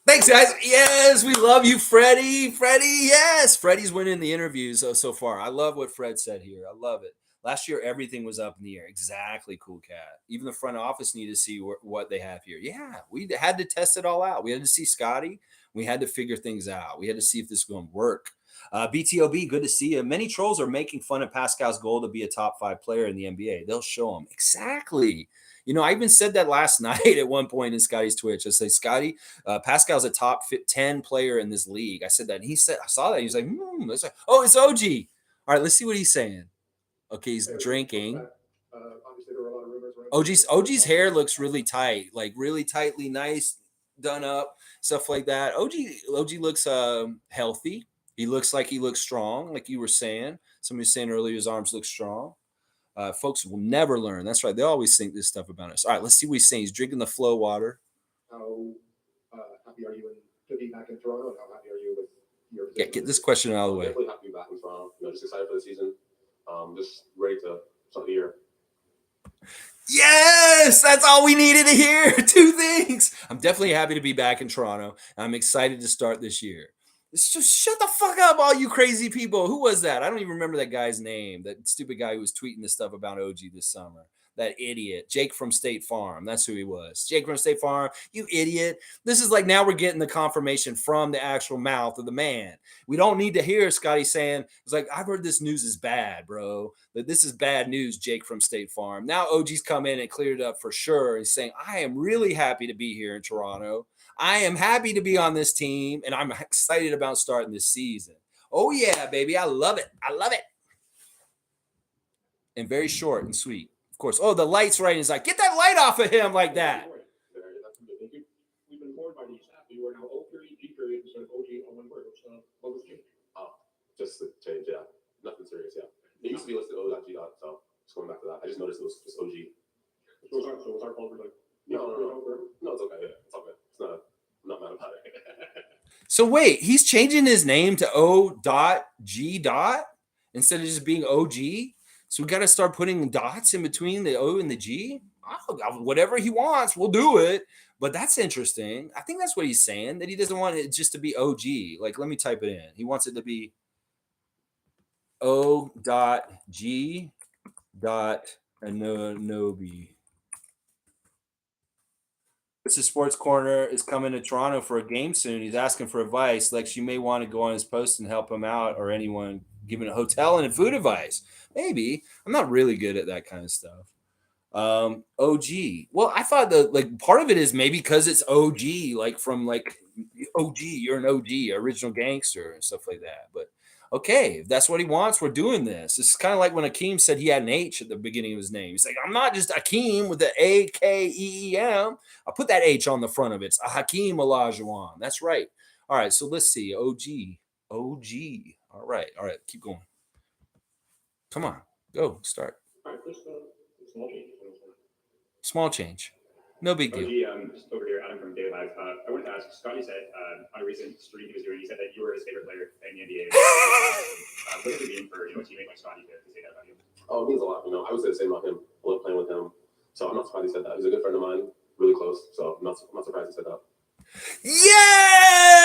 [SPEAKER 1] Thanks, guys. Yes, we love you, Freddie. Freddie, yes. Freddie's winning the interviews so far. I love what Fred said here. I love it. Last year, everything was up in the air. Exactly, Cool Cat. Even the front office needed to see what they have here. Yeah, we had to test it all out. We had to see Scottie. We had to figure things out. We had to see if this was going to work. BTOB, good to see you. Many trolls are making fun of Pascal's goal to be a top 5 player in the NBA. They'll show him. Exactly. I even said that last night at one point in Scottie's Twitch. I say, Scottie, Pascal's a top 10 player in this league. I said that. And he said, I saw that. He was like, oh, it's OG. All right, let's see what he's saying. Okay, he's drinking.
[SPEAKER 6] Obviously, there were a lot of rumors around
[SPEAKER 1] OG's hair looks really tight, like really tightly nice, done up, stuff like that. OG looks healthy. He looks like he looks strong, like you were saying. Somebody was saying earlier his arms look strong. Folks will never learn. That's right. They always think this stuff about us. All right, let's see what he's saying. He's drinking the flow water.
[SPEAKER 6] How happy are you to be back in Toronto, and how happy are you with your position?
[SPEAKER 1] Yeah, get this question out of the way.
[SPEAKER 10] Definitely happy to be back in Toronto. Just excited for the season. Just ready to start the year.
[SPEAKER 1] Yes, that's all we needed to hear. 2 things. I'm definitely happy to be back in Toronto. I'm excited to start this year. It's just shut the fuck up, all you crazy people. Who was that? I don't even remember that guy's name. That stupid guy who was tweeting this stuff about OG this summer. That idiot. Jake from State Farm. That's who he was. Jake from State Farm. You idiot. This is like now we're getting the confirmation from the actual mouth of the man. We don't need to hear Scottie saying, it's like, I've heard this news is bad, bro. That this is bad news, Jake from State Farm. Now OG's come in and cleared it up for sure. He's saying, I am really happy to be here in Toronto. I am happy to be on this team, and I'm excited about starting this season. Oh, yeah, baby. I love it. I love it. And very short and sweet. Of course. Oh, the light's right. He's like, get that light off of him like that.
[SPEAKER 3] We've been informed by the staff that you are now O period, G period instead of OG on one word. What was changed?
[SPEAKER 10] Just a change, yeah. Nothing serious, yeah. It used to be listed O.G. So just going back to that. I just noticed it was just OG.
[SPEAKER 3] So it's our fault for like.
[SPEAKER 10] No, it's okay. Yeah, it's all good. I'm not mad about it.
[SPEAKER 1] So wait, he's changing his name to O.G. instead of just being OG. So we got to start putting dots in between the O and the G. Whatever he wants, we'll do it. But that's interesting. I think that's what he's saying, that he doesn't want it just to be OG. Like, let me type it in. He wants it to be O.G. Anunoby. This is Sports Corner is coming to Toronto for a game soon. He's asking for advice. Lex, you may want to go on his post and help him out, or anyone giving a hotel and food advice. Maybe. I'm not really good at that kind of stuff. OG. Well, I thought part of it is maybe because it's OG, like from like OG, you're an OG, original gangster and stuff like that. But okay, if that's what he wants, we're doing this. It's kind of like when Akeem said he had an H at the beginning of his name. He's like, I'm not just Akeem with the Akeem. I'll put that H on the front of it. It's Hakeem Olajuwon. That's right. All right, so let's see. OG. All right, keep going. Come on, go, start.
[SPEAKER 3] All right, first, small change.
[SPEAKER 1] Small change. No big deal.
[SPEAKER 9] Just over here, Adam from Daily Live. I wanted to ask, Scottie said on a recent stream he was doing, he said that you were his favorite player in the NBA. What does it mean for a teammate like Scottie to say that about you?
[SPEAKER 10] Oh, it means a lot. I would say the same about him. I love playing with him. So I'm not surprised he said that. He's a good friend of mine, really close. So I'm not surprised he said that.
[SPEAKER 1] Yes!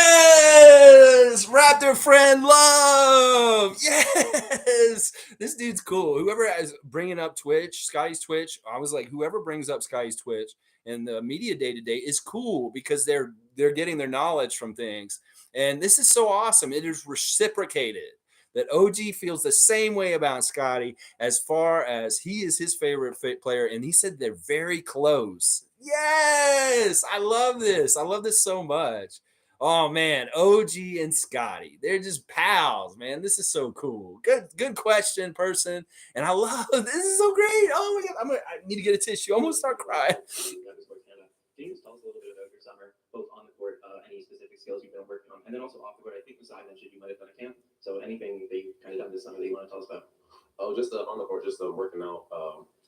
[SPEAKER 1] Raptor friend love! Yes! This dude's cool. Whoever is bringing up Twitch, Scottie's Twitch, I was like, whoever brings up Scottie's Twitch and the media day-to-day is cool because they're getting their knowledge from things. And this is so awesome. It is reciprocated that OG feels the same way about Scottie as far as he is his favorite player. And he said they're very close. Yes, I love this. I love this so much. Oh man, OG and Scottie, they're just pals, man. This is so cool. Good question, person. And I love this. Is so great. Oh my God, I need to get a tissue. I'm gonna start crying.
[SPEAKER 5] Can you just tell us a little bit about your summer, both on the court, any specific skills you've been working on, and then also off the court? I think Masai mentioned you might have done a camp. So anything that you kind of done this summer that you want to tell us about?
[SPEAKER 10] Oh, just on the court, just working out.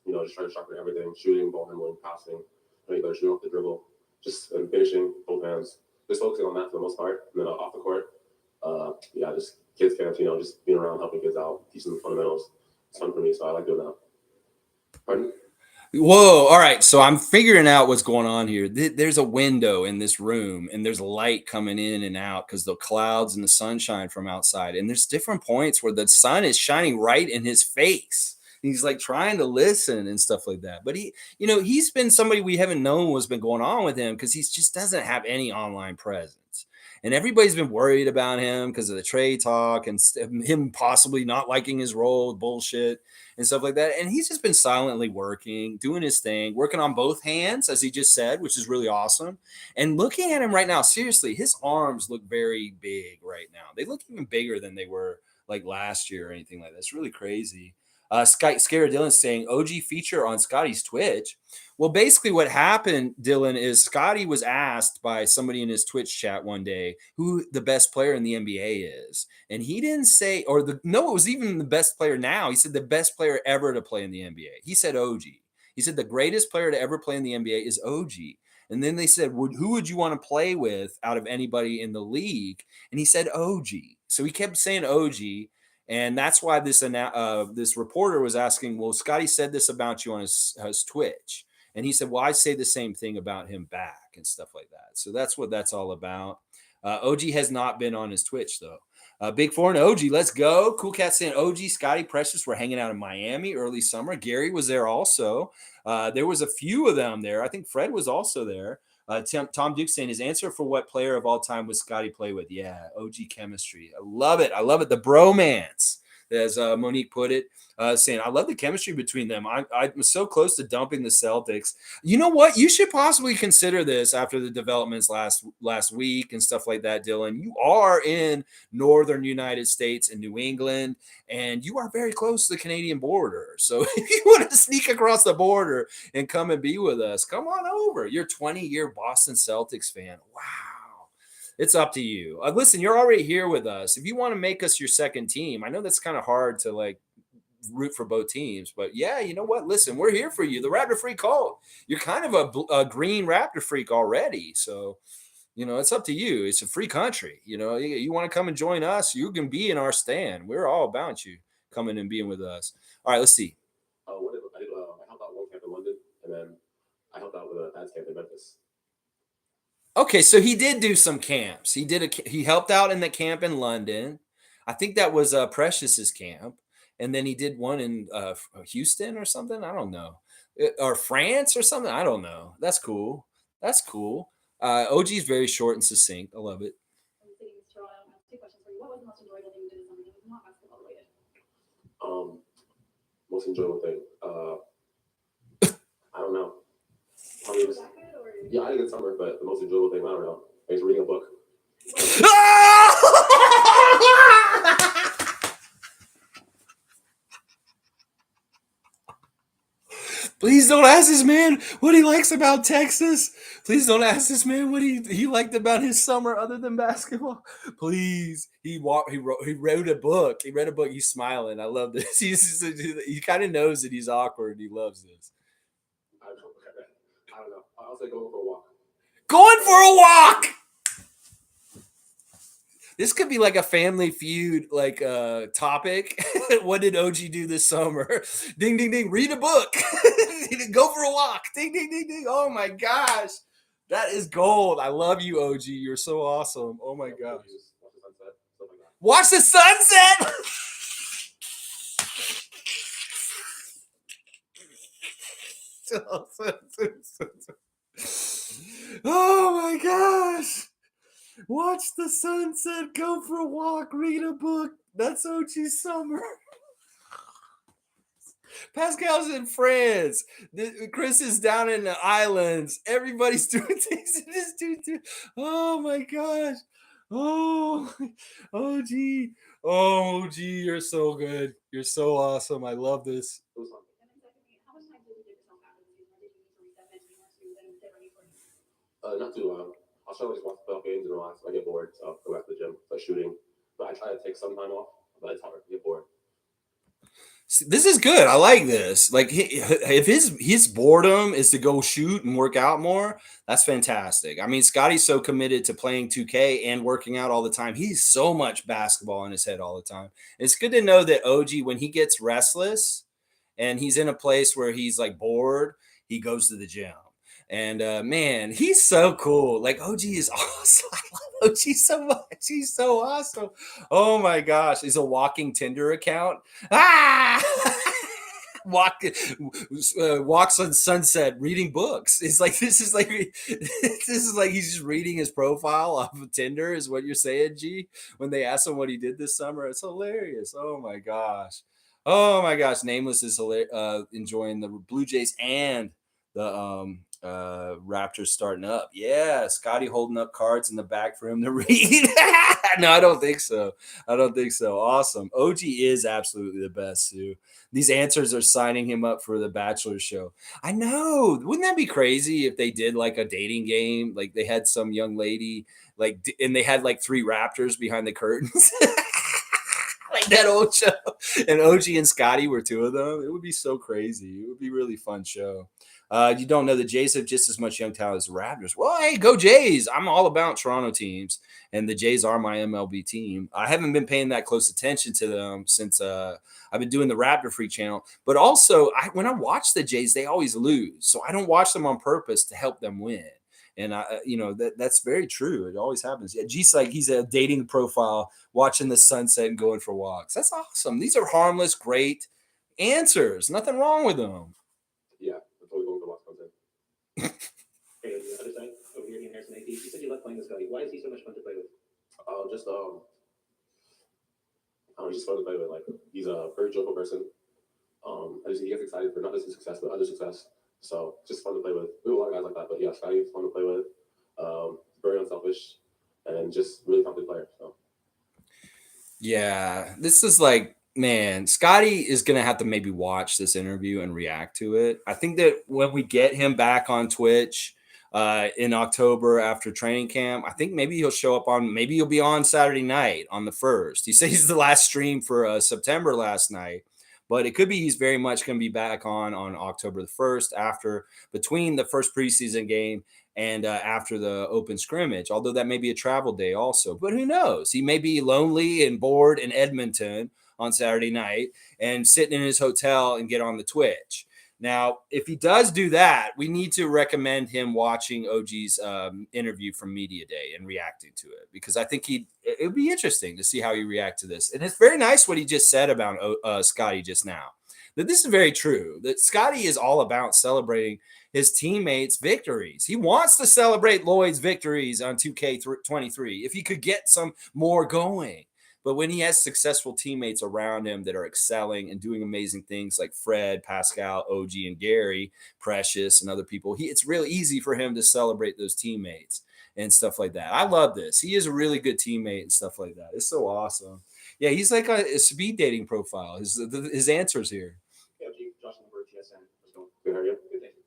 [SPEAKER 10] Just trying to sharpen everything, shooting, ball handling, passing. Shooting off the dribble, just finishing both hands. Just focusing on that for the most part. And then off the court, just kids camps. Just being around, helping kids out, teaching them fundamentals. It's fun for me, so I like doing that. Pardon?
[SPEAKER 1] Whoa. All right. So I'm figuring out what's going on here. There's a window in this room and there's light coming in and out because the clouds and the sunshine from outside. And there's different points where the sun is shining right in his face. He's like trying to listen and stuff like that. But he's been somebody we haven't known what's been going on with him because he just doesn't have any online presence. And everybody's been worried about him because of the trade talk and him possibly not liking his role, bullshit and stuff like that. And he's just been silently working, doing his thing, working on both hands, as he just said, which is really awesome. And looking at him right now, seriously, his arms look very big right now. They look even bigger than they were like last year or anything like that. It's really crazy. Scary Dylan saying OG feature on Scottie's Twitch. Well, basically what happened, Dylan, is Scottie was asked by somebody in his Twitch chat one day who the best player in the NBA is. And he didn't say, it was even the best player now. He said the best player ever to play in the NBA. He said OG. He said the greatest player to ever play in the NBA is OG. And then they said, who would you want to play with out of anybody in the league? And he said OG. So he kept saying OG. And that's why this reporter was asking, well, Scottie said this about you on his Twitch. And he said, well, I say the same thing about him back and stuff like that. So that's what that's all about. OG has not been on his Twitch, though. Big Four and OG, let's go. Cool Cat saying OG, Scottie, Precious were hanging out in Miami early summer. Gary was there also. There was a few of them there. I think Fred was also there. Tom Duke saying his answer for what player of all time would Scottie play with? Yeah, OG chemistry. I love it. I love it. The bromance, as Monique put it, saying, I love the chemistry between them. I'm so close to dumping the Celtics. You know what? You should possibly consider this after the developments last week and stuff like that, Dylan. You are in northern United States and New England, and you are very close to the Canadian border. So if you want to sneak across the border and come and be with us, come on over. You're a 20-year Boston Celtics fan. Wow. It's up to you. Listen, you're already here with us. If you want to make us your second team, I know that's kind of hard to like root for both teams, but yeah, you know what? Listen, we're here for you. The Raptor Freak cult. You're kind of a green Raptor Freak already. So, it's up to you. It's a free country. You want to come and join us, you can be in our stand. We're all about you coming and being with us. All right, let's see.
[SPEAKER 10] I helped out one camp in London, and then I helped out with a ads camp in Memphis.
[SPEAKER 1] Okay, so he did do some camps. He helped out in the camp in London. I think that was Precious's camp, and then he did one in Houston or something. I don't know, or France or something. I don't know. That's cool. That's cool. OG is very short and succinct. I love it.
[SPEAKER 11] Two questions for you. What was the most enjoyable thing you did this summer that was not basketball related?
[SPEAKER 10] Most enjoyable thing. I don't know. Probably just, yeah, I had a good summer, but the most enjoyable thing, I don't know. I was reading a book.
[SPEAKER 1] Please don't ask this man what he likes about Texas. Please don't ask this man what he liked about his summer other than basketball. Please. He wrote a book. He read a book. He's smiling. I love this. He kind of knows that he's awkward. He loves this.
[SPEAKER 10] I don't know. I'll say going for a walk.
[SPEAKER 1] Going for a walk. This could be like a Family Feud topic. What did OG do this summer? Ding, ding, ding. Read a book. Go for a walk. Ding, ding, ding, ding. Oh, my gosh. That is gold. I love you, OG. You're so awesome. Oh, my gosh. Watch the sunset. Oh, my gosh. Watch the sunset, go for a walk, read a book. That's OG's summer. Pascal's in France. Chris is down in the islands. Everybody's doing things in this dude. Oh my gosh. Oh, OG. Oh, OG, you're so good. You're so awesome. I love this.
[SPEAKER 11] And then secondly, how much time did you give yourself after the season? Or did you need to reset mentally more to then get ready for it?
[SPEAKER 10] Not too long. I'll try to just watch the playoff games and relax. If I get bored, so I'll go back to the gym, start shooting. But I try to take some time off, but it's hard to get bored.
[SPEAKER 1] This is good. I like this. Like, if his boredom is to go shoot and work out more, that's fantastic. I mean, Scottie's so committed to playing 2K and working out all the time. He's so much basketball in his head all the time. It's good to know that OG, when he gets restless and he's in a place where he's like bored, he goes to the gym. And man, he's so cool. Like, OG is awesome. I love OG so much. He's so awesome. Oh my gosh. He's a walking Tinder account. Ah! Walks on sunset reading books. It's like this is like he's just reading his profile off of Tinder is what you're saying, G, when they ask him what he did this summer. It's hilarious. Oh my gosh. Nameless is enjoying the Blue Jays and the Raptors starting up. Yeah, Scottie holding up cards in the back for him to read. No, I don't think so. Awesome. OG is absolutely the best, Sue. These answers are signing him up for the Bachelor show. I know. Wouldn't that be crazy if they did like a dating game? Like they had some young lady, and they had like 3 Raptors behind the curtains. Like that old show. And OG and Scotty were 2 of them. It would be so crazy. It would be a really fun show. You don't know the Jays have just as much young talent as the Raptors. Well, hey, go Jays. I'm all about Toronto teams, and the Jays are my MLB team. I haven't been paying that close attention to them since I've been doing the Raptor Freak channel. But also, when I watch the Jays, they always lose. So I don't watch them on purpose to help them win. And that's very true. It always happens. Yeah, G's like he's a dating profile, watching the sunset and going for walks. That's awesome. These are harmless, great answers. Nothing wrong with them.
[SPEAKER 10] Yeah, before we go to walk sunset.
[SPEAKER 14] Okay, on the other side, over here, Ian Harrison, AD. You said you love playing with Scotty. Why is he so much fun to play with?
[SPEAKER 10] Just fun to play with. Like he's a very joyful person. He gets excited for not just his success but other success. So just fun to play with. We have a lot of guys like that, but yeah, Scotty's fun to play with. Very unselfish and just really talented player. So
[SPEAKER 1] yeah, this is like, man, Scotty is gonna have to maybe watch this interview and react to it. I think that when we get him back on Twitch in October after training camp, I think maybe he'll show up maybe he'll be on Saturday night on the 1st. He says he's the last stream for September last night. But it could be he's very much going to be back on October the 1st between the first preseason game and after the open scrimmage, although that may be a travel day also. But who knows? He may be lonely and bored in Edmonton on Saturday night and sitting in his hotel and get on the Twitch. Now, if he does do that, we need to recommend him watching OG's interview from Media Day and reacting to it, because I think it would be interesting to see how he reacts to this. And it's very nice what he just said about Scotty just now, that this is very true, that Scotty is all about celebrating his teammates' victories. He wants to celebrate Lloyd's victories on 2K23 if he could get some more going. But when he has successful teammates around him that are excelling and doing amazing things like Fred, Pascal, OG, and Gary, Precious, and other people, it's really easy for him to celebrate those teammates and stuff like that. I love this. He is a really good teammate and stuff like that. It's so awesome. Yeah, he's like a speed dating profile. His answers here.
[SPEAKER 4] Yeah, Josh Lindbergh, TSN. What's going on?
[SPEAKER 10] good, how are you?
[SPEAKER 4] Good, thank you.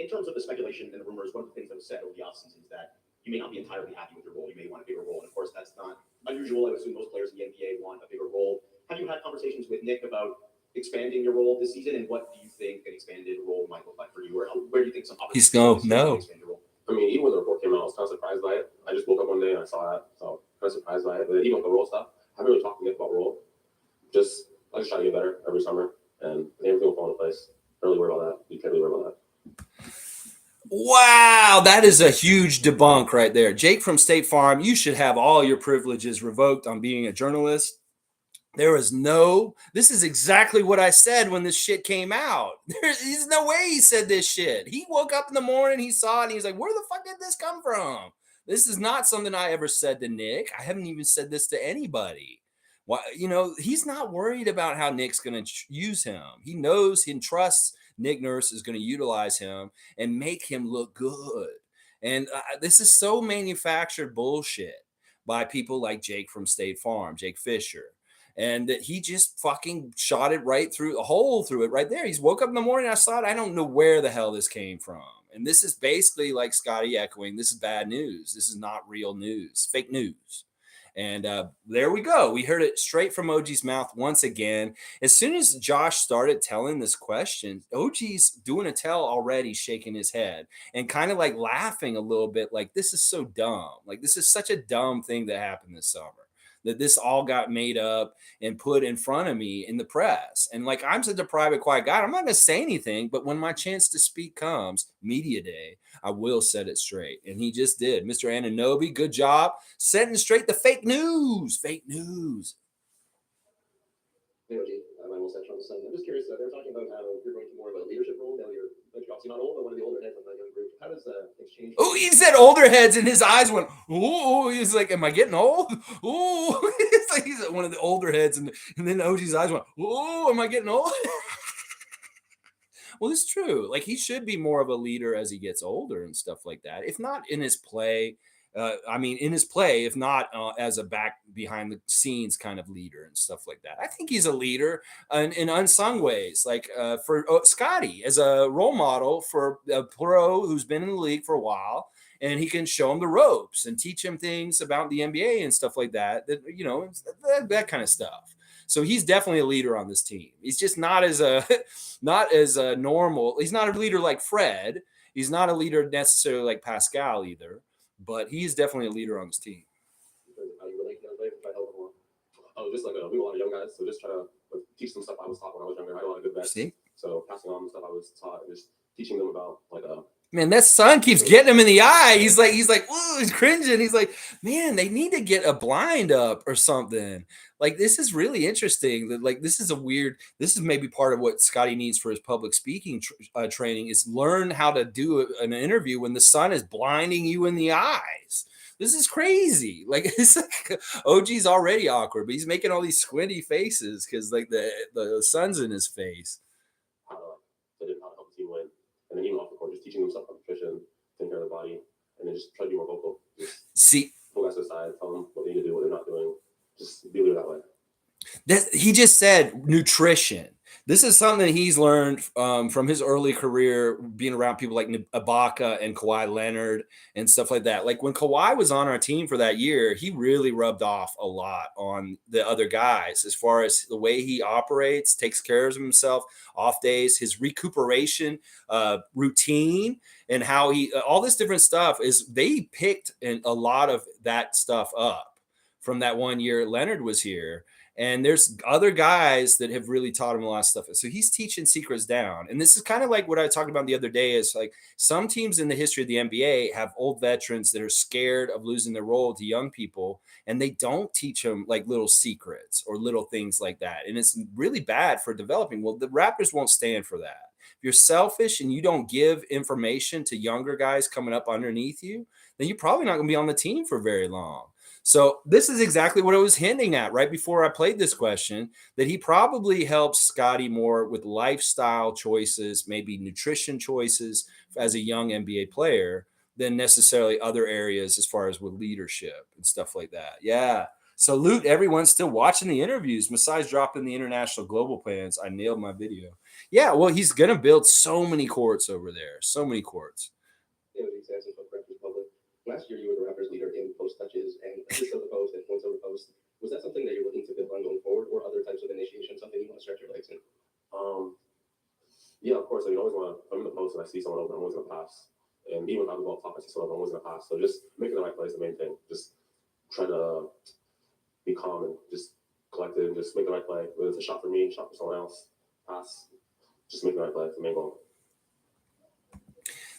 [SPEAKER 4] In terms of the speculation and the rumors, one of the things that was said over the offseason is that you may not be entirely happy with your role. You may want a bigger role. And of course, that's not unusual. I assume most players in the NBA want a bigger role. Have you had conversations with Nick about expanding your role this season? And what do you think an expanded role might look like for you? Or where do you think some
[SPEAKER 1] He's no.
[SPEAKER 10] Expand your role? I mean, even when the report came out, I was kind of surprised by it. I just woke up one day and I saw that. So kind of surprised by it. But even with the role stuff, I haven't really talked to Nick about role. I just try to get better every summer. And everything will fall into place. Don't really worry about that. You can't really worry about that.
[SPEAKER 1] Wow, that is a huge debunk right there. Jake from State Farm, you should have all your privileges revoked on being a journalist. This is exactly what I said when this shit came out. There's no way he said this shit. He woke up in the morning, he saw it, and he's like, where the fuck did this come from? This is not something I ever said to Nick. I haven't even said this to anybody. Why, he's not worried about how Nick's going to use him. He knows and trusts Nick Nurse is going to utilize him and make him look good. And this is so manufactured bullshit by people like Jake from State Farm, Jake Fisher. And he just fucking shot it right through a hole through it right there. He's woke up in the morning. I saw it. I don't know where the hell this came from. And this is basically like Scotty echoing. This is bad news. This is not real news, fake news. And there we go. We heard it straight from OG's mouth once again. As soon as Josh started telling this question, OG's doing a tell already, shaking his head and kind of like laughing a little bit, like this is so dumb. Like this is such a dumb thing that happened this summer, that this all got made up and put in front of me in the press. And like, I'm such a private, quiet guy. I'm not going to say anything, but when my chance to speak comes, Media Day, I will set it straight. And he just did. Mr. Anunoby, good job setting straight the fake news. Fake news.
[SPEAKER 10] Hey, OG, my name is Central. else. I'm just curious, they're talking about how you're going to more of a leadership role. Now you're obviously not old, but one of the older heads of the young group. How does things change?
[SPEAKER 1] Oh, he said older heads, and his eyes went, ooh. He's like, am I getting old? Ooh. It's like he's one of the older heads, and then OG's eyes went, ooh, am I getting old? Well, it's true. Like, he should be more of a leader as he gets older and stuff like that. If not in his play, in his play, if not as a back behind the scenes kind of leader and stuff like that. I think he's a leader in unsung ways, like for Scottie as a role model for a pro who's been in the league for a while, and he can show him the ropes and teach him things about the NBA and stuff like that. That kind of stuff. So he's definitely a leader on this team. He's just not as normal. He's not a leader like Fred. He's not a leader necessarily like Pascal either, but he's definitely a leader on this team.
[SPEAKER 10] Oh, just like we were a lot of young guys, so just try to teach them stuff I was taught when I was younger. I had a lot of good vets.
[SPEAKER 1] See?
[SPEAKER 10] So passing on the stuff I was taught and just teaching them about
[SPEAKER 1] Man, that sun keeps getting him in the eye. He's like, ooh, he's cringing. He's like, man, they need to get a blind up or something. Like, this is really interesting. Like, this is maybe part of what Scottie needs for his public speaking training is learn how to do an interview when the sun is blinding you in the eyes. This is crazy. Like, it's like OG's already awkward, but he's making all these squinty faces because like the sun's in his face.
[SPEAKER 10] How to help the team win. And then even off the court, just teaching them stuff about nutrition, taking care of the body, and then just try to be more vocal. Just pull guys to the side, tell them what they need to do, what they're not doing. Just be a leader that way.
[SPEAKER 1] He just said nutrition. This is something that he's learned from his early career, being around people like Ibaka and Kawhi Leonard and stuff like that. Like when Kawhi was on our team for that year, he really rubbed off a lot on the other guys as far as the way he operates, takes care of himself, off days, his recuperation routine, and how all this different stuff is they picked a lot of that stuff up from that one year Leonard was here. And there's other guys that have really taught him a lot of stuff. So he's teaching secrets down. And this is kind of like what I talked about the other day is like some teams in the history of the NBA have old veterans that are scared of losing their role to young people. And they don't teach them like little secrets or little things like that. And it's really bad for developing. Well, the Raptors won't stand for that. If you're selfish and you don't give information to younger guys coming up underneath you, then you're probably not going to be on the team for very long. So this is exactly what I was hinting at right before I played this question, that he probably helps Scottie more with lifestyle choices, maybe nutrition choices as a young NBA player than necessarily other areas as far as with leadership and stuff like that. Yeah. Salute everyone still watching the interviews. Masai's dropping the international global plans. I nailed my video. Yeah, well, he's going to build so many courts over there. So many courts.
[SPEAKER 10] Last year, you were the Raptors leader in post touches and assists of the post and points over the post. Was that something that you're looking to build on going forward, or other types of initiation, something you want to stretch your legs in?
[SPEAKER 15] Yeah, of course. I always want to. I'm in the post and I see someone open, I'm always going to pass. And even if I have the ball top, I see someone open, I'm always going to pass. So just making the right play is the main thing. Just try to be calm and just collected and just make the right play. Whether it's a shot for me, shot for someone else, pass. Just make the right play. It's the main goal.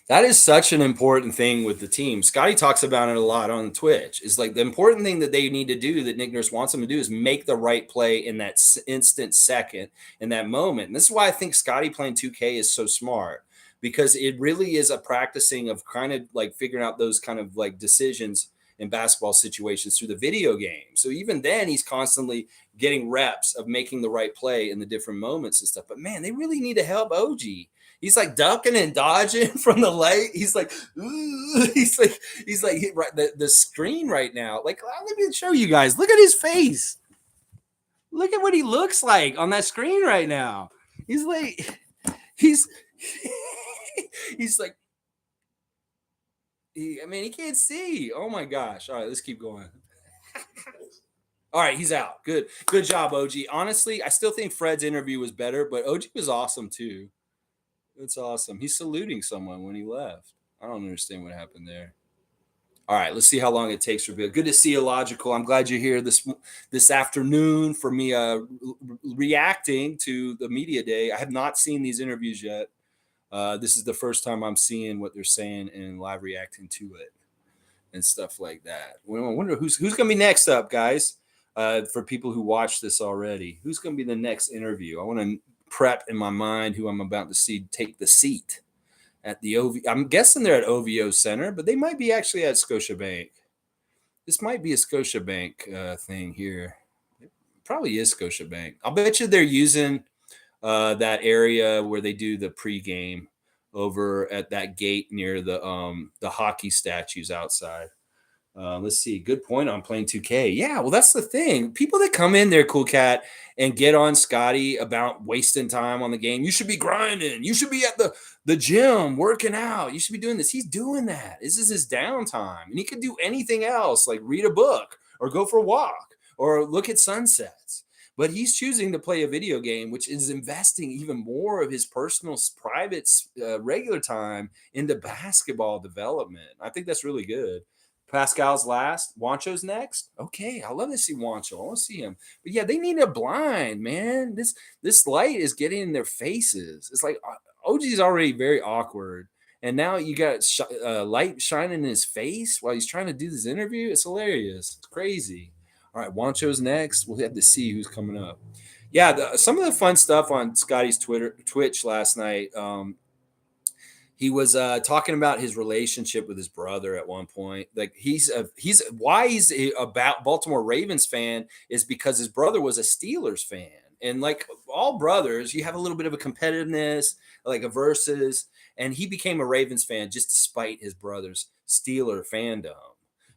[SPEAKER 1] That is such an important thing with the team. Scottie talks about it a lot on Twitch. It's like the important thing that they need to do, that Nick Nurse wants them to do, is make the right play in that instant second, in that moment. And this is why I think Scottie playing 2K is so smart, because it really is a practicing of kind of like figuring out those kind of like decisions in basketball situations through the video game. So even then, he's constantly getting reps of making the right play in the different moments and stuff. But man, they really need to help OG. He's like ducking and dodging from the light. He's like, ooh. He's like the screen right now. Like, let me show you guys. Look at his face. Look at what he looks like on that screen right now. He's like, he's like, he can't see. Oh my gosh. All right, let's keep going. All right, he's out. Good job, OG. Honestly, I still think Fred's interview was better, but OG was awesome too. It's awesome. He's saluting someone when he left. I don't understand what happened there. All right, let's see how long it takes for Bill. Good to see you, Logical. I'm glad you're here this afternoon for me reacting to the media day. I have not seen these interviews yet. This is the first time I'm seeing what they're saying and live reacting to it and stuff like that. I wonder who's going to be next up, guys. For people who watch this already, who's going to be the next interview? I want to prep in my mind who I'm about to see take the seat at the I'm guessing they're at OVO Center, but they might be actually at Scotiabank. This might be a Scotiabank thing here. It probably is Scotiabank. I'll bet you they're using that area where they do the pregame over at that gate near the hockey statues outside. Let's see. Good point on playing 2K. Yeah, well, that's the thing. People that come in there, Cool Cat, and get on Scottie about wasting time on the game. You should be grinding. You should be at the gym working out. You should be doing this. He's doing that. This is his downtime. And he could do anything else, like read a book or go for a walk or look at sunsets. But he's choosing to play a video game, which is investing even more of his personal, private, regular time into basketball development. I think that's really good. Pascal's last. Juancho's next. Okay, I love to see Juancho. I want to see him. But yeah, they need a blind, man. This light is getting in their faces. It's like OG's already very awkward, and now you got light shining in his face while he's trying to do this interview. It's hilarious. It's crazy. All right, Juancho's next. We'll have to see who's coming up. Yeah, some of the fun stuff on Scottie's Twitch last night. He was talking about his relationship with his brother at one point. Like he's why he's a Baltimore Ravens fan is because his brother was a Steelers fan. And like all brothers, you have a little bit of a competitiveness, like a versus. And he became a Ravens fan just despite his brother's Steeler fandom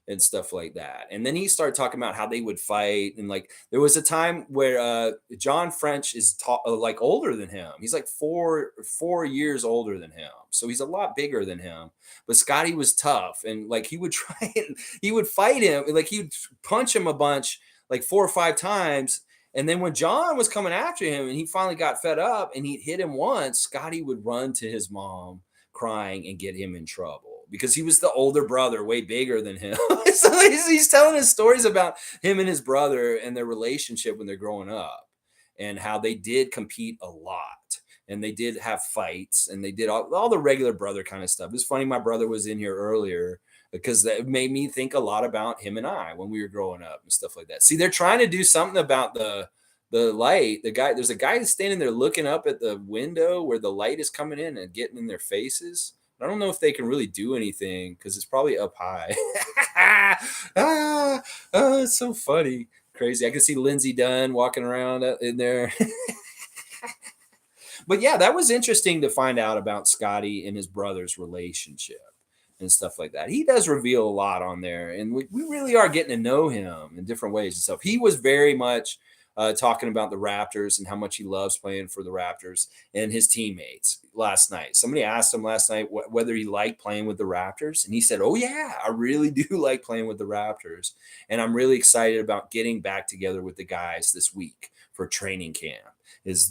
[SPEAKER 1] and stuff like that. And then he started talking about how they would fight. And like there was a time where John French is like older than him. He's like four years older than him. So he's a lot bigger than him. But Scottie was tough. And like he would try and he would fight him. Like he would punch him a bunch, like 4 or 5 times. And then when John was coming after him and he finally got fed up and he hit him once, Scottie would run to his mom crying and get him in trouble because he was the older brother, way bigger than him. So he's telling us stories about him and his brother and their relationship when they're growing up and how they did compete a lot and they did have fights and they did all the regular brother kind of stuff. It's funny. My brother was in here earlier because that made me think a lot about him and I when we were growing up and stuff like that. See, they're trying to do something about the light. There's a guy standing there looking up at the window where the light is coming in and getting in their faces. I don't know if they can really do anything because it's probably up high. It's so funny. Crazy. I can see Lindsey Dunn walking around in there. But yeah, that was interesting to find out about Scottie and his brother's relationship and stuff like that. He does reveal a lot on there, and we really are getting to know him in different ways and stuff. He was very much talking about the Raptors and how much he loves playing for the Raptors and his teammates last night. Somebody asked him last night whether he liked playing with the Raptors. And he said, oh, yeah, I really do like playing with the Raptors. And I'm really excited about getting back together with the guys this week for training camp.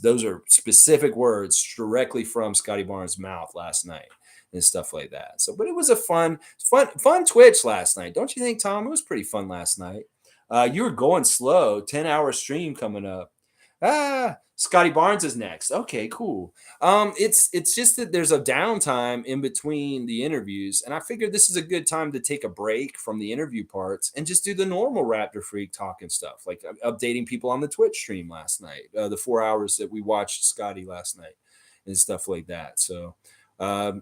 [SPEAKER 1] Those are specific words directly from Scottie Barnes' mouth last night and stuff like that. So, but it was a fun Twitch last night. Don't you think, Tom? It was pretty fun last night. You were going slow. 10-hour stream coming up. Scottie Barnes is next. Okay, cool. It's just that there's a downtime in between the interviews, and I figured this is a good time to take a break from the interview parts and just do the normal Raptor Freak talking stuff, like updating people on the Twitch stream last night, the 4 hours that we watched Scottie last night, and stuff like that. So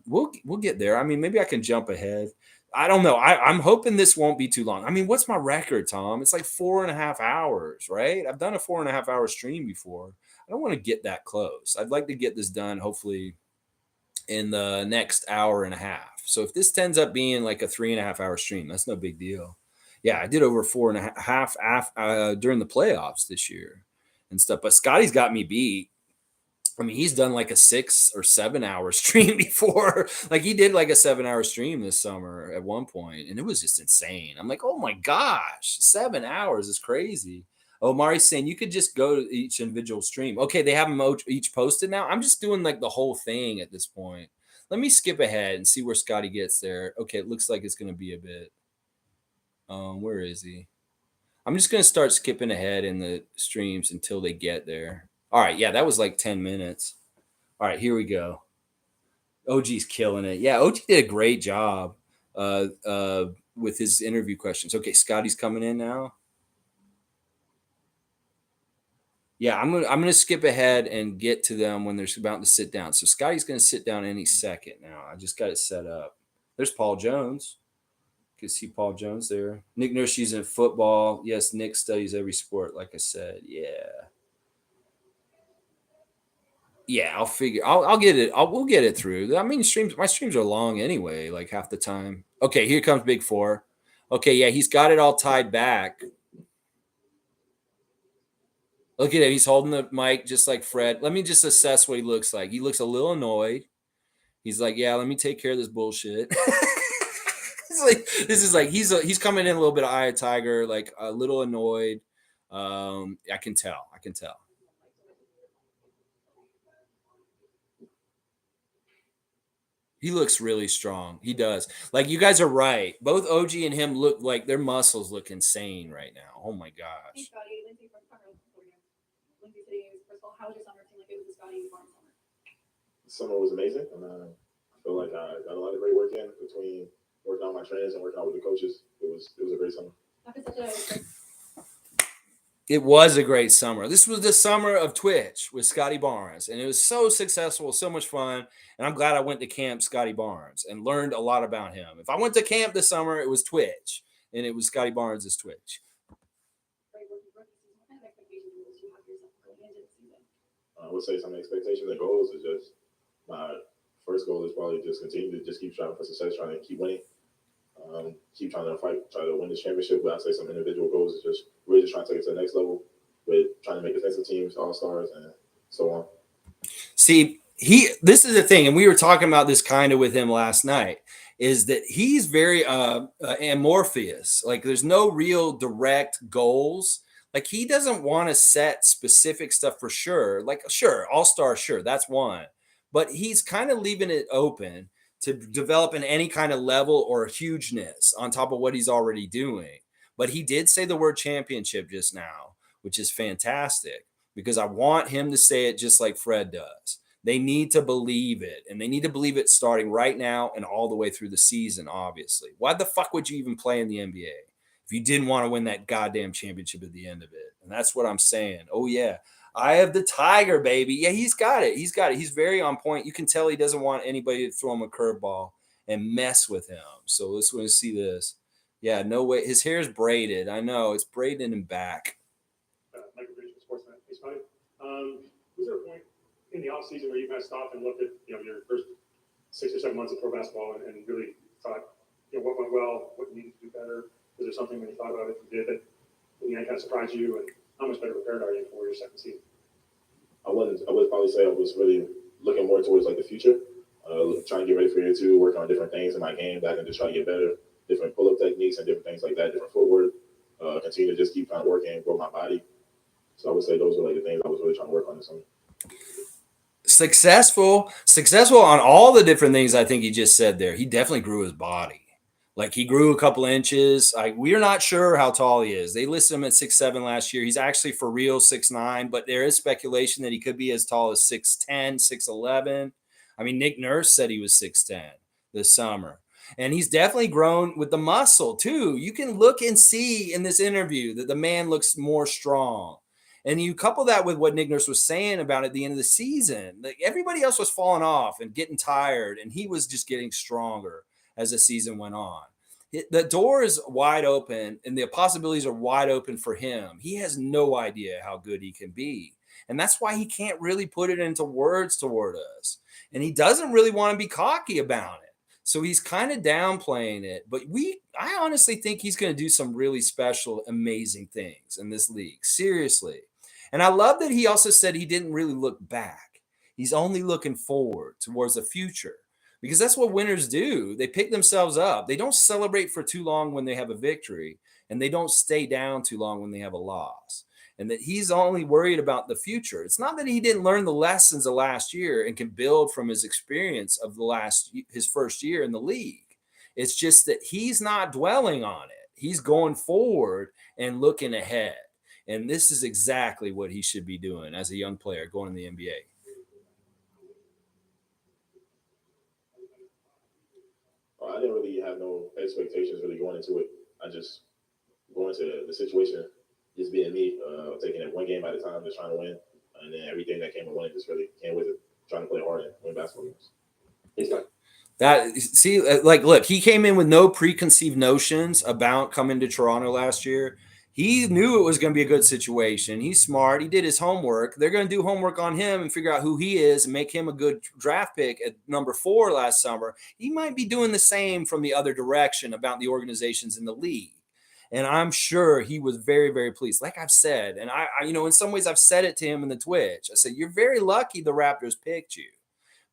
[SPEAKER 1] we'll get there. I mean, maybe I can jump ahead. I don't know. I'm hoping this won't be too long. I mean, what's my record, Tom? It's like 4.5 hours, right? I've done a 4.5 hour stream before. I don't want to get that close. I'd like to get this done, hopefully, in the next hour and a half. So if this ends up being like a 3.5 hour stream, that's no big deal. Yeah, I did over 4.5 during the playoffs this year and stuff. But Scottie's got me beat. I mean, he's done like a 6 or 7 hour stream before. Like he did like a 7 hour stream this summer at one point, and it was just insane. I'm like, oh my gosh, 7 hours is crazy. Oh, Mari's saying you could just go to each individual stream. Okay, they have them each posted now. I'm just doing like the whole thing at this point. Let me skip ahead and see where Scottie gets there. Okay, it looks like it's going to be a bit. Where is he? I'm just going to start skipping ahead in the streams until they get there. All right, yeah, that was like 10 minutes. All right, here we go. OG's killing it. Yeah, OG did a great job with his interview questions. Okay, Scottie's coming in now. Yeah, I'm gonna skip ahead and get to them when they're about to sit down. So Scotty's gonna sit down any second now. I just got it set up. There's Paul Jones. You can see Paul Jones there. Nick Nurse using football. Yes, Nick studies every sport, like I said. Yeah. Yeah, I'll get it. We'll get it through. I mean, my streams are long anyway, like half the time. Okay, here comes Big Four. Okay, yeah, he's got it all tied back. Look at him. He's holding the mic just like Fred. Let me just assess what he looks like. He looks a little annoyed. He's like, yeah, let me take care of this bullshit. It's like this is like he's coming in a little bit of Eye of Tiger, like a little annoyed. I can tell. He looks really strong. He does. Like you guys are right. Both OG and him look like their muscles look insane right now. Oh my
[SPEAKER 11] Hey,
[SPEAKER 1] gosh.
[SPEAKER 11] Scotty, Lindsay from Conroe. Lindsay City, first of all, how was your summer? It seemed like it was a Scotty Barnes summer.
[SPEAKER 15] Summer was amazing, and I feel like I got a lot of great work in between working out my trainers and working out with the coaches. It was a great summer.
[SPEAKER 11] After such a
[SPEAKER 1] It was a great summer. This was the summer of Twitch with Scottie Barnes, and it was so successful, so much fun. And I'm glad I went to camp Scottie Barnes and learned a lot about him. If I went to camp this summer, it was Twitch, and it was Scottie Barnes' Twitch.
[SPEAKER 11] great rookie season, what kind of expectations do you have for yourself going into the season?
[SPEAKER 15] I would say some expectations and goals is just my first goal is probably just continue to just keep striving for success, trying to keep winning, keep trying to fight, try to win this championship. But I'd say some individual goals is just really just trying to take it to the next level with trying to make defensive teams, all-stars, and so on.
[SPEAKER 1] See, this is the thing, and we were talking about this kind of with him last night, is that he's very amorphous. Like there's no real direct goals. Like he doesn't want to set specific stuff for sure. Like sure, all-star, sure, that's one. But he's kind of leaving it open to develop in any kind of level or hugeness on top of what he's already doing. But he did say the word championship just now, which is fantastic because I want him to say it just like Fred does. They need to believe it, and they need to believe it starting right now and all the way through the season, obviously. Why the fuck would you even play in the NBA if you didn't want to win that goddamn championship at the end of it? And that's what I'm saying. Oh, yeah. I have the Tiger, baby. Yeah, he's got it. He's very on point. You can tell he doesn't want anybody to throw him a curveball and mess with him. So let's go and see this. Yeah, no way. His hair is braided. I know. It's braided in back.
[SPEAKER 2] Michael Bridge, Sportsnet. Hey, Scotty. Was there a point in the offseason where you kind of stopped and looked at your first 6 or 7 months of pro basketball and really thought, what went well, what you needed to do better? Was there something when you thought about it you did that kind of surprised you, and how much better prepared are you for your second season?
[SPEAKER 15] I would probably say I was really looking more towards like the future, trying to get ready for year two, working on different things in my game that I can just try to get better, different pull-up techniques and different things like that, different footwork, continue to just keep trying to work and grow my body. So I would say those were like the things I was really trying to work on this summer.
[SPEAKER 1] Successful on all the different things I think he just said there. He definitely grew his body. Like he grew a couple inches. We're not sure how tall he is. They listed him at 6'7" last year. He's actually for real 6'9", but there is speculation that he could be as tall as 6'10", 6'11". I mean, Nick Nurse said he was 6'10" this summer. And he's definitely grown with the muscle too. You can look and see in this interview that the man looks more strong. And you couple that with what Nick Nurse was saying about at the end of the season. Like everybody else was falling off and getting tired, and he was just getting stronger as the season went on. The door is wide open, and the possibilities are wide open for him. He has no idea how good he can be. And that's why he can't really put it into words toward us. And he doesn't really want to be cocky about it. So he's kind of downplaying it. But I honestly think he's going to do some really special, amazing things in this league. Seriously. And I love that he also said he didn't really look back. He's only looking forward towards the future. Because that's what winners do. They pick themselves up. They don't celebrate for too long when they have a victory, and they don't stay down too long when they have a loss. And that he's only worried about the future. It's not that he didn't learn the lessons of last year and can build from his experience of his first year in the league. It's just that he's not dwelling on it. He's going forward and looking ahead. And this is exactly what he should be doing as a young player going to the NBA.
[SPEAKER 15] I didn't really have no expectations really going into it. I just going into the situation just being me, taking it one game at a time, just trying to win. And then everything that came with winning just really came with it, trying to play hard and win basketball games.
[SPEAKER 10] Thanks, guys.
[SPEAKER 1] That see, like, look, he came in with no preconceived notions about coming to Toronto last year. He knew it was going to be a good situation. He's smart. He did his homework. They're going to do homework on him and figure out who he is and make him a good draft pick at number 4 last summer. He might be doing the same from the other direction about the organizations in the league. And I'm sure he was very, very pleased. Like I've said, and I in some ways I've said it to him in the Twitch. I said, you're very lucky the Raptors picked you,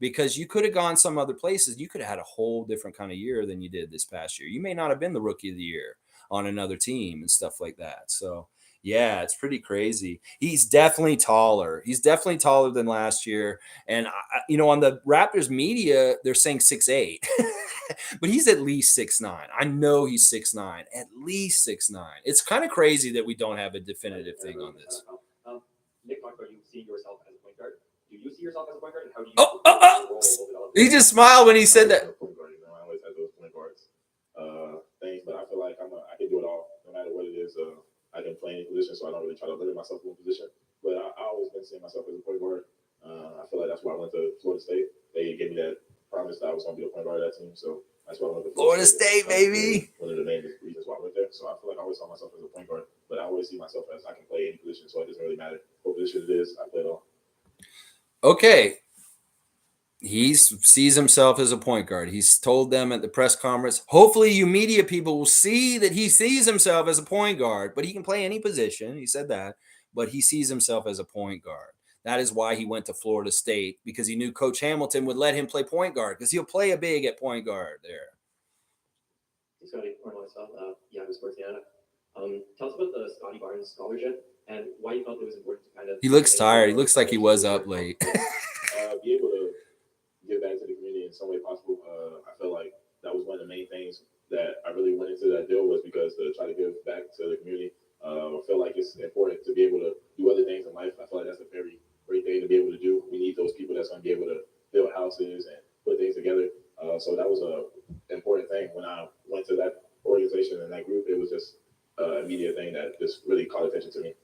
[SPEAKER 1] because you could have gone some other places. You could have had a whole different kind of year than you did this past year. You may not have been the rookie of the year on another team and stuff like that. So, yeah, it's pretty crazy. He's definitely taller. He's definitely taller than last year. And, on the Raptors media, they're saying 6'8", but he's at least 6'9". I know he's 6'9", at least 6'9". It's kind of crazy that we don't have a definitive thing on this.
[SPEAKER 13] Nick talked about you seeing yourself as a point guard. Do you see yourself as a point guard, and how do you?
[SPEAKER 1] He just smiled when he said that.
[SPEAKER 15] I always have those point guards things, but I feel like I can do it all, no matter what it is. I can play any position, so I don't really try to limit myself to one position. But I always been seeing myself as a point guard. I feel like that's why I went to Florida State. They gave me that promise that I was going to be a point guard of that team, so that's why I went to
[SPEAKER 1] Florida State, baby.
[SPEAKER 15] One of the main reasons why I went there. So I feel like I always saw myself as a point guard, but I always see myself as I can play any position, so it doesn't really matter what position it is. I play it all.
[SPEAKER 1] Okay. He sees himself as a point guard. He's told them at the press conference, hopefully you media people will see that he sees himself as a point guard, but he can play any position. He said that, but he sees himself as a point guard. That is why he went to Florida State, because he knew Coach Hamilton would let him play point guard, because he'll play a big at point guard there.
[SPEAKER 5] Scottie, or myself, Yahoo Sports Canada. Tell us about the Scottie Barnes scholarship and why you felt it was important to kind of.
[SPEAKER 1] He looks tired. He looks like he was up late.
[SPEAKER 15] Be able to give back to the community in some way possible. I feel like that was one of the main things that I really went into that deal, was because to try to give back to the community. I feel like it's important to be able to do other things in life. I feel like that's a very great thing to be able to do. We need those people that's going to be able to build houses and put things together. So that was a important thing when I went to that organization and that group. It was just an immediate thing that just really caught attention to me.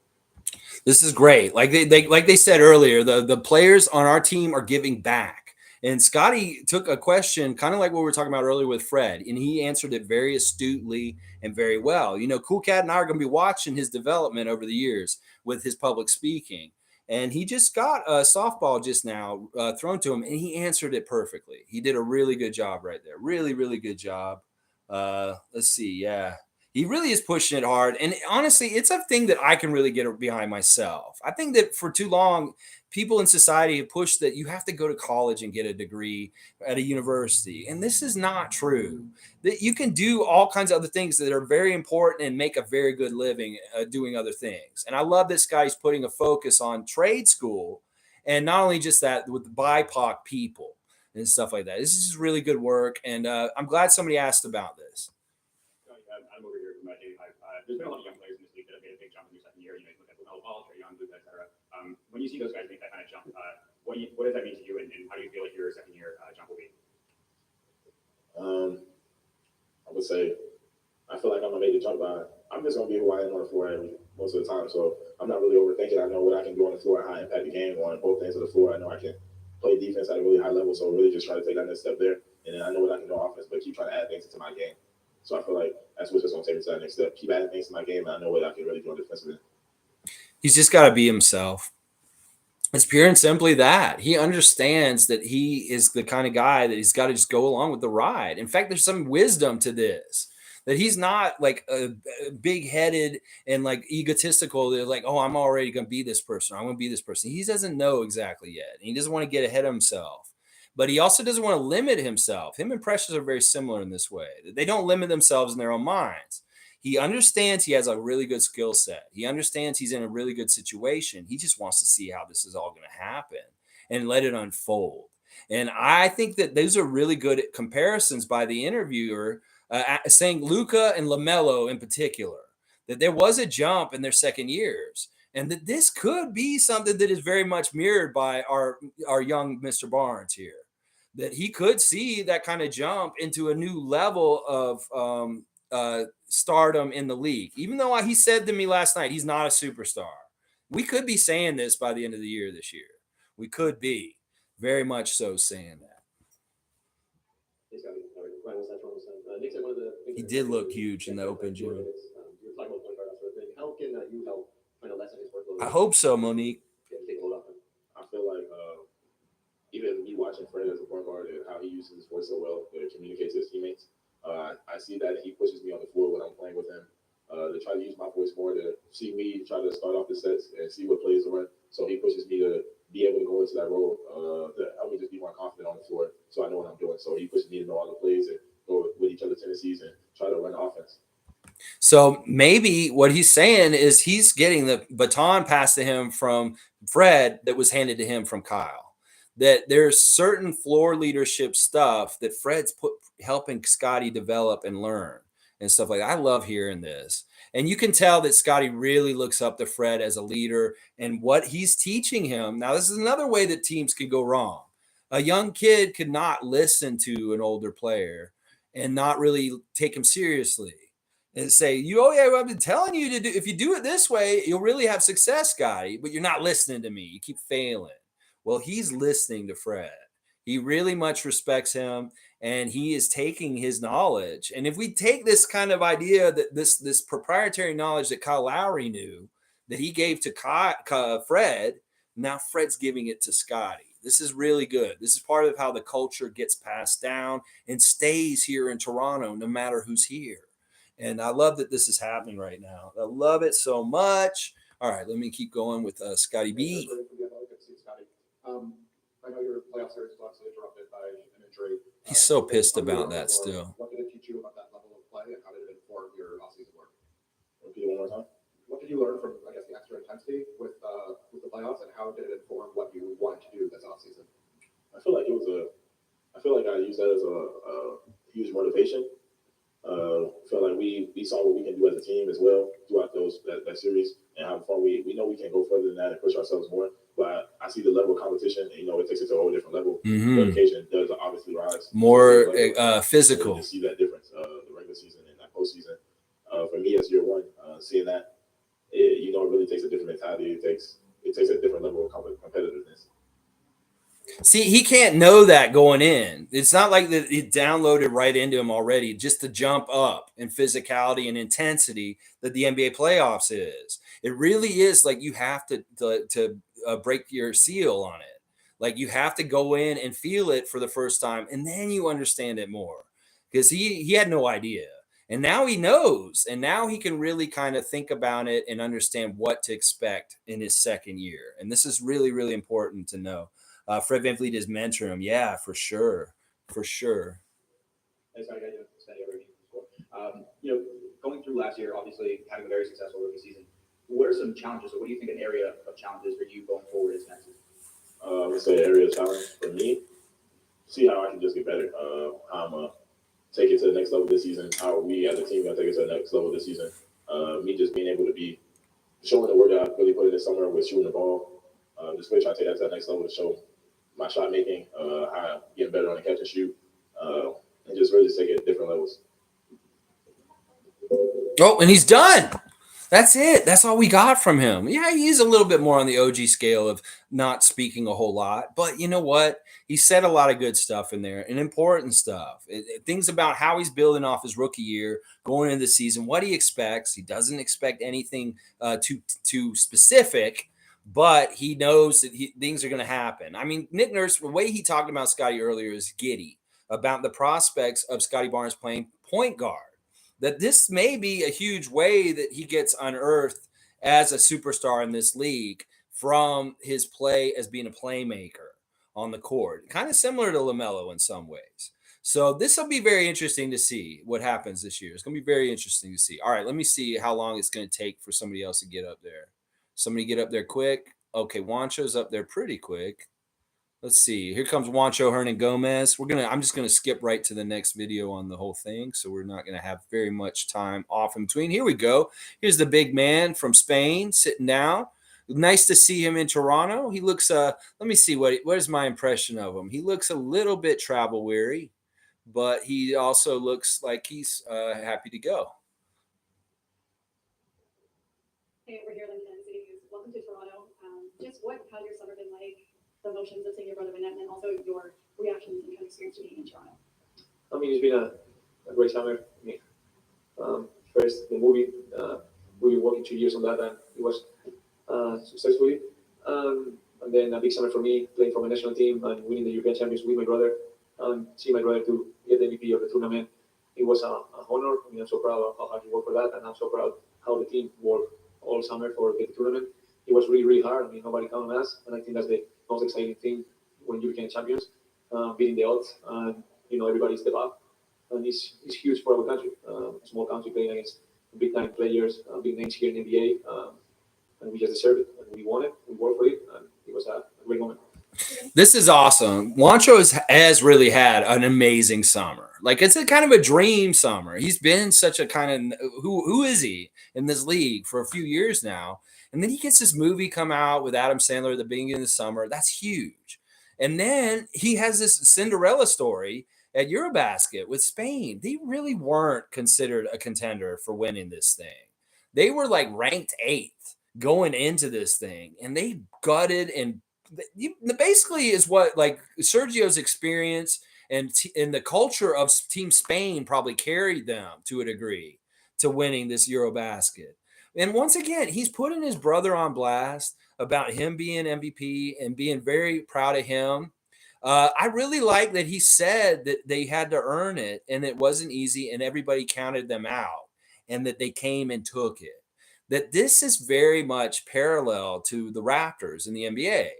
[SPEAKER 1] This is great. Like they said earlier, the players on our team are giving back. And Scottie took a question, kind of like what we were talking about earlier with Fred, and he answered it very astutely and very well. Cool Cat and I are going to be watching his development over the years with his public speaking. And he just got a softball just now thrown to him, and he answered it perfectly. He did a really good job right there. Really, really good job. Let's see. Yeah. He really is pushing it hard. And honestly, it's a thing that I can really get behind myself. I think that for too long, people in society have pushed that you have to go to college and get a degree at a university. And this is not true. That you can do all kinds of other things that are very important and make a very good living doing other things. And I love this guy's putting a focus on trade school, and not only just that, with BIPOC people and stuff like that. This is really good work. And I'm glad somebody asked about this.
[SPEAKER 9] I'm over here from there's been a lot of young players in this league that have made a big jump in their second year. You look at LaMelo Ball, Trey Young, Luka, et cetera. When you see those guys make that kind of jump, what does that mean to you, and how do you feel like your second year jump will be?
[SPEAKER 15] I would say I feel like I'm gonna make the jump by. I'm just gonna be who I am on the floor most of the time. So I'm not really overthinking. I know what I can do on the floor and how I impact the game on both ends of the floor. I know I can play defense at a really high level. So really just try to take that next step there. And then I know what I can do on offense, but keep trying to add things into my game. So I feel like that's what's just going to take me to that next step. Keep adding things to my game, and I know what I can really do on defensive end.
[SPEAKER 1] He's just got to be himself. It's pure and simply that. He understands that he is the kind of guy that he's got to just go along with the ride. In fact, there's some wisdom to this, that he's not like a big-headed and like egotistical. They're like, oh, I'm already going to be this person. I'm going to be this person. He doesn't know exactly yet. He doesn't want to get ahead of himself. But he also doesn't want to limit himself. Him and Precious are very similar in this way. They don't limit themselves in their own minds. He understands he has a really good skill set. He understands he's in a really good situation. He just wants to see how this is all going to happen and let it unfold. And I think that those are really good comparisons by the interviewer, saying Luka and LaMelo in particular, that there was a jump in their second years. And that this could be something that is very much mirrored by our young Mr. Barnes here. That he could see that kind of jump into a new level of stardom in the league. Even though he said to me last night he's not a superstar. We could be saying this by the end of the year this year. We could be very much so saying that. He did look huge in the open gym.
[SPEAKER 14] How can you help kind of lessen his workload?
[SPEAKER 1] I hope so, Monique.
[SPEAKER 15] I feel like even me watching Fred as a point guard and how he uses his voice so well to communicate to his teammates, I see that he pushes me on the floor when I'm playing with him to try to use my voice more, to see me try to start off the sets and see what plays to run. So he pushes me to be able to go into that role to help me just be more confident on the floor so I know what I'm doing. So he pushes me to know all the plays and go with each other's tendencies and try to run the offense.
[SPEAKER 1] So maybe what he's saying is he's getting the baton passed to him from Fred that was handed to him from Kyle. That there's certain floor leadership stuff that Fred's helping Scottie develop and learn and stuff like that. I love hearing this. And you can tell that Scottie really looks up to Fred as a leader and what he's teaching him. Now, this is another way that teams can go wrong. A young kid could not listen to an older player and not really take him seriously and say, well, I've been telling you to do, if you do it this way, you'll really have success, Scottie, but you're not listening to me. You keep failing. Well, he's listening to Fred. He really much respects him, and he is taking his knowledge. And if we take this kind of idea that this proprietary knowledge that Kyle Lowry knew, that he gave to Fred, now Fred's giving it to Scottie. This is really good. This is part of how the culture gets passed down and stays here in Toronto, no matter who's here. And I love that this is happening right now. I love it so much. All right, let me keep going with Scottie B.
[SPEAKER 6] I know your playoff series was obviously interrupted by an injury.
[SPEAKER 1] He's so pissed about that still.
[SPEAKER 6] What did it teach you about that level of play, and how did it inform your offseason work?
[SPEAKER 15] Repeat it one more time.
[SPEAKER 6] What did you learn from, I guess, the extra intensity with the playoffs, and how did it inform what you wanted to do this offseason?
[SPEAKER 15] I feel like I used that as a huge motivation. I feel like we saw what we can do as a team as well throughout that series, and how far we know we can go further than that and push ourselves more. But I see the level of competition, and it takes it to a whole different level.
[SPEAKER 1] Mm-hmm.
[SPEAKER 15] Dedication does obviously rise.
[SPEAKER 1] More physical.
[SPEAKER 15] To see that difference, the regular season and that postseason. For me, as year one, seeing that, it really takes a different mentality. It takes a different level of competitiveness.
[SPEAKER 1] See, he can't know that going in. It's not like that it downloaded right into him already, just to jump up in physicality and intensity that the NBA playoffs is. It really is like you have to break your seal on it. Like you have to go in and feel it for the first time, and then you understand it more. Because he had no idea. And now he knows, and now he can really kind of think about it and understand what to expect in his second year. And this is really, really important to know. Fred VanVleet is mentoring him. Yeah, for sure. For sure.
[SPEAKER 9] Going through last year, obviously having a very successful rookie season, what are some challenges, or what do you think an area of challenges for you going forward is next season?
[SPEAKER 15] I would say area of challenge for me, see how I can just get better. How I'm going to take it to the next level this season, how we as a team going to take it to the next level this season. Me just being able to be showing the work that I really put in this summer with shooting the ball. Just really try to take that to the next level to show my shot making, how I'm getting better on the catch and shoot, and just really just take it to different levels.
[SPEAKER 1] Oh, and he's done. That's it. That's all we got from him. Yeah, he's a little bit more on the OG scale of not speaking a whole lot. But you know what? He said a lot of good stuff in there and important stuff. Things about how he's building off his rookie year, going into the season, what he expects. He doesn't expect anything too specific, but he knows that things are going to happen. I mean, Nick Nurse, the way he talked about Scottie earlier is giddy about the prospects of Scottie Barnes playing point guard. That this may be a huge way that he gets unearthed as a superstar in this league from his play as being a playmaker on the court. Kind of similar to LaMelo in some ways. So this will be very interesting to see what happens this year. It's going to be very interesting to see. All right, let me see how long it's going to take for somebody else to get up there. Somebody get up there quick. Okay, Juancho's up there pretty quick. Let's see. Here comes Juancho Hernangomez. I'm just gonna skip right to the next video on the whole thing, so we're not gonna have very much time off in between. Here we go. Here's the big man from Spain sitting down. Nice to see him in Toronto. He looks. Let me see what is my impression of him. He looks a little bit travel weary, but he also looks like he's happy to go.
[SPEAKER 11] Hey, over here in Kansas City. Welcome to Toronto. Just what has your summer been like? The emotions of seeing your brother win, and then also your reactions and kind of experience being in Toronto.
[SPEAKER 5] I mean, it's been a great summer. I mean, first the movie, we've been working 2 years on that, and it was successfully. And then a big summer for me, playing for my national team and winning the European Champions with my brother, and seeing my brother to get the MVP of the tournament. It was an honor. I mean, I'm so proud of how hard he worked for that, and I'm so proud how the team worked all summer for the tournament. It was really, really hard. I mean, nobody counted on us, and I think that's the most exciting thing when you became champions, beating the odds, and everybody step up, and it's huge for our country. A small country playing against big time players, big names here in the NBA, and we just deserve it, and we won it. We worked for it, and it was a great moment.
[SPEAKER 1] This is awesome. Juancho has really had an amazing summer. Like, it's a kind of a dream summer. He's been such a kind of who is he in this league for a few years now, and then he gets this movie come out with Adam Sandler at the beginning of the summer. That's huge. And then he has this Cinderella story at Eurobasket with Spain. They really weren't considered a contender for winning this thing. They were like ranked 8th going into this thing, and they gutted and basically is what like Sergio's experience and the culture of Team Spain probably carried them to a degree to winning this Eurobasket. And once again, he's putting his brother on blast about him being MVP and being very proud of him. I really like that he said that they had to earn it and it wasn't easy and everybody counted them out and that they came and took it. That this is very much parallel to the Raptors in the NBA.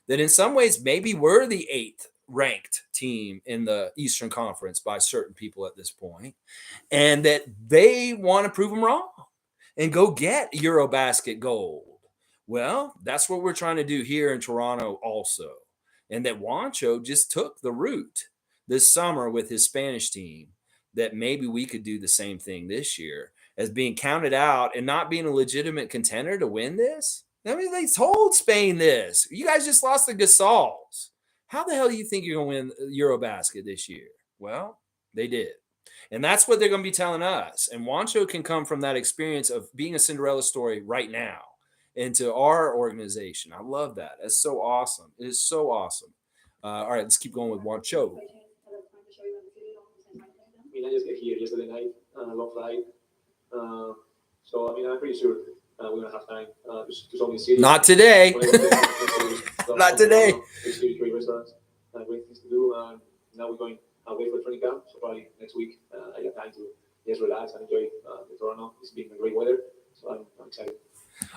[SPEAKER 1] That in some ways, maybe we're the 8th ranked team in the Eastern Conference by certain people at this point, and that they want to prove them wrong and go get Eurobasket gold. Well, that's what we're trying to do here in Toronto also. And that Juancho just took the route this summer with his Spanish team, that maybe we could do the same thing this year as being counted out and not being a legitimate contender to win this. I mean, they told Spain this. You guys just lost the Gasols. How the hell do you think you're going to win Eurobasket this year? Well, they did. And that's what they're going to be telling us. And Juancho can come from that experience of being a Cinderella story right now into our organization. I love that. It's so awesome. It is so awesome. All right, let's keep going with Juancho.
[SPEAKER 5] I mean, I just got here yesterday night, long flight. So, I mean, I'm pretty sure we're going to have time to show me the city.
[SPEAKER 1] Not today. Not today.
[SPEAKER 5] Great restaurants, great things to do. Now we're going away for training camp. So probably next week, I got time to just relax and enjoy the Toronto. It's been great weather. So I'm excited.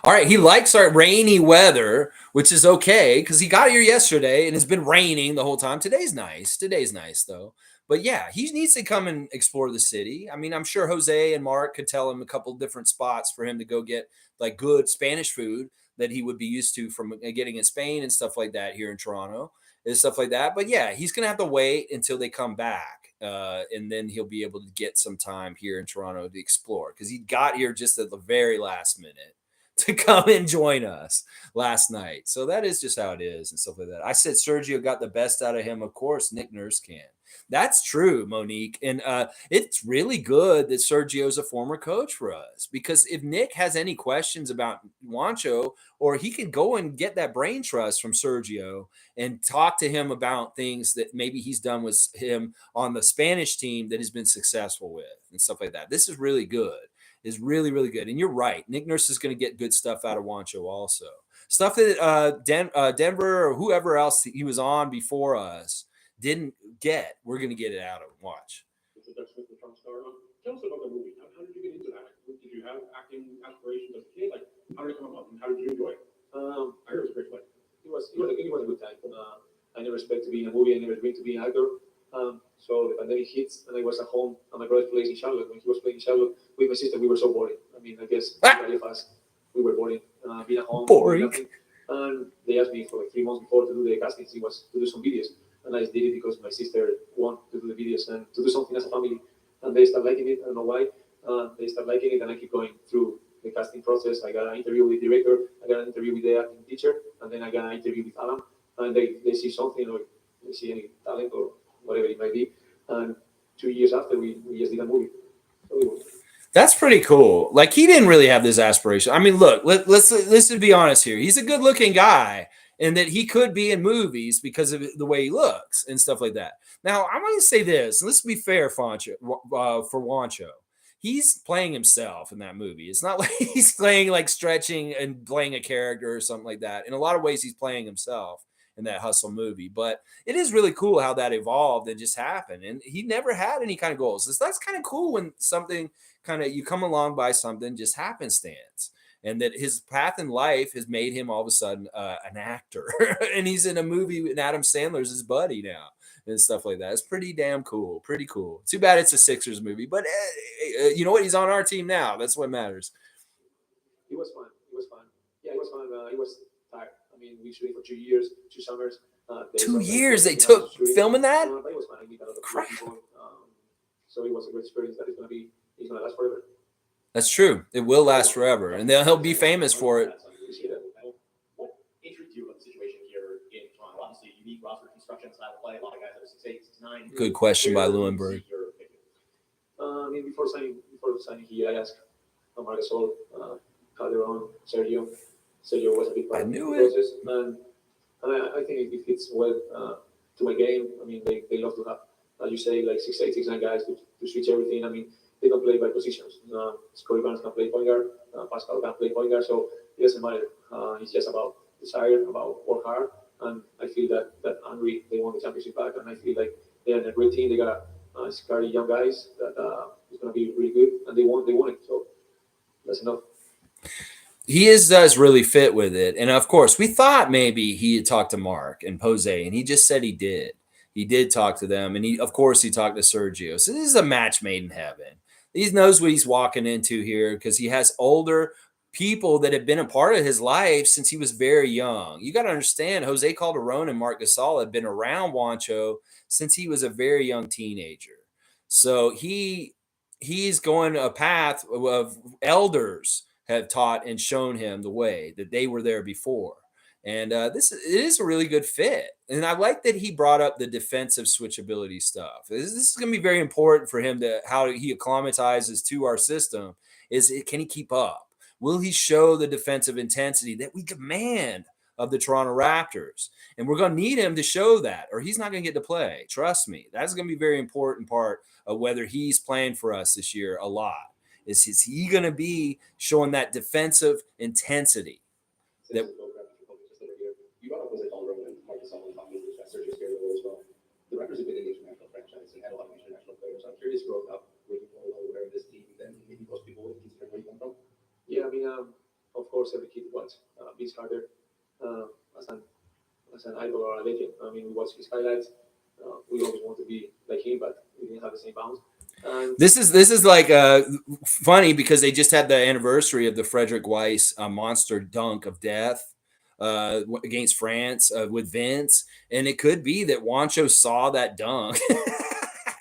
[SPEAKER 1] All right, he likes our rainy weather, which is okay because he got here yesterday and it's been raining the whole time. Today's nice. Today's nice, though. But yeah, he needs to come and explore the city. I mean, I'm sure Jose and Mark could tell him a couple different spots for him to go get like good Spanish food that he would be used to from getting in Spain and stuff like that here in Toronto and stuff like that. But yeah, he's going to have to wait until they come back. And then he'll be able to get some time here in Toronto to explore because he got here just at the very last minute to come and join us last night. So that is just how it is and stuff like that. I said Sergio got the best out of him. Of course, Nick Nurse can. That's true, Monique. And it's really good that Sergio's a former coach for us because if Nick has any questions about Juancho, or he can go and get that brain trust from Sergio and talk to him about things that maybe he's done with him on the Spanish team that he's been successful with and stuff like that. This is really good. Is really, really good. And you're right. Nick Nurse is going to get good stuff out of Juancho also. Stuff that Denver or whoever else he was on before us didn't get. We're going to get it out of him. Watch.
[SPEAKER 3] Tell us about the movie. How did you get into that? Did you have acting aspirations as a kid? Like, how did it come about and how did you enjoy it? I heard it was a great play.
[SPEAKER 5] It was a good time. I never expected to be in a movie. I never dreamed to be an actor. So the pandemic hits and I was at home at my brother's place in Charlotte. When he was playing in Charlotte with my sister, we were so boring. I mean, I guess many of us, we were boring. Being at home,
[SPEAKER 1] boring.
[SPEAKER 5] And they asked me for like 3 months before to do the castings. It was to do some videos. And I just did it because my sister wanted to do the videos and to do something as a family. And they start liking it. I don't know why. They start liking it and I keep going through the casting process. I got an interview with the director. I got an interview with the acting teacher. And then I got an interview with Alan. And they see something or they see any talent or whatever it might be. And
[SPEAKER 3] 2 years after we just did a movie. So
[SPEAKER 1] That's pretty cool. Like he didn't really have this aspiration. I mean, look, let's be honest here. He's a good-looking guy, and that he could be in movies because of the way he looks and stuff like that. Now, I want to say this, and let's be fair, for Juancho. He's playing himself in that movie. It's not like he's playing like stretching and playing a character or something like that. In a lot of ways, he's playing himself in that Hustle movie. But it is really cool how that evolved and just happened. And he never had any kind of goals. That's kind of cool when something kind of you come along by something just happenstance. And that his path in life has made him all of a sudden an actor. And he's in a movie and Adam Sandler's his buddy now and stuff like that. It's pretty damn cool. Pretty cool. Too bad it's a Sixers movie, but you know what? He's on our team now. That's what matters.
[SPEAKER 3] It was fun. It was fun. Yeah, it was fun. It was tired. I mean, we shooting for 2 years, 2 summers.
[SPEAKER 1] 2 years they took filming that?
[SPEAKER 3] But it was fun. I meet a lot of people. So it was a great experience that it's gonna last forever.
[SPEAKER 1] That's true. It will last forever, and he'll be famous for it.
[SPEAKER 4] What intrigued you about the situation here in Toronto? Obviously, unique roster construction style of play. A lot of guys that are 6'8", 6'9".
[SPEAKER 1] Good question by Lewinberg.
[SPEAKER 3] I mean, before signing here, I asked Marcus Gasol, Calderon, Sergio. Sergio was a big part of the process, and I think it fits well to my game. I mean, they love to have, as you say, like 6'8", 6'9" guys to switch everything. I mean, they can play by positions. Scottie Barnes can play point guard. Pascal can play point guard. So it doesn't matter. It's just about desire, about work hard. And I feel that Henry, they won the championship back. And I feel like they're a great team. They got scary young guys that is going to be really good. And they won it. So that's enough.
[SPEAKER 1] He does really fit with it. And of course, we thought maybe he had talked to Mark and Jose, and he just said he did. He did talk to them. And he talked to Sergio. So this is a match made in heaven. He knows what he's walking into here because he has older people that have been a part of his life since he was very young. You got to understand, Jose Calderon and Marc Gasol have been around Juancho since he was a very young teenager. So he's going a path of elders have taught and shown him the way that they were there before. And it is a really good fit. And I like that he brought up the defensive switchability stuff. This is going to be very important for him to how he acclimatizes to our system. Can he keep up? Will he show the defensive intensity that we demand of the Toronto Raptors? And we're going to need him to show that, or he's not going to get to play. Trust me. That's going to be a very important part of whether he's playing for us this year a lot. Is he going to be showing that defensive intensity? That
[SPEAKER 10] You brought up Jose Calderon and Marc Gasol and talking about Sergio Scariolo as well. The Raptors have been an international franchise and had a lot of international players. I'm curious, growing up, were you more aware of this team than maybe most people would consider where you come from?
[SPEAKER 3] Yeah, I mean, of course, every kid wants Vince Carter as an idol or a legend. I mean, we watch his highlights. We always want to be like him, but we didn't have the same bounce.
[SPEAKER 1] This is like funny because they just had the anniversary of the Frederick Weiss monster dunk of death against France with Vince, and it could be that Juancho saw that dunk.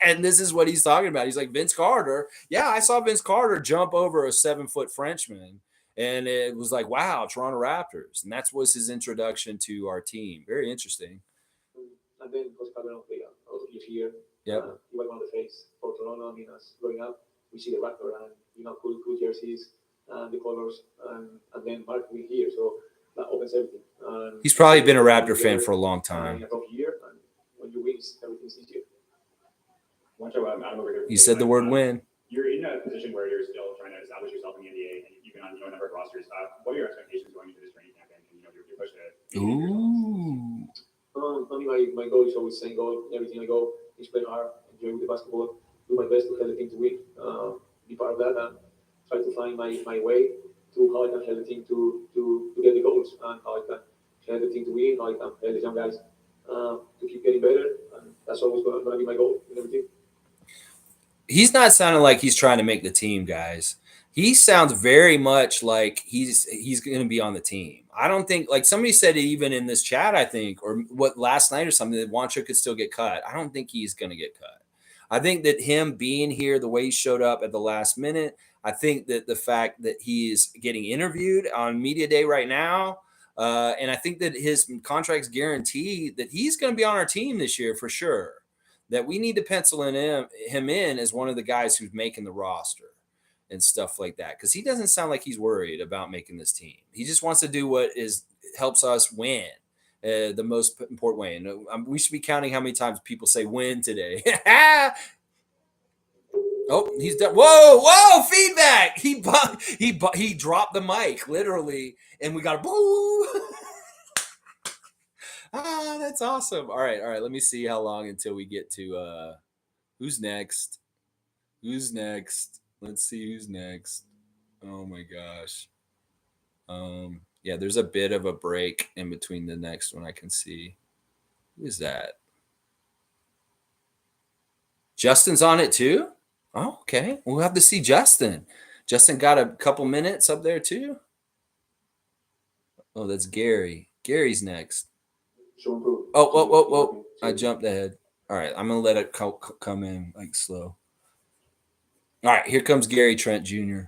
[SPEAKER 1] And this is what he's talking about. He's like, Vince Carter. Yeah, I saw Vince Carter jump over a 7-foot Frenchman. And it was like, wow, Toronto Raptors. And that was his introduction to our team. Very interesting.
[SPEAKER 3] And then Jose Calderon played a lot of years here.
[SPEAKER 1] Yep.
[SPEAKER 3] He was one of the face for Toronto. I mean, as growing up, we see the Raptor and, cool jerseys and the colors. And then Mark will here. So that opens everything.
[SPEAKER 1] He's probably been a Raptor fan for a long time.
[SPEAKER 3] A rough year. And when you win, everything's easier.
[SPEAKER 9] I'm over here.
[SPEAKER 1] You said the word win.
[SPEAKER 9] You're in a position where you're still trying to establish yourself in the NBA, and you've been on a number of rosters. What are your expectations going into this training camp? And you're pushed to.
[SPEAKER 1] Ooh.
[SPEAKER 3] I mean, my goal is always the same goal. Everything I go is play hard, enjoy with the basketball, do my best to help the team to win. Be part of that and try to find my way to how I can help the team to get the goals and how I can help the team to win, how I can help the young guys to keep getting better. And that's always going to be my goal in everything.
[SPEAKER 1] He's not sounding like he's trying to make the team, guys. He sounds very much like he's going to be on the team. I don't think, like somebody said it even in this chat, I think, or what last night or something, that Juancho could still get cut. I don't think he's going to get cut. I think that him being here, the way he showed up at the last minute, I think that the fact that he is getting interviewed on media day right now, and I think that his contract's guaranteed that he's going to be on our team this year for sure. that we need to pencil him in as one of the guys who's making the roster and stuff like that, because he doesn't sound like he's worried about making this team. He just wants to do what helps us win the most important way. And we should be counting how many times people say win today. Oh, he's done. Whoa, feedback. He dropped the mic literally, and we got a boo. That's awesome. All right. Let me see how long until we get to who's next. Let's see who's next. Oh my gosh. Yeah, there's a bit of a break in between the next one I can see. Who's that? Justin's on it too? Oh, okay. We'll have to see Justin. Justin got a couple minutes up there too. Oh, that's Gary. Gary's next. Oh. I jumped ahead. All right, I'm going to let it come in like slow. All right, here comes Gary Trent Jr.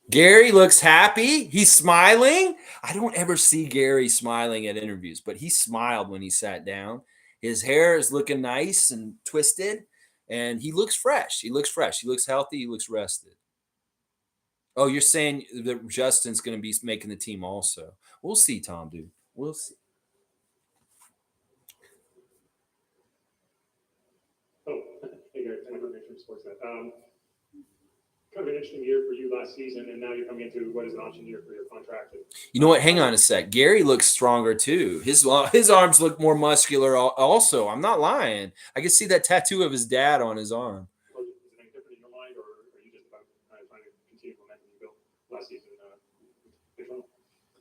[SPEAKER 1] Gary looks happy. He's smiling. I don't ever see Gary smiling at interviews, but he smiled when he sat down. His hair is looking nice and twisted, and he looks fresh. He looks healthy. He looks rested. Oh, you're saying that Justin's going to be making the team also. We'll see, Tom, dude. We'll see.
[SPEAKER 2] Oh, hey, Gary. I'm from Sportsnet. Kind of an interesting year for you last season, and now you're coming into what is an option year for your contract.
[SPEAKER 1] You know what? Hang on a sec. Gary looks stronger too. His arms look more muscular. Also, I'm not lying. I can see that tattoo of his dad on his arm.
[SPEAKER 2] Is it any different in your mind, or are you just about trying to continue momentum you built last season?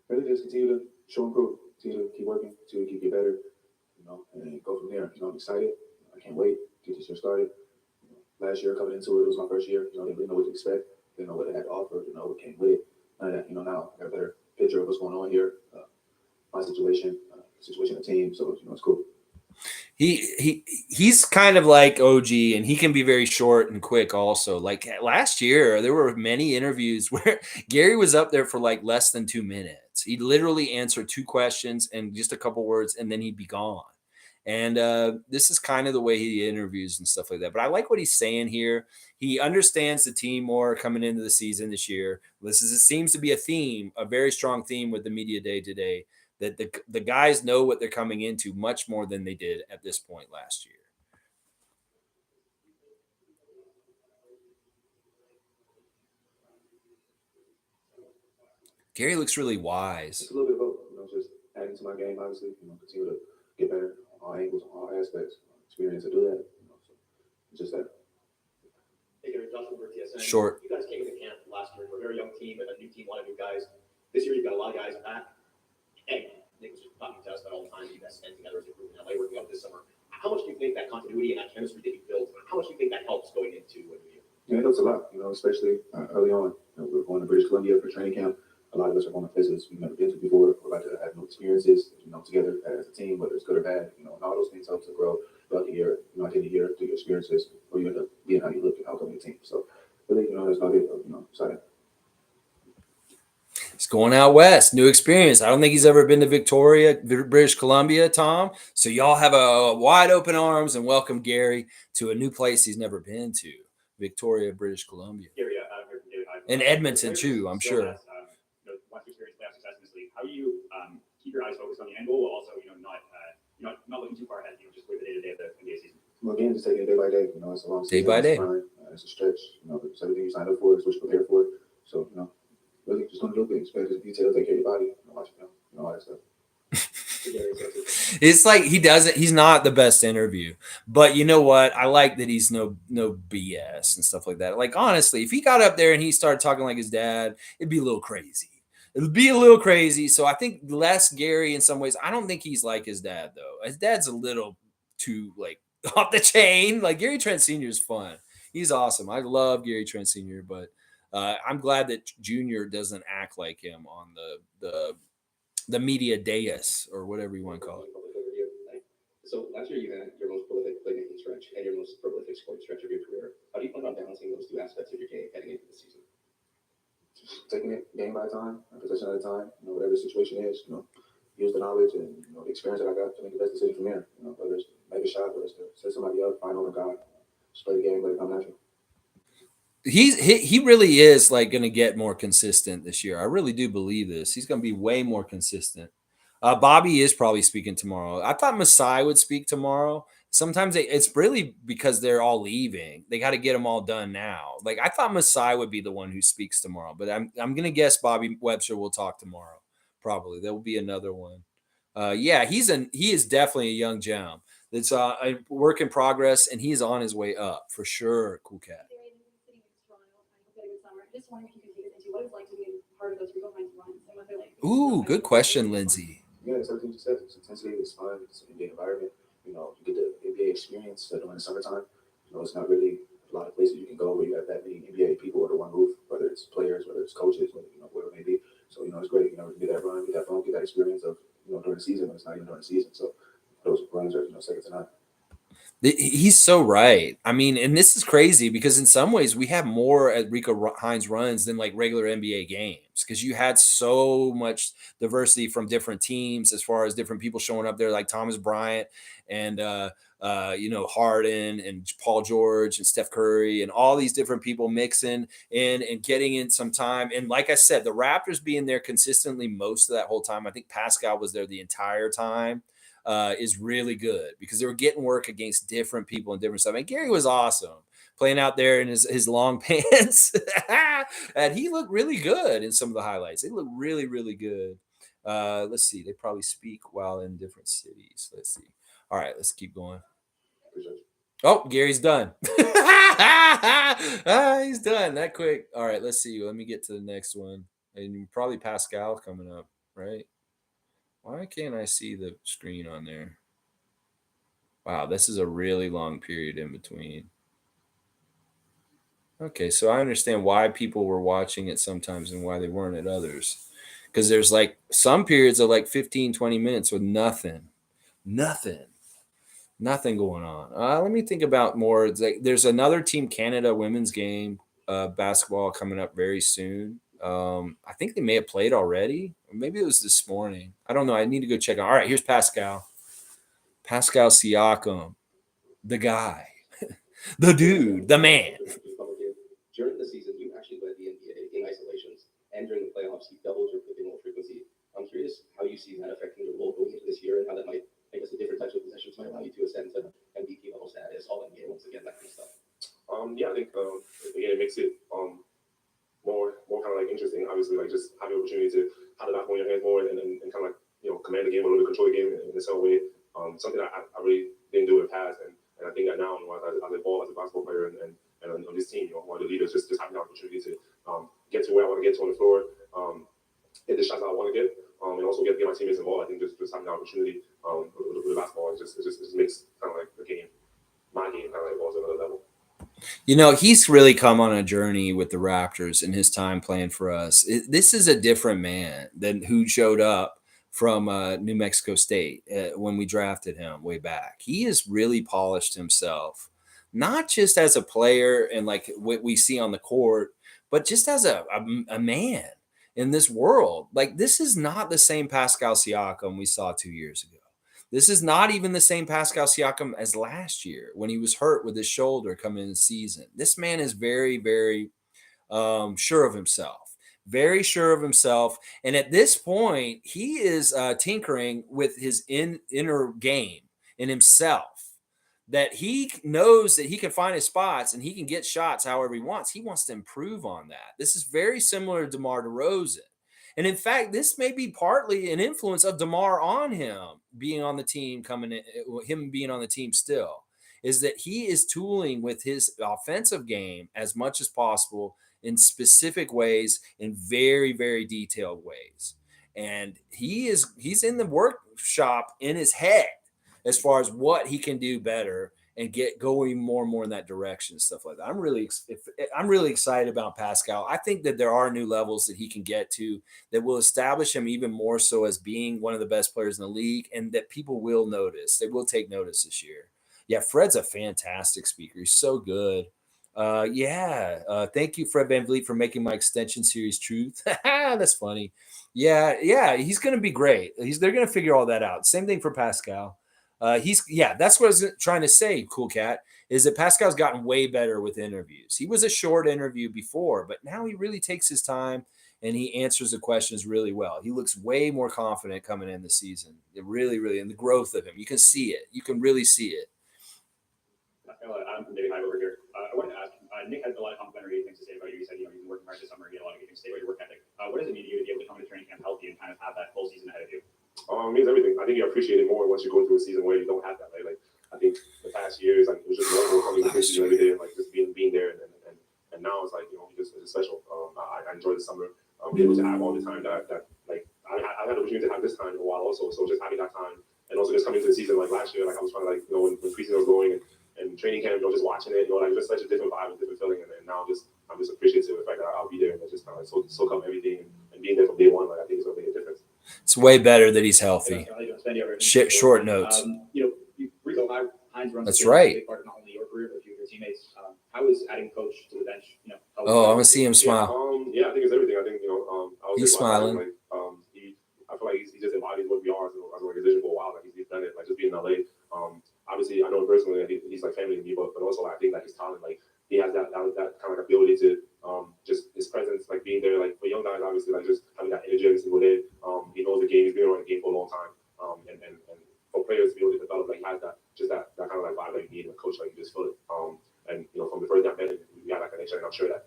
[SPEAKER 12] Really, just continue to show improve, continue to keep working, continue to get better, and go from there. I'm excited. I can't wait to get this year started. Last year, coming into it, was my first year. Didn't really know what to expect. Didn't know what it had to offer. Didn't know what came with it. None of that. Now I got a better picture of what's going on here, my situation, situation of the team. So it's cool.
[SPEAKER 1] He's kind of like OG, and he can be very short and quick. Also, like last year, there were many interviews where Gary was up there for like less than 2 minutes. He'd literally answer 2 questions and just a couple words, and then he'd be gone. And this is kind of the way he interviews and stuff like that. But I like what he's saying here. He understands the team more coming into the season this year. It seems to be a theme, a very strong theme with the media day today, that the guys know what they're coming into much more than they did at this point last year. Gary looks really wise.
[SPEAKER 12] It's a little bit of both. Just adding to my game, obviously. Continue to get better on all angles, on all aspects. Experience to do that. So it's just that.
[SPEAKER 4] Hey, Gary, Joshua for TSN.
[SPEAKER 1] Short.
[SPEAKER 4] You guys came into camp last year. We're a very young team, and a new team, a lot of new guys. This year, you've got a lot of guys back. Hey, Nick was just talking to us about all the time you guys spent together as a group in LA working up this summer. How much do you think that continuity and that chemistry that you built, how much do you think that helps going into a new year?
[SPEAKER 12] Yeah, it helps a lot, especially early on. We're going to British Columbia for training camp. A lot of us are going to places we've never been to before. We're about to have new experiences, together as a team, whether it's good or bad, and all those things help to grow throughout the year. At the end of the year, through your experiences, or you end up being how you look and how come your team. So, really, that's about it. Excited.
[SPEAKER 1] He's going out west, new experience. I don't think he's ever been to Victoria, British Columbia, Tom. So y'all have a wide open arms and welcome Gary to a new place he's never been to, Victoria, British Columbia.
[SPEAKER 9] Gary, I'm here from David.
[SPEAKER 1] And Edmonton too, I'm sure.
[SPEAKER 9] Once you experience playoff success in this league, how do you keep your eyes focused on the end goal while also not looking too far ahead, just with the day-to-day of the NBA season?
[SPEAKER 12] Well, again, just taking it day by day. It's a long season.
[SPEAKER 1] Day by day.
[SPEAKER 12] It's a stretch. It's everything you signed up for. It's what you prepare for. So, really just going to do it. Expect the details, take care of your body, watch all that stuff.
[SPEAKER 1] It's like he's not the best interview, but you know what? I like that he's no BS and stuff like that. Like, honestly, if he got up there and he started talking like his dad, it'd be a little crazy. So I think less Gary in some ways. I don't think he's like his dad, though. His dad's a little too, like, off the chain. Like, Gary Trent Sr. is fun. He's awesome. I love Gary Trent Sr., but I'm glad that Junior doesn't act like him on the media dais or whatever you want to call it.
[SPEAKER 10] So last year you had your most prolific playmaking stretch and your most prolific scoring stretch of your career. How do you plan on balancing those 2 aspects of your game heading into the season?
[SPEAKER 12] Just taking it game by time, possession at a time, whatever the situation is, use the knowledge and the experience that I got to make the best decision from here. Whether it's make a shot, whether it's to set somebody up, find over God, just play the game, let it come natural.
[SPEAKER 1] He really is like going to get more consistent this year. I really do believe this. He's going to be way more consistent. Bobby is probably speaking tomorrow. I thought Masai would speak tomorrow. Sometimes it's really because they're all leaving. They got to get them all done now. Like I thought Masai would be the one who speaks tomorrow, but I'm going to guess Bobby Webster will talk tomorrow. Probably there will be another one. Yeah, he is definitely a young gem. It's a work in progress, and he's on his way up for sure. Cool cat.
[SPEAKER 11] Just wondering if you could take us into what it's like to be part of those Rico Hines runs and what they're like.
[SPEAKER 1] Ooh, good question, Lindsay.
[SPEAKER 12] Yeah, it's everything you said. It's intensity, it's fun, it's an NBA environment. You get the NBA experience during the summertime. It's not really a lot of places you can go where you have that many NBA people under one roof, whether it's players, whether it's coaches, whatever it may be. So, it's great, to get that run, get that fun, get that experience of, during the season when it's not even during the season. So those runs are, second to none.
[SPEAKER 1] He's so right. I mean, and this is crazy because in some ways we have more at Rico Hines runs than like regular NBA games because you had so much diversity from different teams as far as different people showing up there, like Thomas Bryant and Harden and Paul George and Steph Curry and all these different people mixing in and getting in some time. And like I said, the Raptors being there consistently most of that whole time. I think Pascal was there the entire time. Is really good because they were getting work against different people and different stuff. And Gary was awesome playing out there in his long pants. And he looked really good in some of the highlights. They looked really, really good. Let's see. They probably speak while in different cities. Let's see. All right, let's keep going. Oh, Gary's done. He's done that quick. All right, let's see. Let me get to the next one. And probably Pascal coming up, right? Why can't I see the screen on there? Wow, this is a really long period in between. Okay, so I understand why people were watching it sometimes and why they weren't at others. Because there's like some periods of like 15, 20 minutes with nothing going on. Let me think about more. It's like there's another Team Canada women's game basketball coming up very soon. I think they may have played already. Maybe it was this morning. I don't know. I need to go check out. All right, here's Pascal. Pascal Siakam, the guy, the dude, the man.
[SPEAKER 10] During the season, you actually led the NBA in isolations, and during the playoffs, you doubled your pick and roll frequency. I'm curious how you see that affecting your role going into this year, and how that might, the different types of possessions might allow you to ascend to MVP level status, all NBA once again, that kind of stuff.
[SPEAKER 15] Yeah, I think again it makes it more kind of like interesting. Obviously, like just having the opportunity to have the basketball in your hands more and kind of like command the game a little bit, control the game in its own way. Something that I really didn't do in the past, and I think that now as I evolve as a basketball player and on this team, one of the leaders, just having the opportunity to get to where I want to get to on the floor, hit the shots I want to get, and also get my teammates involved. I think just having the opportunity with the basketball, it just makes kind of like the game, my game, kind of like evolves to another level.
[SPEAKER 1] He's really come on a journey with the Raptors in his time playing for us. This is a different man than who showed up from New Mexico State when we drafted him way back. He has really polished himself, not just as a player and like what we see on the court, but just as a man in this world. Like, this is not the same Pascal Siakam we saw 2 years ago. This is not even the same Pascal Siakam as last year when he was hurt with his shoulder coming in the season. This man is very, very sure of himself. Very sure of himself. And at this point, he is tinkering with his inner game in himself, that he knows that he can find his spots and he can get shots however he wants. He wants to improve on that. This is very similar to DeMar DeRozan. And in fact, this may be partly an influence of DeMar on him being on the team, him being on the team still, is that he is tooling with his offensive game as much as possible in specific ways, in very, very detailed ways. And he's in the workshop in his head as far as what he can do better and get going more and more in that direction, stuff like that. I'm really excited about Pascal. I think that there are new levels that he can get to that will establish him even more so as being one of the best players in the league, and that people will notice. They will take notice this year. Yeah, Fred's a fantastic speaker. He's so good. Thank you, Fred VanVleet, for making my extension series truth. That's funny. Yeah. He's going to be great. They're going to figure all that out. Same thing for Pascal. That's what I was trying to say, Cool Cat, is that Pascal's gotten way better with interviews. He was a short interview before, but now he really takes his time and he answers the questions really well. He looks way more confident coming in the season. It really, and the growth of him, you can see it. You can really see it.
[SPEAKER 9] I'm from David Hive over here. I wanted to ask, Nick has a lot of complimentary things to say about you. He said, you've been working hard this summer, you get a lot of good things to say about your work ethic. What does it mean to you to be able to come into training camp healthy and kind of have that full season ahead of you?
[SPEAKER 15] It means everything. I think you appreciate it more once you go through a season where you don't have that, right? Like, I think the past years, like, it was just normal coming to preseason every day and, like, just being there. And now it's like, it's special. I enjoy the summer. Being able to have all the time that like, I've had the opportunity to have this time in a while also. So just having that time and also just coming to the season, like last year, like I was trying to, like, when preseason was going and training camp, just watching it, like just such a different vibe, a different feeling. And now I'm just appreciative of the fact that I'll be there and just kind of like soak up everything and being there from day one. Like, I think it's going to make a difference.
[SPEAKER 1] It's way better that he's healthy. Short notes.
[SPEAKER 9] Rico Hines runs
[SPEAKER 1] That's right.
[SPEAKER 9] A big part of not only your career, but a few of your teammates. How is adding coach to the bench?
[SPEAKER 1] I'm gonna see him smile.
[SPEAKER 15] I think it's everything. I think
[SPEAKER 1] he's smiling.
[SPEAKER 15] Like, I feel like he just embodies what we are as an organization for a while. Like he's done it. Like just being in LA. Obviously, I know him personally. He's like family to me, but also I think like his talent. Like he has that kind of ability to just his presence, like being there. Like for young guys, obviously, like just having that energy every single day. He knows the game. He's been around the game for a long time. And for players to be able to develop, like he has that kind of like vibe that you need in a coach. Like you just feel it. And from the first time I met him, we had that connection, and I'm sure that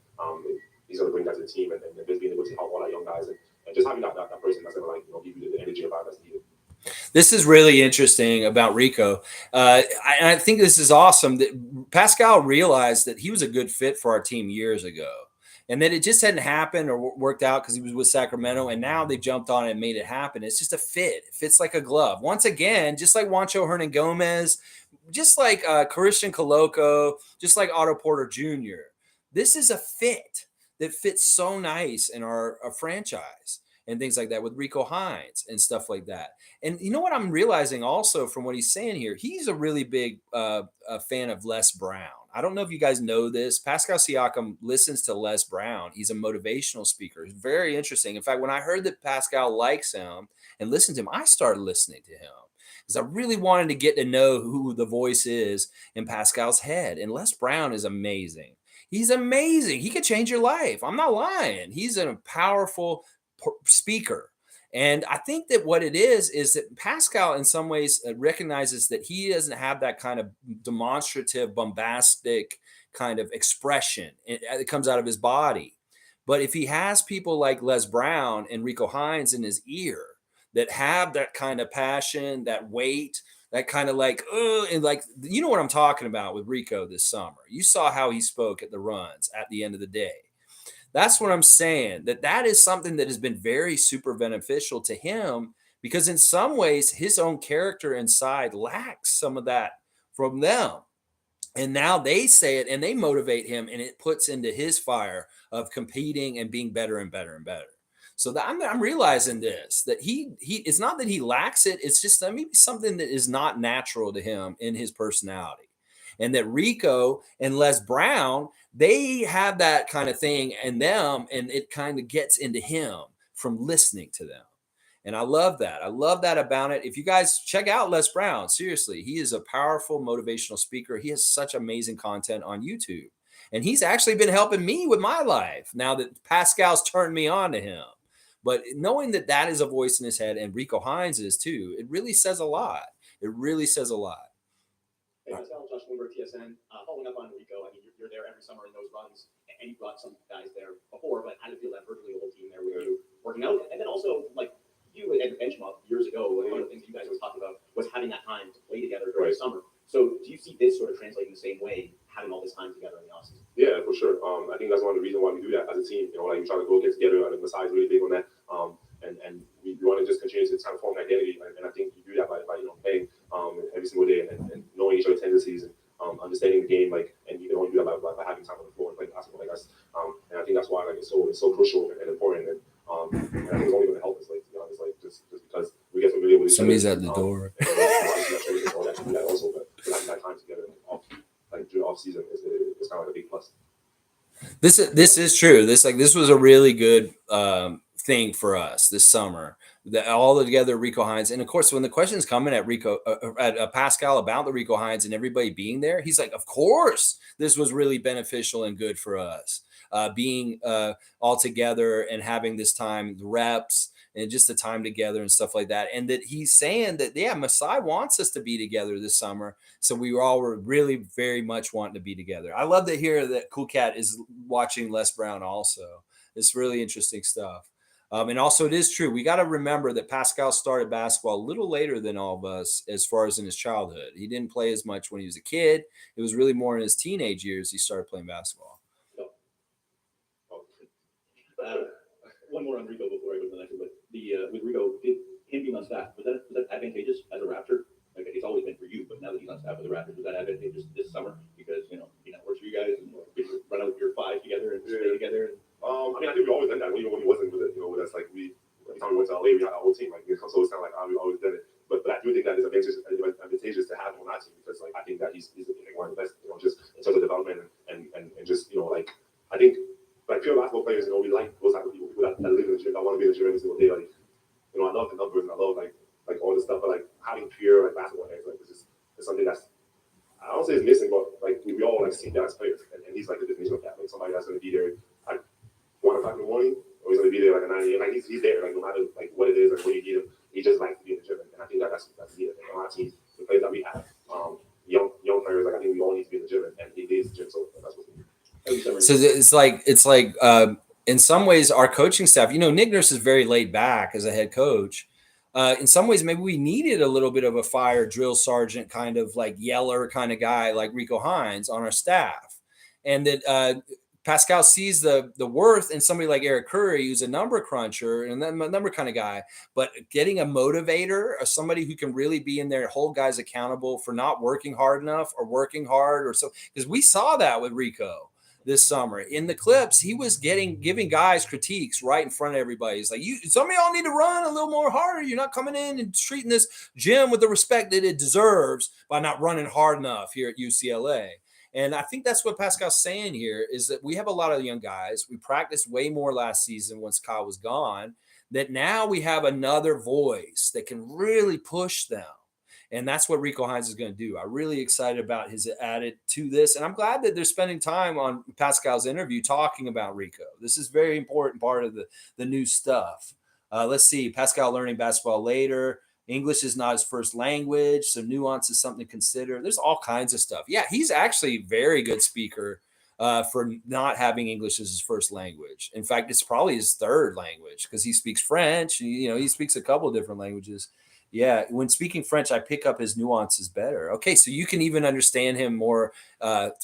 [SPEAKER 15] he's going to bring that to the team, and just being able to help all our young guys, and just having that person that's going to like give you the energy and vibe that's needed.
[SPEAKER 1] This is really interesting about Rico. I think this is awesome that Pascal realized that he was a good fit for our team years ago, and that it just hadn't happened or worked out because he was with Sacramento, and now they jumped on it and made it happen. It's just a fit. It fits like a glove. Once again, just like Juancho Hernangomez, just like Christian Coloco, just like Otto Porter Jr. This is a fit that fits so nice in our franchise and things like that with Rico Hines and stuff like that. And you know what I'm realizing also from what he's saying here, he's a really big fan of Les Brown. I don't know if you guys know this. Pascal Siakam listens to Les Brown. He's a motivational speaker. It's very interesting. In fact, when I heard that Pascal likes him and listens to him, I started listening to him because I really wanted to get to know who the voice is in Pascal's head. And Les Brown is amazing. He's amazing. He could change your life. I'm not lying. He's a powerful speaker. And I think that what it is that Pascal in some ways recognizes that he doesn't have that kind of demonstrative, bombastic kind of expression. It comes out of his body. But if he has people like Les Brown and Rico Hines in his ear that have that kind of passion, that weight, that kind of like, and like, you know what I'm talking about with Rico this summer. You saw how he spoke at the runs at the end of the day. That's what I'm saying, that is something that has been very super beneficial to him because in some ways his own character inside lacks some of that from them. And now they say it and they motivate him and it puts into his fire of competing and being better and better and better. So that I'm realizing this, that he it's not that he lacks it. It's just maybe something that is not natural to him in his personality. And that Rico and Les Brown, they have that kind of thing in them, and it kind of gets into him from listening to them. And I love that. I love that about it. If you guys check out Les Brown, seriously, he is a powerful motivational speaker. He has such amazing content on YouTube. And he's actually been helping me with my life now that Pascal's turned me on to him. But knowing that that is a voice in his head, and Rico Hines is too, it really says a lot. It really says a lot.
[SPEAKER 4] Hey, Pascal, Josh Bloomberg, TSN. Following up on Rico, I mean, you're there every summer in those runs, and you brought some guys there before, but how did it feel that virtually the whole team there with you working out? And then also, like, you and Benchmark years ago, like, one of the things you guys always talked about was having that time to play together during the summer. So do you see this sort of translating the same way, having all this time together in the offseason?
[SPEAKER 15] Yeah, for sure. I think that's one of the reasons why we do that as a team. Like we try to go get together. I think Masai is really big on that. And we want to just continue to kind of form an identity. And I think you do that by playing every single day and knowing each other's tendencies and understanding the game. Like, and you can only do that by having time on the floor and playing basketball. Like us. And I think that's why it's so crucial and important. And I think it's only going to help us. Like, to be honest, like just because we get familiar with each other.
[SPEAKER 1] Somebody's at the door.
[SPEAKER 15] And all that also, but having that time together during off season is kind of like a big plus.
[SPEAKER 1] This is true. This was a really good thing for us this summer. All together, Rico Hines, and of course, when the questions coming at Pascal about the Rico Hines and everybody being there, he's like, "Of course, this was really beneficial and good for us, being all together and having this time, the reps, and just the time together and stuff like that." And that he's saying that, yeah, Masai wants us to be together this summer, so we were really very much wanting to be together. I love to hear that Cool Cat is watching Les Brown also. It's really interesting stuff. And also, it is true. We got to remember that Pascal started basketball a little later than all of us as far as in his childhood. He didn't play as much when he was a kid. It was really more in his teenage years he started playing basketball.
[SPEAKER 14] One more on Rico before I go to the next one. But with Rico, him being on staff, was that advantageous as a Raptor? Like, it's always been for you, but now that he's on staff with the Raptors, was that advantageous this summer? Because, he works for you guys and run out your five together and stay together.
[SPEAKER 15] I mean, I think we always done that. Even when he wasn't with it, with us, like every time we went to LA, we had our whole team. Like, so it's kind of like we always did it. But I do think that is advantageous to have him on our team because, like, I think that he's one of the best, just in terms of development and just, like, I think, like, pure basketball players, we like those type of people that live in the gym. I want to be in the gym every single day. Like, I love the numbers and I love like all this stuff, but like having pure like basketball heads, like it's something that's, I don't say it's missing, but like we all like see that as players, and he's like the definition of that. Like somebody that's going to be there at 1 o'clock in the morning, or he's going to be there like at 9 a.m. Like he's there, like no matter like what it is, like when you need him, he just likes to be in the gym, and I think that's needed. And on our team, the players that we have, young players, like I think we all need to be in the gym, and he is the gym, so that's what we do.
[SPEAKER 1] So it's like in some ways our coaching staff, Nick Nurse is very laid back as a head coach. In some ways, maybe we needed a little bit of a fire drill sergeant kind of like yeller kind of guy like Rico Hines on our staff. And that Pascal sees the worth in somebody like Eric Curry, who's a number cruncher and then a number kind of guy, but getting a motivator or somebody who can really be in there, hold guys accountable for not working hard enough or working hard or so, because we saw that with Rico this summer in the clips. He was giving guys critiques right in front of everybody. He's like, some of y'all need to run a little more harder. You're not coming in and treating this gym with the respect that it deserves by not running hard enough here at UCLA. And I think that's what Pascal's saying here is that we have a lot of young guys. We practiced way more last season once Kyle was gone, that now we have another voice that can really push them. And that's what Rico Hines is going to do. I'm really excited about his added to this. And I'm glad that they're spending time on Pascal's interview talking about Rico. This is a very important part of the new stuff. Let's see. Pascal learning basketball later. English is not his first language. So nuance is something to consider. There's all kinds of stuff. Yeah, he's actually a very good speaker for not having English as his first language. In fact, it's probably his third language because he speaks French. He speaks a couple of different languages. Yeah, when speaking French, I pick up his nuances better. Okay, so you can even understand him more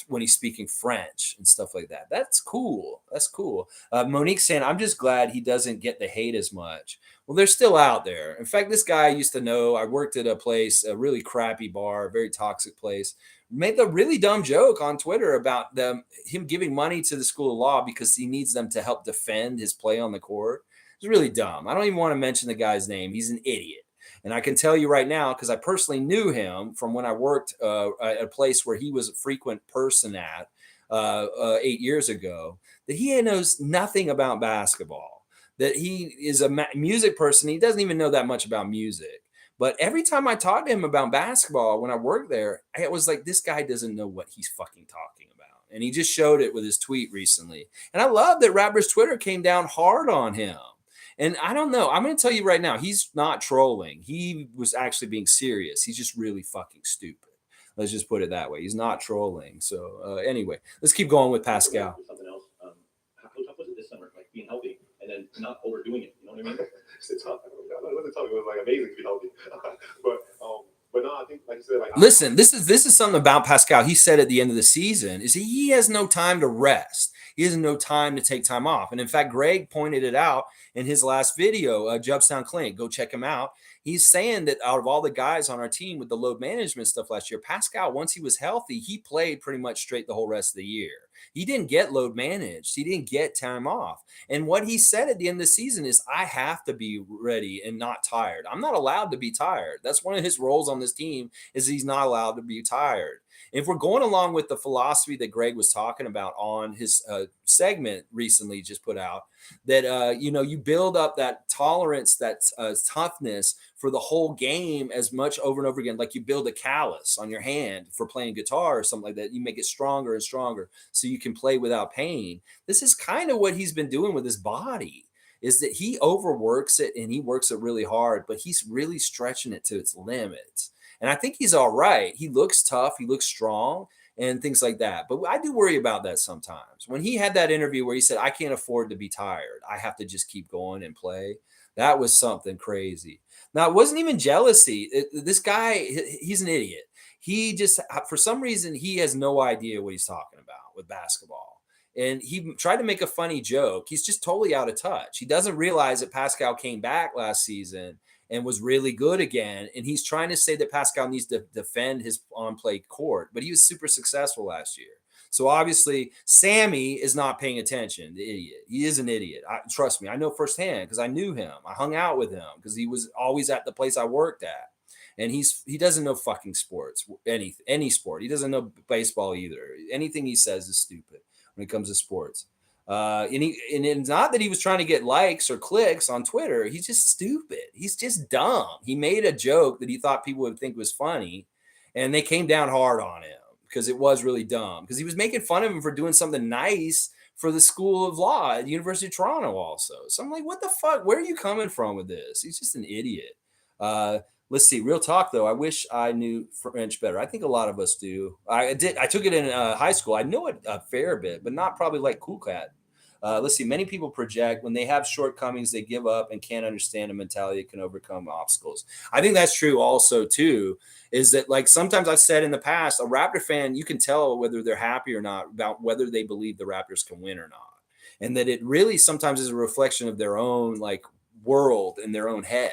[SPEAKER 1] when he's speaking French and stuff like that. That's cool. That's cool. Monique saying, I'm just glad he doesn't get the hate as much. Well, they're still out there. In fact, this guy I used to know. I worked at a place, a really crappy bar, a very toxic place. Made the really dumb joke on Twitter about him giving money to the School of Law because he needs them to help defend his play on the court. It's really dumb. I don't even want to mention the guy's name. He's an idiot. And I can tell you right now, because I personally knew him from when I worked at a place where he was a frequent person at 8 years ago, that he knows nothing about basketball, that he is a music person. He doesn't even know that much about music. But every time I talked to him about basketball when I worked there, it was like, this guy doesn't know what he's fucking talking about. And he just showed it with his tweet recently. And I love that Raptors Twitter came down hard on him. And I don't know. I'm going to tell you right now, he's not trolling. He was actually being serious. He's just really fucking stupid. Let's just put it that way. He's not trolling. So anyway, let's keep going with Pascal.
[SPEAKER 14] Something else. How tough was it this summer, like being healthy and then not overdoing it? You know what I mean?
[SPEAKER 15] It's tough. It wasn't tough. It was like amazing to be healthy. But no, I think like you said, like
[SPEAKER 1] listen, this is something about Pascal. He said at the end of the season is he has no time to rest. He has no time to take time off. And in fact, Greg pointed it out in his last video, Jubstown Clinic. Go check him out. He's saying that out of all the guys on our team with the load management stuff last year, Pascal, once he was healthy, he played pretty much straight the whole rest of the year. He didn't get load managed. He didn't get time off. And what he said at the end of the season is, I have to be ready and not tired. I'm not allowed to be tired. That's one of his roles on this team, is he's not allowed to be tired. If we're going along with the philosophy that Greg was talking about on his segment recently just put out, that, you build up that tolerance, that toughness for the whole game as much over and over again. Like you build a callus on your hand for playing guitar or something like that. You make it stronger and stronger so you can play without pain. This is kind of what he's been doing with his body, is that he overworks it and he works it really hard, but he's really stretching it to its limits. And I think he's all right. He looks tough. He looks strong and things like that. But I do worry about that sometimes. When he had that interview where he said, I can't afford to be tired, I have to just keep going and play, that was something crazy. Now, it wasn't even jealousy. This guy, he's an idiot. He just, for some reason, he has no idea what he's talking about with basketball. And he tried to make a funny joke. He's just totally out of touch. He doesn't realize that Pascal came back last season and was really good again. And he's trying to say that Pascal needs to defend his on-play court, but he was super successful last year. So obviously, Sammy is not paying attention, the idiot. He is an idiot. Trust me, I know firsthand because I knew him. I hung out with him because he was always at the place I worked at. And he doesn't know fucking sports, any sport. He doesn't know baseball either. Anything he says is stupid when it comes to sports. And it's not that he was trying to get likes or clicks on Twitter. He's just stupid. He's just dumb. He made a joke that he thought people would think was funny, and they came down hard on him because it was really dumb. Because he was making fun of him for doing something nice for the School of Law at the University of Toronto also. So I'm like, what the fuck? Where are you coming from with this? He's just an idiot. Let's see. Real talk, though. I wish I knew French better. I think a lot of us do. I did. I took it in high school. I know it a fair bit, but not probably like Cool Cat. Let's see. Many people project when they have shortcomings, they give up and can't understand a mentality that can overcome obstacles. I think that's true also, too, is that like sometimes I've said in the past, a Raptor fan, you can tell whether they're happy or not about whether they believe the Raptors can win or not. And that it really sometimes is a reflection of their own like world in their own head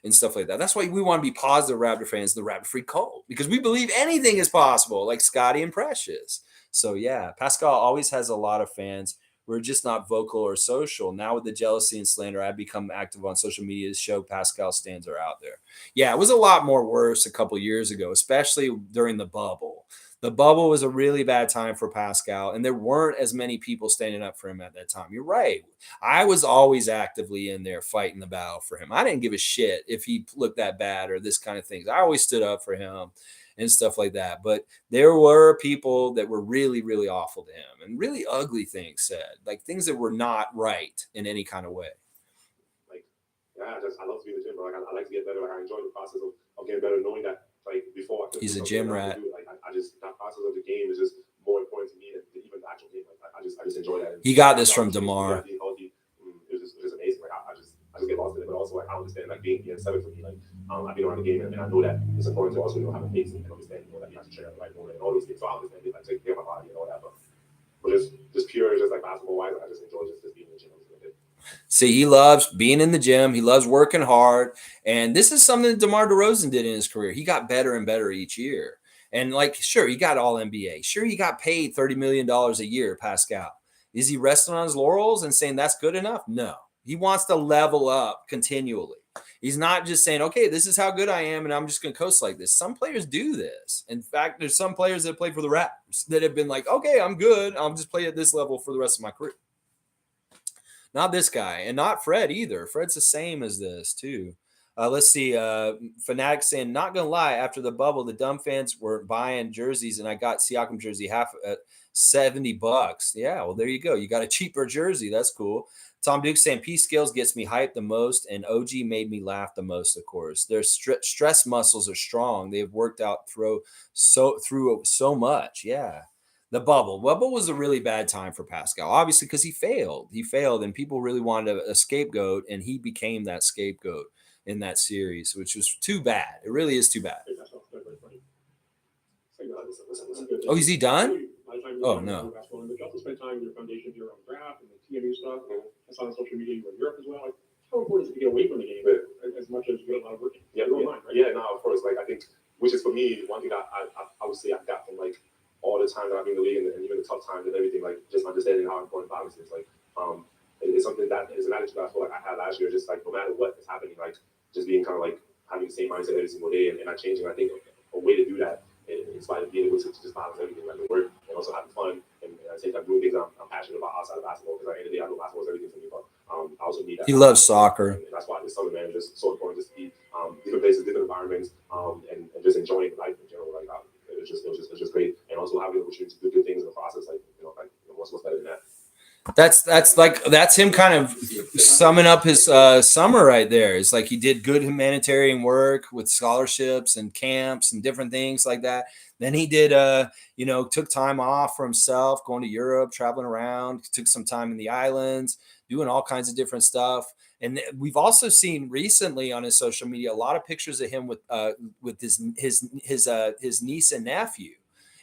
[SPEAKER 1] and stuff like that. That's why we want to be positive Raptor fans, the Raptor Free Cult, because we believe anything is possible, like Scottie and Precious. So yeah, Pascal always has a lot of fans. We're just not vocal or social. Now with the jealousy and slander, I've become active on social media to show Pascal stands are out there. Yeah, it was a lot more worse a couple years ago, especially during the bubble. The bubble was a really bad time for Pascal, and there weren't as many people standing up for him at that time. You're right. I was always actively in there fighting the battle for him. I didn't give a shit if he looked that bad or this kind of things. I always stood up for him and stuff like that. But there were people that were really, really awful to him and really ugly things said, like things that were not right in any kind of way.
[SPEAKER 15] Like, yeah, I love to be in the gym, bro. Like, I like to get better. Like, I enjoy the process of getting better, knowing that, like, before I could.
[SPEAKER 1] He's a gym rat.
[SPEAKER 15] Like, I just, that process of the game is just more important to me than even the actual game. Like, I just enjoy that.
[SPEAKER 1] He got this from DeMar.
[SPEAKER 15] It was just amazing. Like, I just get lost in it. But also, like, I understand, like, being seven for me, like, I've been around the game, and I know that it's important to also know how to pace and understand, that you have to train at the right moment and all these things. So I understand it, like, taking care of my body and all that. But just pure, just like basketball-wise, I just enjoy just being in the gym.
[SPEAKER 1] See, he loves being in the gym. He loves working hard. And this is something that DeMar DeRozan did in his career. He got better and better each year. And, like, sure, he got all NBA. Sure, he got paid $30 million a year, Pascal. Is he resting on his laurels and saying that's good enough? No. He wants to level up continually. He's not just saying, okay, this is how good I am, and I'm just going to coast like this. Some players do this. In fact, there's some players that play for the Raptors that have been like, okay, I'm good. I'll just play at this level for the rest of my career. Not this guy, and not Fred either. Fred's the same as this, too. Let's see. Fanatic saying, not going to lie, after the bubble, the dumb fans were buying jerseys, and I got Siakam jersey half at $70. Yeah, well, there you go. You got a cheaper jersey. That's cool. Tom Duke saying, P Skills gets me hyped the most, and OG made me laugh the most, of course. Their stress muscles are strong. They've worked out through so much. Yeah. The bubble was a really bad time for Pascal, obviously, because he failed. And people really wanted a scapegoat, and he became that scapegoat in that series, which was too bad. It really is too bad. Oh, is he done? Oh, no.
[SPEAKER 3] But you also spend time in your foundation, your own draft, and the TMU stuff. I saw on social media you were in Europe as well. Like, how important is it to get away from the game as much as you get a lot of work in.
[SPEAKER 15] Yeah,
[SPEAKER 3] You don't
[SPEAKER 15] yeah,
[SPEAKER 3] mind, right?
[SPEAKER 15] yeah, no, of course. Like I think, which is for me, one thing I would say I got from like all the time that I've been in the league and even the tough times and everything, like just understanding how important balance is. Like, it's something that is an attitude I feel like I had last year. Just like no matter what is happening, like just being kind of like having the same mindset every single day and not changing. I think a way to do that is by being able to just balance everything, like the work and also having fun and at the same time doing things I'm passionate about outside of basketball. Because at the end of the day, I know basketball is everything for me, but I also need that.
[SPEAKER 1] He loves soccer.
[SPEAKER 15] And that's why this summer man is just so important. Just to be different places, different environments, and just enjoying life in general. Like it was just great, and also having the opportunity to do good things in the process. Like what's better than that?
[SPEAKER 1] That's him kind of summing up his summer right there. It's like he did good humanitarian work with scholarships and camps and different things like that. Then he did took time off for himself, going to Europe, traveling around, took some time in the islands, doing all kinds of different stuff. And we've also seen recently on his social media a lot of pictures of him with his niece and nephew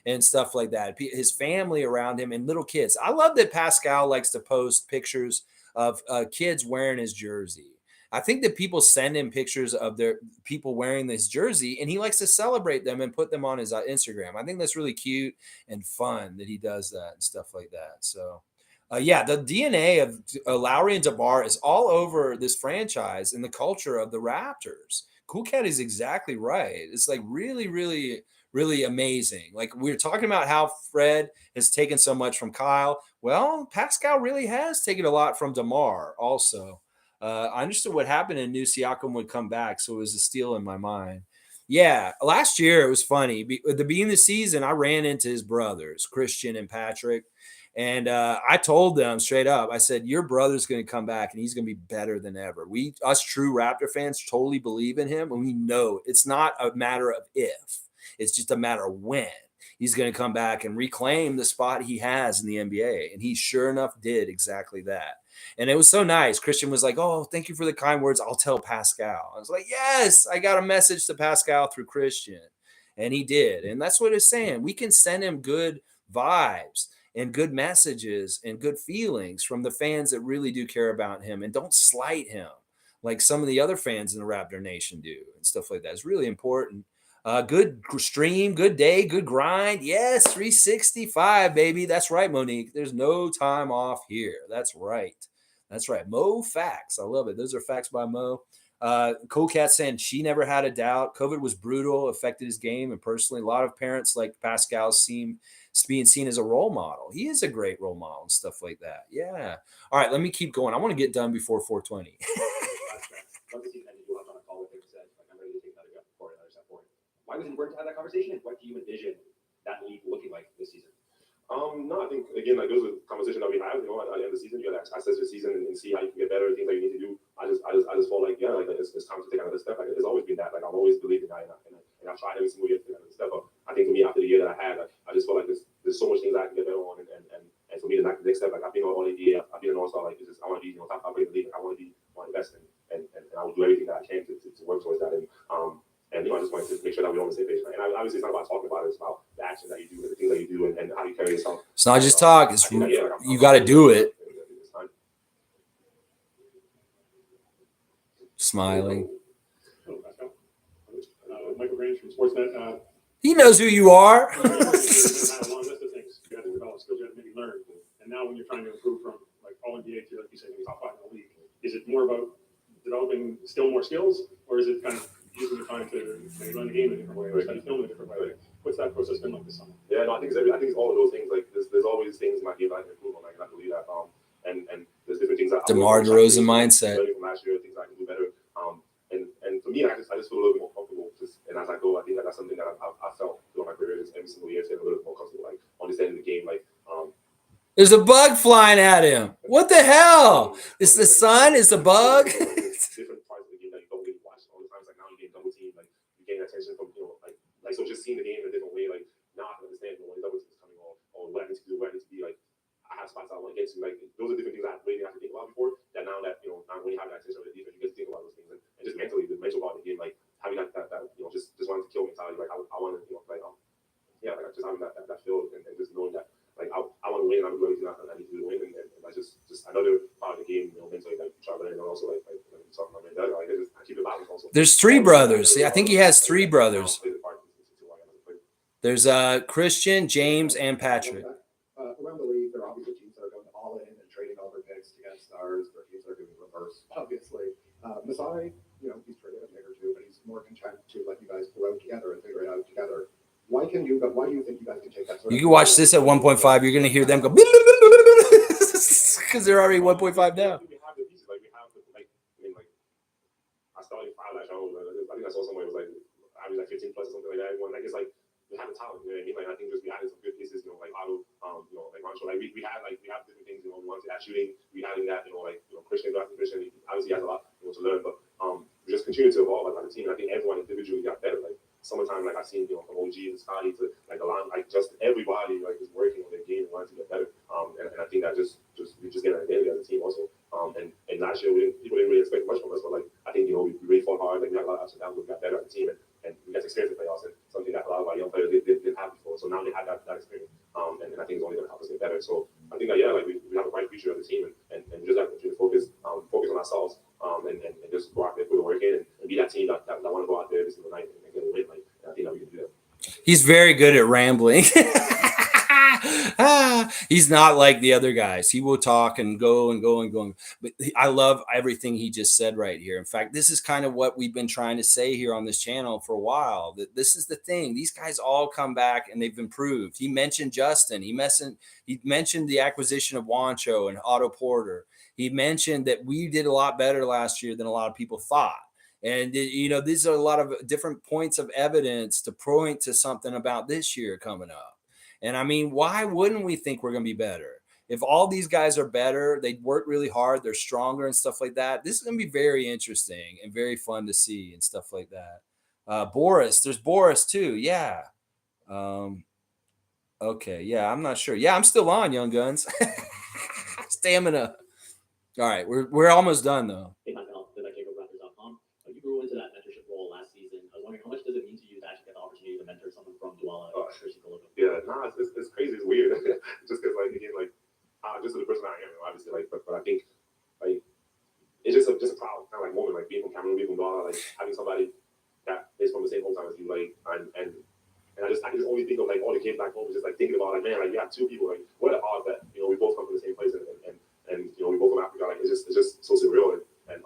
[SPEAKER 1] and stuff like that. His family around him and little kids. I love that Pascal likes to post pictures of kids wearing his jersey. I think that people send him pictures of their people wearing this jersey, and he likes to celebrate them and put them on his Instagram. I think that's really cute and fun that he does that and stuff like that. So, the DNA of Lowry and DeBar is all over this franchise and the culture of the Raptors. Cool Cat is exactly right. It's like really, really, really amazing. Like we were talking about how Fred has taken so much from Kyle. Well, Pascal really has taken a lot from DeMar also. I understood what happened and knew Siakam would come back, so it was a steal in my mind. Yeah, last year it was funny. At the beginning of the season, I ran into his brothers, Christian and Patrick, and I told them straight up, I said, your brother's going to come back, and he's going to be better than ever. Us true Raptor fans totally believe in him, and we know it's not a matter of if. It's just a matter of when he's going to come back and reclaim the spot he has in the NBA. And he sure enough did exactly that. And it was so nice. Christian was like, oh, thank you for the kind words. I'll tell Pascal. I was like, yes, I got a message to Pascal through Christian. And he did. And that's what it's saying. We can send him good vibes and good messages and good feelings from the fans that really do care about him and don't slight him like some of the other fans in the Raptor Nation do and stuff like that. It's really important. Good stream, good day, good grind. Yes, 365, baby. That's right, Monique. There's no time off here. That's right. That's right. Mo facts. I love it. Those are facts by Mo. Cool Cat saying she never had a doubt. COVID was brutal, affected his game. And personally, a lot of parents like Pascal seem being seen as a role model. He is a great role model and stuff like that. Yeah. All right, let me keep going. I want to get done before 420.
[SPEAKER 4] Why was it important to have that conversation, and what do you envision that league looking like this season?
[SPEAKER 15] No, I think again, like those are conversations that we have. You know, at the end of the season, you gotta assess your season and see how you can get better, things that you need to do. I just feel like like it's time to take another step. Like it's always been that. Like I've always believed in that, and I've tried every single year to take another step up. I think for me, after the year that I had, I just feel like there's so much things that I can get better on, and for me, the next step, like I've been on all NBA, I've been an all-star. Like it's just I want to be top 5 in the league. Like, I want to be one of the best, and I will do everything that I can to work towards that. And I just wanted to make sure that we're on the same page. Right? And obviously, it's not about talking about it; it's about the action that you do, the things that you do, and how you carry yourself.
[SPEAKER 1] It's not just talk; it's you got to do it. Smiling.
[SPEAKER 3] Hello, Pascal. Michael Grange from Sportsnet.
[SPEAKER 1] He knows who you are.
[SPEAKER 3] You had a long list of things. You had to develop skills. You had to maybe learn. And now, when you're trying to improve from like all NBA to, like you said, top 5 in the league, is it more about developing still more skills, or is it kind of using the time to maybe run the game in a different way or study film in a different way? What's that process been like this summer?
[SPEAKER 15] Yeah, no, I think it's all of those things. Like there's always things in my game that I can improve on. Like, and I believe that. And there's different things that
[SPEAKER 1] DeMar DeRozan mindset.
[SPEAKER 15] From last year, things I can do better. And for me, I just feel a little bit more comfortable. And as I go, I think that's something that I felt throughout my career. Just every single year, getting a little bit more comfortable, like understanding the game, like.
[SPEAKER 1] There's a bug flying at him. What the hell? Is the sun? Is the bug?
[SPEAKER 15] Different parts of the game that you don't really watch all the time. Like now you get double team, like you gain attention from like so just seeing the game in a different way. Like now I can understand when double team is coming on, or what I need to do, where I need to be. Like I have spots I want to get to. Like those are different things I really have to think about before. That now that not when you have that attention on the defense, you get to think about those things and just mentally, the mental part of the game, like having that just wanting to kill mentality. Like I want to like just having that feel and just knowing that. Like I want to win. I'm going to do everything I need to do to win, and that's just another part of the game, mentally that you try to learn, and also like
[SPEAKER 1] There's three brothers. I think he has three brothers. There's Christian, James, and Patrick.
[SPEAKER 6] Around the league, there are obviously teams that are going all in and trading all their picks to get stars. There are teams that are doing reverse, obviously. Masai, he's traded a pick or two, but he's more content to let you guys grow together and figure it out together. Why do you think you guys can take that sort of?
[SPEAKER 1] You can watch this at 1.5. You're going to hear them go because they're already 1.5 now.
[SPEAKER 15] I started 5 last year. I think I saw somewhere it was like average like 15 plus or something like that. Everyone, like it's like we have the talent, you know what I mean? Like I think just we added some good pieces, like Otto, like Juancho. Like we have different things, we wanted to add shooting, we having that, Christian, Christian obviously has a lot, to learn, but we just continue to evolve as a team. And I think everyone individually got better. Like summertime, like I've seen, from OG and Scottie to like Alon, like just everybody like is working on their game and wanting to get better. And I think that we just get an identity as a team also. And last year people didn't really expect much from us, but like I think we really fought hard. Like we had a lot of ups and downs, but we got better as a team, and we got to experience the playoffs, and something that a lot of our young players didn't have before. So now they have that experience, and I think it's only going to help us get better. So I think that like we have a bright future as a team, and we just have to focus on ourselves, and just go out there, put the work in, and be that team that want to go out there every single night and get a win. Like I think that we can do that.
[SPEAKER 1] He's very good at rambling. He's not like the other guys. He will talk and go and go and go. But I love everything he just said right here. In fact, this is kind of what we've been trying to say here on this channel for a while. That this is the thing. These guys all come back and they've improved. He mentioned Justin. He mentioned the acquisition of Juancho and Otto Porter. He mentioned that we did a lot better last year than a lot of people thought. And, these are a lot of different points of evidence to point to something about this year coming up. And I mean, why wouldn't we think we're going to be better? If all these guys are better, they work really hard, they're stronger and stuff like that. This is going to be very interesting and very fun to see and stuff like that. Boris, there's Boris too. Yeah. Okay. Yeah, I'm not sure. Yeah, I'm still on, Young Guns. Stamina. All right. We're almost done though.
[SPEAKER 4] Hey, Pascal, Raptors.com. You grew into that mentorship role last season. I was wondering, how much does it mean to you to actually get the opportunity to mentor someone from Douala?
[SPEAKER 15] Yeah, it's crazy. It's weird. Just because, like, again, like, just the person I am, obviously, like, but I think, like, it's just a proud kind of like moment, like being from Cameroon, being from Douala, like having somebody that is from the same hometown as you, like, and I can just only think of like all the kids back home, just like thinking about like, man, like you have two people, like what an odd that we both come from the same place, and we both from Africa, like it's just so surreal. And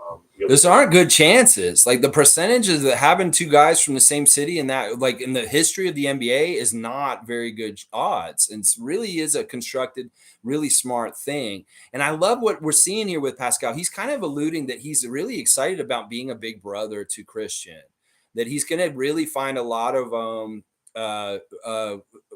[SPEAKER 1] those aren't good chances. Like the percentages that having two guys from the same city and that, like in the history of the NBA, is not very good odds. And it really is a constructed, really smart thing. And I love what we're seeing here with Pascal. He's kind of alluding that he's really excited about being a big brother to Christian, that he's going to really find a lot of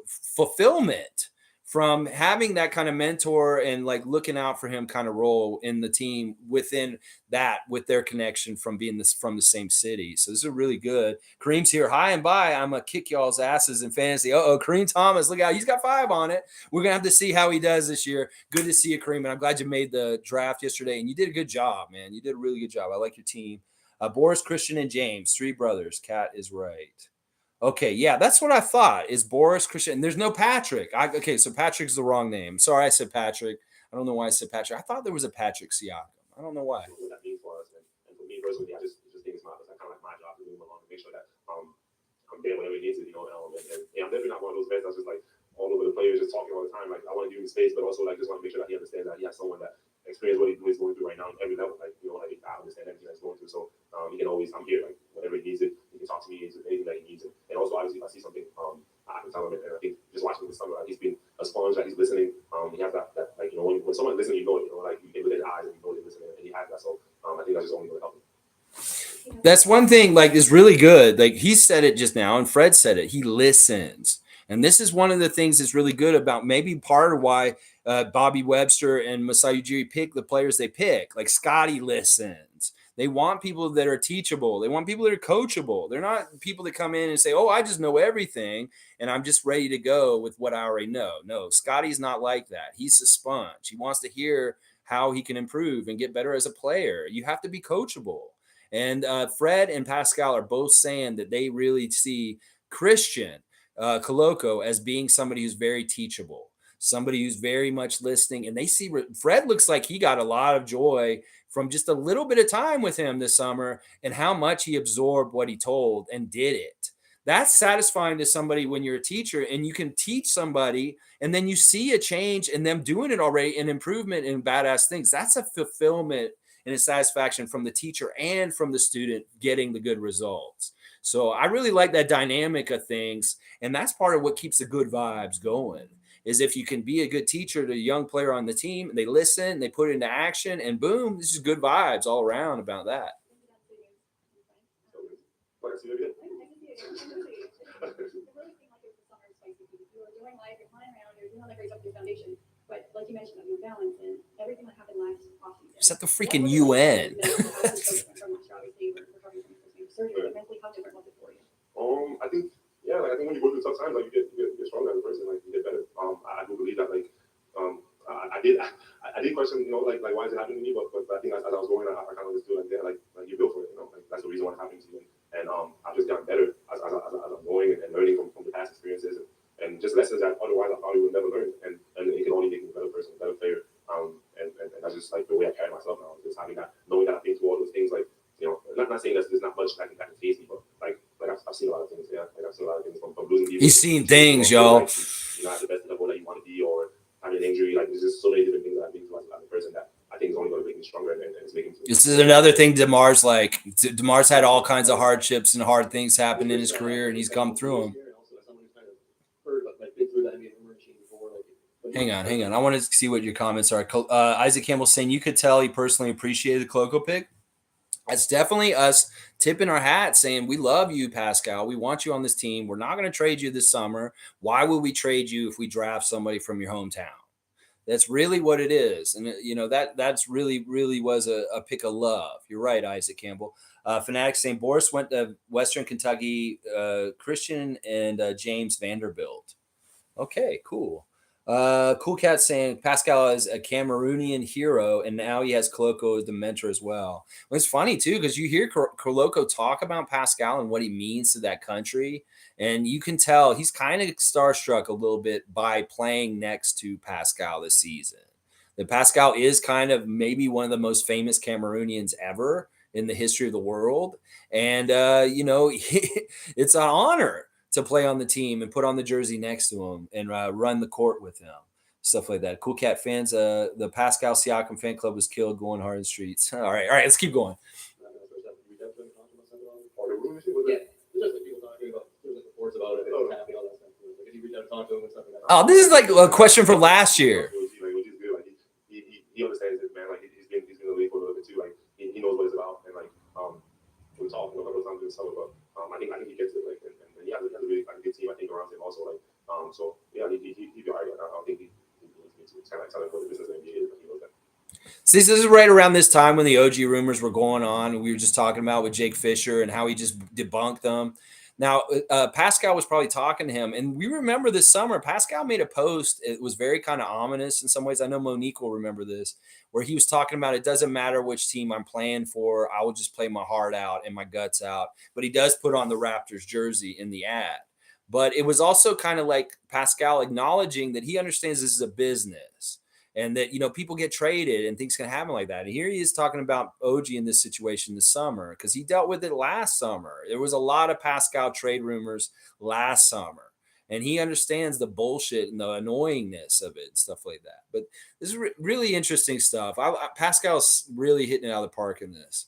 [SPEAKER 1] fulfillment from having that kind of mentor and like looking out for him kind of role in the team within that, with their connection from being from the same city. So this is really good. Kareem's here. Hi and bye. I'm going to kick y'all's asses in fantasy. Kareem Thomas, look out. He's got 5 on it. We're going to have to see how he does this year. Good to see you, Kareem. And I'm glad you made the draft yesterday and you did a good job, man. You did a really good job. I like your team. Boris, Christian, and James, 3 brothers. Kat is right. Okay, yeah, that's what I thought. Is Boris, Christian? There's no Patrick. Okay, so Patrick's the wrong name. Sorry, I said Patrick. I don't know why I said Patrick. I thought there was a Patrick Siakam. I don't know why.
[SPEAKER 15] What that means for us, and for me personally, I just think it's kind of like my job to move along and make sure that I'm there whenever it needs it, and I'm definitely not one of those guys that's just like all over the players, just talking all the time. Like I want to give him space, but also like just want to make sure that he understands that he has someone that experience what he's going through right now on every level. Like like I understand everything that's going through, so he can always, I'm here, like whenever he needs it, he can talk to me, anything that he needs it. And also obviously if I see something, I can tell him. And I think just watching this summer, he's been a sponge, that he's listening. He has that like when someone's listening, like you get within their eyes and they're listening, and he has that. So I think that's just only going to help him.
[SPEAKER 1] That's one thing, like, is really good. Like he said it just now, and Fred said it. He listens. And this is one of the things that's really good about maybe part of why Bobby Webster and Masai Ujiri pick the players they pick. Like Scottie listens. They want people that are teachable. They want people that are coachable. They're not people that come in and say, oh, I just know everything and I'm just ready to go with what I already know. No, Scottie's not like that. He's a sponge. He wants to hear how he can improve and get better as a player. You have to be coachable. And Fred and Pascal are both saying that they really see Christian Coloco as being somebody who's very teachable. somebody who's very much listening, and they see Fred looks like he got a lot of joy from just a little bit of time with him this summer and how much he absorbed what he told and did it. That's satisfying to somebody when you're a teacher and you can teach somebody and then you see a change in them doing it already, an improvement in badass things. That's a fulfillment and a satisfaction from the teacher and from the student getting the good results. So I really like that dynamic of things. And that's part of what keeps the good vibes going, is if you can be a good teacher to a young player on the team, they listen, they put it into action, and boom, this is good vibes all around about that.
[SPEAKER 11] But like you mentioned, your balance and everything that happened last offseason.
[SPEAKER 1] It's at the freaking UN.
[SPEAKER 15] I think, yeah, like I think when you go through tough times, like you get stronger as a person, like you get better. I do believe that, like, I did question, you know, like why is it happening to me? But I think as I was going, I kind of understood, like, yeah, like you built for it, you know, like that's the reason why it happened to you. And I've just gotten better as I'm going and learning from the past experiences and just lessons that otherwise I probably would never learn. And it can only make me a better person, a better player. And that's just like the way I carry myself now. Just having that, knowing that I've been through all those things, like, you know, not saying that there's not much that can phase me, but like I've seen a lot of things. Yeah, like I've seen a lot of things from losing people.
[SPEAKER 1] He's seen things, y'all.
[SPEAKER 15] Like, you're not at the best level that you want to be, or having an injury. Like there's just so many different things that I've been through as a person that I think is only going to make me stronger and it's making me.
[SPEAKER 1] This is another thing DeMar's like. DeMar's had all kinds of hardships and hard things happen in his career, and he's come through them. Hang on. I want to see what your comments are. Isaac Campbell saying you could tell he personally appreciated the Cloco pick. That's definitely us tipping our hat saying, we love you, Pascal. We want you on this team. We're not going to trade you this summer. Why would we trade you if we draft somebody from your hometown? That's really what it is. And, you know, that's really was a pick of love. You're right, Isaac Campbell. Fanatic saying Boris went to Western Kentucky, Christian and James Vanderbilt. Okay, cool. Cool Cat saying Pascal is a Cameroonian hero, and now he has Coloco as the mentor as well. Well, it's funny too because you hear Coloco talk about Pascal and what he means to that country, and you can tell he's kind of starstruck a little bit by playing next to Pascal this season. That Pascal is kind of maybe one of the most famous Cameroonians ever in the history of the world, and you know, it's an honor to play on the team and put on the jersey next to him and run the court with him, stuff like that. Cool Cat fans, the Pascal Siakam fan club was killed going hard in the streets. All right, let's keep going. Oh, this is like a question from last year.
[SPEAKER 15] He understands it, man. Like he's been in the league for a little bit too. Like he knows what it's about, and like we talked a couple of times this summer, but I think he gets it. Like and he has a really good team, I think, around him also. Like so yeah, he'd be all right. I don't think he needs to kind of tell him what the business of the NBA is, but he knows that.
[SPEAKER 1] See, this is right around this time when the OG rumors were going on, and we were just talking about with Jake Fisher and how he just debunked them. Now, Pascal was probably talking to him, and we remember this summer, Pascal made a post. It was very kind of ominous in some ways. I know Monique will remember this, where he was talking about it doesn't matter which team I'm playing for. I will just play my heart out and my guts out. But he does put on the Raptors jersey in the ad. But it was also kind of like Pascal acknowledging that he understands this is a business. And that, you know, people get traded and things can happen like that. And here he is talking about OG in this situation this summer because he dealt with it last summer. There was a lot of Pascal trade rumors last summer. And he understands the bullshit and the annoyingness of it and stuff like that. But this is really interesting stuff. Pascal's really hitting it out of the park in this.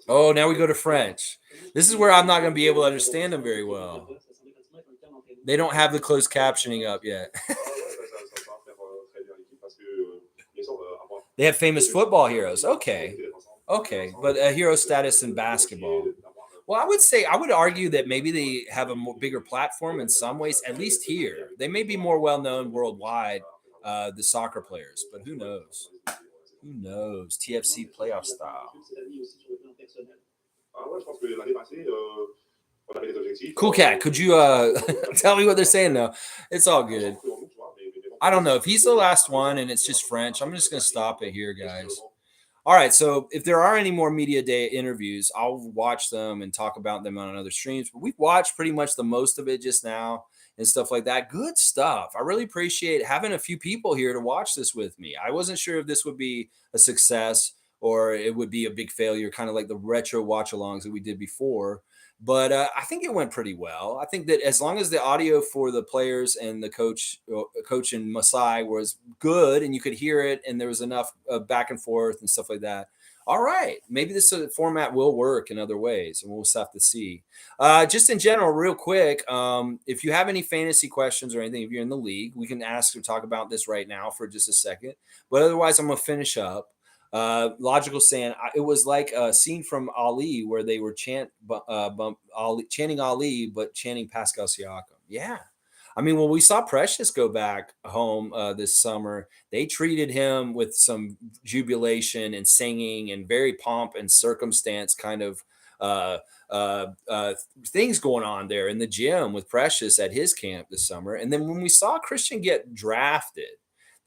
[SPEAKER 1] Oh, now we go to French. This is where I'm not going to be able to understand him very well. They don't have the closed captioning up yet. They have famous football heroes. Okay. But a hero status in basketball. Well, I would argue that maybe they have a bigger platform in some ways, at least here. They may be more well-known worldwide, the soccer players, but who knows? Who knows? TFC playoff style. Cool Cat, could you tell me what they're saying though? It's all good. I don't know if he's the last one and it's just French. I'm just going to stop it here, guys. All right. So if there are any more media day interviews, I'll watch them and talk about them on other streams. But we've watched pretty much the most of it just now. and stuff like that. Good stuff. I really appreciate having a few people here to watch this with me. I wasn't sure if this would be a success or it would be a big failure, kind of like the retro watch alongs that we did before. But I think it went pretty well. I think that as long as the audio for the players and the coach and Masai was good and you could hear it and there was enough back and forth and stuff like that, all right, maybe this format will work in other ways, and we'll just have to see. Just in general, real quick, if you have any fantasy questions or anything, if you're in the league, we can ask or talk about this right now for just a second. But otherwise, I'm going to finish up. Logical saying it was like a scene from Ali where they were chanting Ali, but chanting Pascal Siakam. Yeah. I mean, when we saw Precious go back home this summer, they treated him with some jubilation and singing and very pomp and circumstance kind of things going on there in the gym with Precious at his camp this summer. And then when we saw Christian get drafted,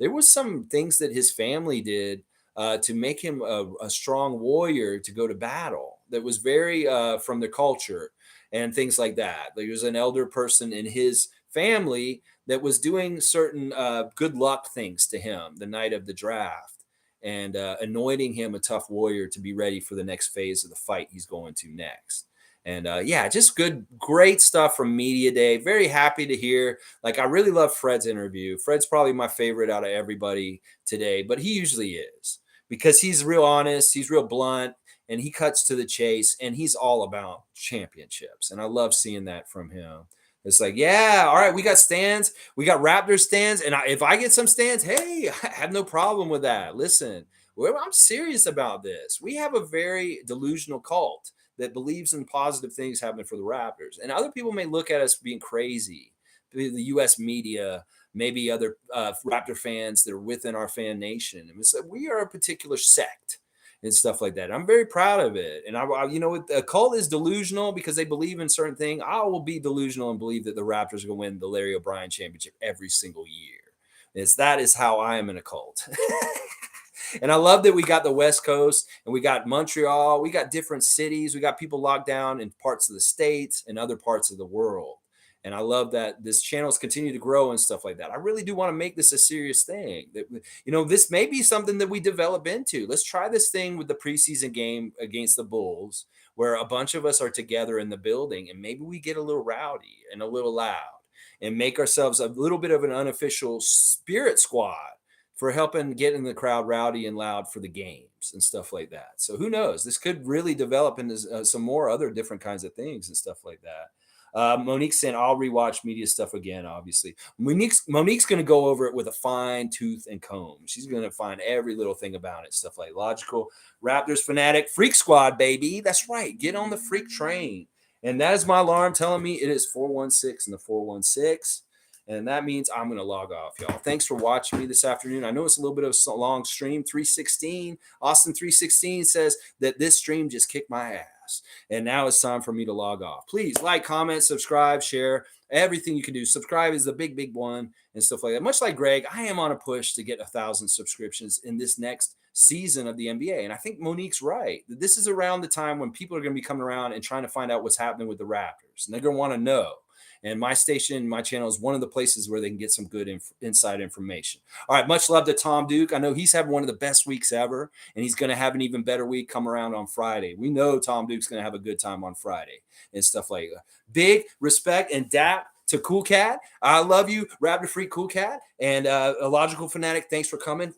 [SPEAKER 1] there was some things that his family did to make him a strong warrior to go to battle that was very from the culture and things like that. There was an elder person in his family that was doing certain good luck things to him the night of the draft and anointing him a tough warrior to be ready for the next phase of the fight he's going to next. And yeah, just great stuff from Media Day. Very happy to hear. Like, I really love Fred's interview. Fred's probably my favorite out of everybody today, but he usually is because he's real honest, he's real blunt, and he cuts to the chase, and he's all about championships. And I love seeing that from him. It's like, yeah, all right, we got stands. We got Raptors stands. And if I get some stands, hey, I have no problem with that. Listen, I'm serious about this. We have a very delusional cult that believes in positive things happening for the Raptors. And other people may look at us being crazy. The U.S. media, maybe other Raptor fans that are within our fan nation. And it's like, we are a particular sect and stuff like that. I'm very proud of it. And a cult is delusional because they believe in certain things. I will be delusional and believe that the Raptors are going to win the Larry O'Brien championship every single year. That is how I am in a cult. And I love that we got the West Coast and we got Montreal. We got different cities. We got people locked down in parts of the States and other parts of the world. And I love that this channel's continue to grow and stuff like that. I really do want to make this a serious thing. That, this may be something that we develop into. Let's try this thing with the preseason game against the Bulls, where a bunch of us are together in the building, and maybe we get a little rowdy and a little loud and make ourselves a little bit of an unofficial spirit squad for helping get in the crowd rowdy and loud for the games and stuff like that. So who knows? This could really develop into some more other different kinds of things and stuff like that. Monique's saying, I'll rewatch media stuff again, obviously. Monique's going to go over it with a fine tooth and comb. She's going to find every little thing about it, stuff like logical. Raptors fanatic, Freak Squad, baby. That's right. Get on the freak train. And that is my alarm telling me it is 416 and the 416. And that means I'm going to log off, y'all. Thanks for watching me this afternoon. I know it's a little bit of a long stream. 316, Austin 316 says that this stream just kicked my ass. And now it's time for me to log off. Please like, comment, subscribe, share, everything you can do. Subscribe is the big, big one and stuff like that. Much like Greg, I am on a push to get 1,000 subscriptions in this next season of the NBA. And I think Monique's right. This is around the time when people are going to be coming around and trying to find out what's happening with the Raptors. And they're going to want to know. And my station, my channel is one of the places where they can get some good inside information. All right. Much love to Tom Duke. I know he's having one of the best weeks ever, and he's going to have an even better week come around on Friday. We know Tom Duke's going to have a good time on Friday and stuff like that. Big respect and dap to Cool Cat. I love you, Raptor Freak Cool Cat. And a Logical Fanatic, thanks for coming.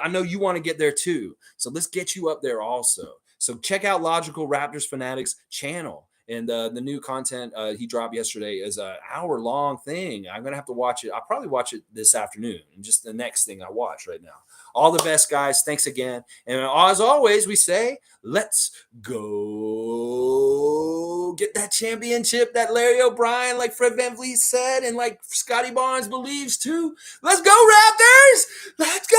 [SPEAKER 1] I know you want to get there too. So let's get you up there also. So check out Logical Raptors Fanatics channel. And the new content he dropped yesterday is an hour-long thing. I'm going to have to watch it. I'll probably watch it this afternoon. And just the next thing I watch right now. All the best, guys. Thanks again. And as always, we say, let's go get that championship that Larry O'Brien, like Fred VanVleet said, and like Scottie Barnes believes too. Let's go, Raptors! Let's go!